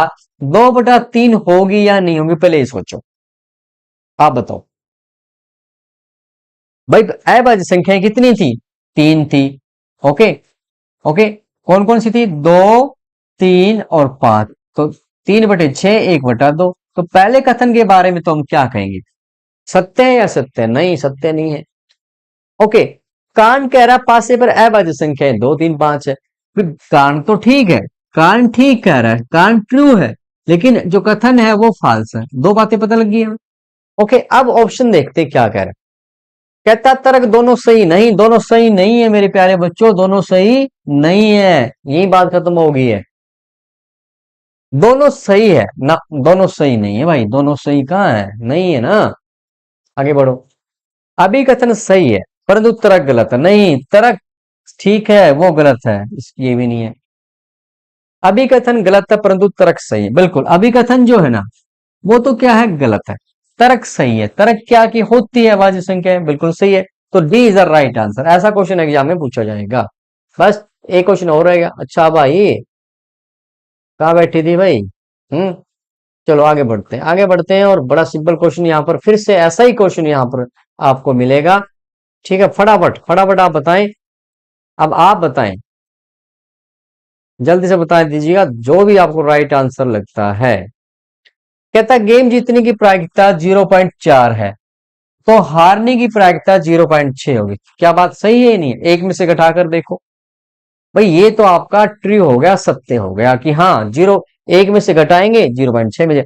2/3 होगी या नहीं होगी? पहले ये सोचो, आप बताओ भाई। अभाज्य संख्याएं कितनी थी? 3 थी। ओके, ओके, कौन कौन सी थी? 2, 3 और 5, तो 3/6 1/2। तो पहले कथन के बारे में तो हम क्या कहेंगे, सत्य है या सत्य नहीं, सत्य नहीं है। ओके, कान कह रहा पासे पर अभाज्य संख्या है 2 3 5 है, फिर कान तो ठीक है, कान ठीक कह रहा है, कान ट्रू है, लेकिन जो कथन है वो फाल्स है। दो बातें पता लगी हमें। ओके, अब ऑप्शन देखते क्या कह रहा है। कहता तर्क दोनों सही नहीं, दोनों सही नहीं है मेरे प्यारे बच्चों, दोनों सही नहीं है, यही बात खत्म हो गई है। दोनों सही है ना, दोनों सही नहीं है भाई, दोनों सही कहाँ है, नहीं है ना। आगे बढ़ो। अभिकथन सही है परंतु तर्क गलत है, नहीं तर्क ठीक है वो गलत है, ये भी नहीं है। अभिकथन गलत है परंतु तर्क सही है, बिल्कुल अभिकथन जो है ना वो तो क्या है, गलत है। तर्क सही है, तर्क क्या की होती है अभाज्य संख्या, बिल्कुल सही है। तो D is the right answer, ऐसा क्वेश्चन एग्जाम में पूछा जाएगा। बस एक क्वेश्चन और रहेगा। अच्छा भाई कहाँ बैठी थी भाई, चलो आगे बढ़ते हैं, आगे बढ़ते हैं। और बड़ा सिंपल क्वेश्चन यहाँ पर फिर से ऐसा ही क्वेश्चन यहाँ पर आपको मिलेगा। ठीक है, फटाफट फटाफट आप बताएं, अब आप बताएं, जल्दी से बता दीजिएगा जो भी आपको राइट आंसर लगता है। कहता गेम जीतने की प्रायिकता 0.4 है तो हारने की प्रायिकता 0.6 होगी, क्या बात सही है नहीं है, एक में से घटाकर देखो। भाई ये तो आपका ट्रू हो गया, सत्य हो गया कि हाँ जीरो, एक में से घटाएंगे 0.6 में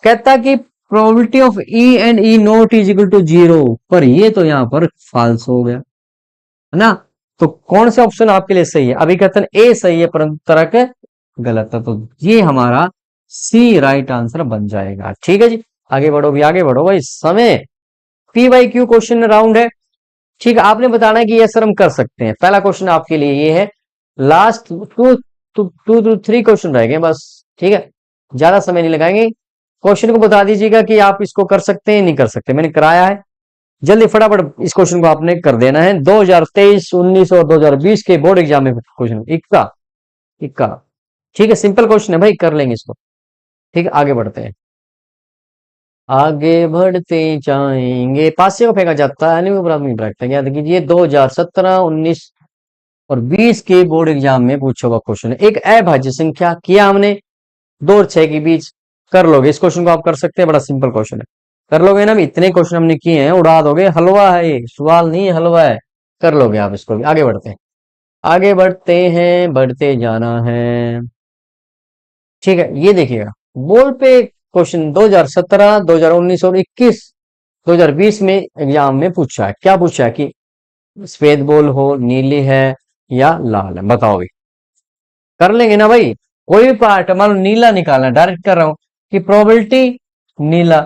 कहता कि probability of E and E not is equal to 0, पर ये तो यहां पर फाल्स हो गया है ना। तो कौन से ऑप्शन आपके लिए सही है, अभिकथन ए सही है परंतु तर्क गलत है, तो ये हमारा सी राइट आंसर बन जाएगा। ठीक है जी, आगे बढ़ो भी, आगे बढ़ो भाई, समय P Y Q question round है। ठीक है, आपने बताना है कि ये सर हम कर सकते हैं। पहला क्वेश्चन आपके लिए ये है, last two two two two three question रह गए बस। ठीक है, ज्यादा समय नहीं लगाएंगे। क्वेश्चन को बता दीजिएगा कि आप इसको कर सकते हैं नहीं कर सकते, मैंने कराया है। जल्दी फटाफट इस क्वेश्चन को आपने कर देना है। 2023, 19 और 2020 के बोर्ड एग्जाम में क्वेश्चन, इक्का इक्का। ठीक है, सिंपल क्वेश्चन है भाई, कर लेंगे इसको। ठीक है, आगे बढ़ते हैं, आगे बढ़ते जाएंगे। पासे को फेंका जाता है याद कीजिए, 2017, 19 और 20 के बोर्ड एग्जाम में पूछा हुआ क्वेश्चन है। एक अभाज्य संख्या किया हमने 2 और 6 के बीच, कर लोगे इस क्वेश्चन को, आप कर सकते हैं, बड़ा सिंपल क्वेश्चन है, कर लोगे ना। इतने क्वेश्चन हमने किए हैं, उड़ा दोगे, हलवा है ये, सवाल नहीं है, हलवा है, कर लोगे आप इसको भी। आगे बढ़ते हैं, आगे बढ़ते हैं, बढ़ते जाना है। ठीक है, ये देखिएगा, बोर्ड पे क्वेश्चन 2017, 2019 और 21, 2020 में एग्जाम में पूछा है। क्या पूछा है कि सफेद बॉल हो, नीली है या लाल है, बताओ भी। कर लेंगे ना भाई, कोई भी पार्ट, मान लो नीला निकालना, डायरेक्ट कर रहा हूं कि प्रोबेबिलिटी नीला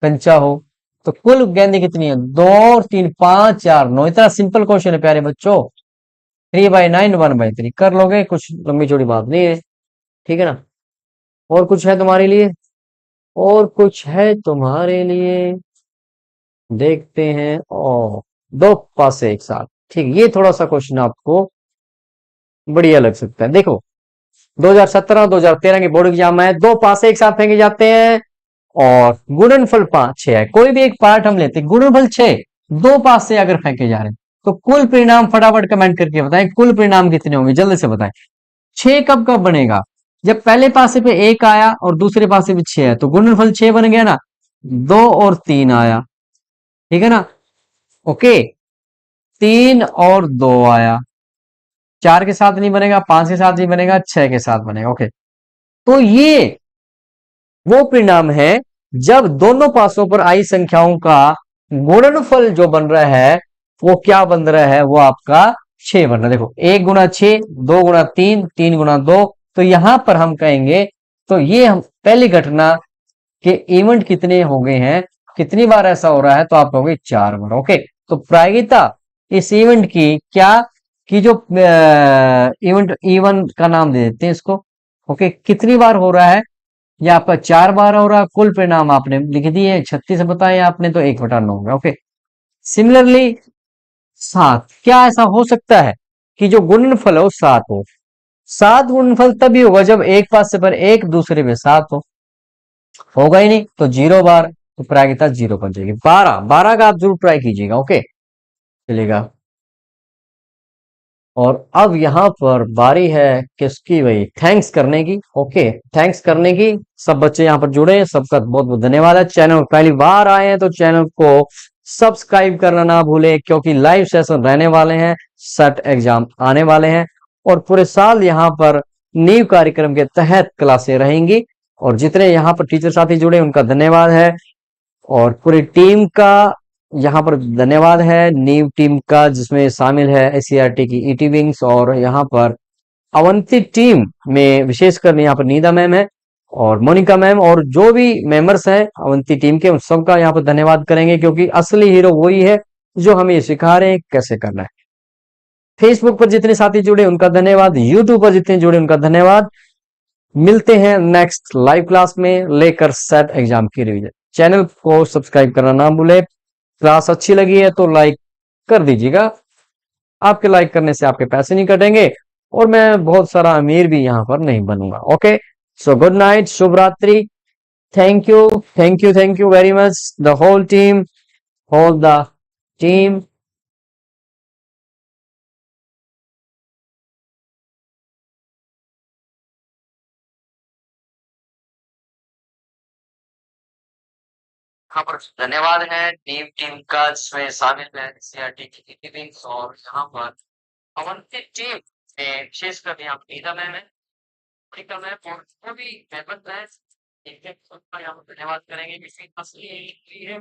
कंचा हो तो कुल गेंदें कितनी है, 2 और 3 5 4 9। इतना सिंपल क्वेश्चन है प्यारे बच्चों, 3/9 1/3 कर लोगे, कुछ लंबी चौड़ी बात नहीं है। ठीक है ना, और कुछ है तुम्हारे लिए, और कुछ है तुम्हारे लिए, देखते हैं। ओ, दो पासे एक साथ, ठीक, ये थोड़ा सा क्वेश्चन आपको बढ़िया लग सकता है। देखो 2017 2013 के बोर्ड एग्जाम में दो पासे एक साथ फेंके जाते हैं और गुणनफल 5 6 है। कोई भी एक पार्ट हम लेते हैं, गुणनफल 6, दो पासे अगर फेंके जा रहे हैं तो कुल परिणाम फटाफट कमेंट करके बताएं, कुल परिणाम कितने होंगे, जल्दी से बताएं। 6 कब कब बनेगा, जब पहले पासे पे 1 आया और दूसरे पासे पे 6 है तो गुणनफल 6 बन गया ना। 2 और 3 आया, ठीक है ना, ओके, 3 और 2 आया, 4 के साथ नहीं बनेगा, 5 के साथ नहीं बनेगा, 6 के साथ बनेगा, ओके। तो ये वो परिणाम है जब दोनों पासों पर आई संख्याओं का गुणनफल जो बन रहा है वो क्या बन रहा है, वो आपका 6 बन रहा है। देखो 1 गुणा 6, 2 गुणा 3, 3 गुणा 2, तो यहां पर हम कहेंगे, तो ये हम पहली घटना के इवेंट कितने हो गए हैं, कितनी बार ऐसा हो रहा है, तो आप कहोगे 4 बार, ओके। तो प्रायिकता इस इवेंट की क्या, कि जो इवेंट E1 का नाम दे देते हैं इसको, ओके, कितनी बार हो रहा है, ये आपका 4 बार हो रहा है। कुल परिणाम आपने लिख दिए, 36 बताया आपने, तो 1/9 होगा, ओके। सिमिलरली 7, क्या ऐसा हो सकता है कि जो गुणनफल हो 7 हो, 7 गुणनफल तभी होगा जब एक पासे पर 1 दूसरे पे 7 हो, होगा ही नहीं, तो 0 बार, तो प्रायिकता 0 बन जाएगी। 12 का आप जरूर ट्राई कीजिएगा, ओके, चलेगा। और अब यहाँ पर बारी है किसकी भाई, थैंक्स करने की। ओके, थैंक्स करने की। सब बच्चे यहाँ पर जुड़े हैं, सबका बहुत बहुत धन्यवाद है। चैनल पहली बार आए हैं तो चैनल को सब्सक्राइब करना ना भूले, क्योंकि लाइव सेशन रहने वाले हैं, सेट एग्जाम आने वाले हैं और पूरे साल यहाँ पर नीव कार्यक्रम के तहत क्लासें रहेंगी। और जितने यहाँ पर टीचर साथी जुड़े उनका धन्यवाद है और पूरी टीम का यहाँ पर धन्यवाद है। नीव टीम का जिसमें शामिल है एससीईआरटी की ईटी विंग्स और यहाँ पर अवंती टीम में विशेषकर यहाँ पर नीदा मैम है और मोनिका मैम और जो भी मेंबर्स हैं अवंती टीम के, उन सबका यहाँ पर धन्यवाद करेंगे, क्योंकि असली हीरो वही है जो हमें ये सिखा रहे हैं कैसे करना है। फेसबुक पर जितने साथी जुड़े उनका धन्यवाद, यूट्यूब पर जितने जुड़े उनका धन्यवाद। मिलते हैं नेक्स्ट लाइव क्लास में लेकर सेट एग्जाम की रिवीजन। चैनल को सब्सक्राइब करना ना भूले। क्लास अच्छी लगी है तो लाइक कर दीजिएगा, आपके लाइक करने से आपके पैसे नहीं कटेंगे और मैं बहुत सारा अमीर भी यहाँ पर नहीं बनूंगा। ओके, सो गुड नाइट, शुभ रात्रि। Thank you, thank you, thank you very much the whole team, whole the team. यहाँ पर धन्यवाद है टीम टीम का जिसमें शामिल है सीआरटी की टीम्स और यहाँ पर अवंती टीम में विशेषकर यहाँ पर नीता मैम है, मोनिका मैम और जो भी मेंबर है, एक एक सबका यहाँ पर धन्यवाद करेंगे, किसी असली है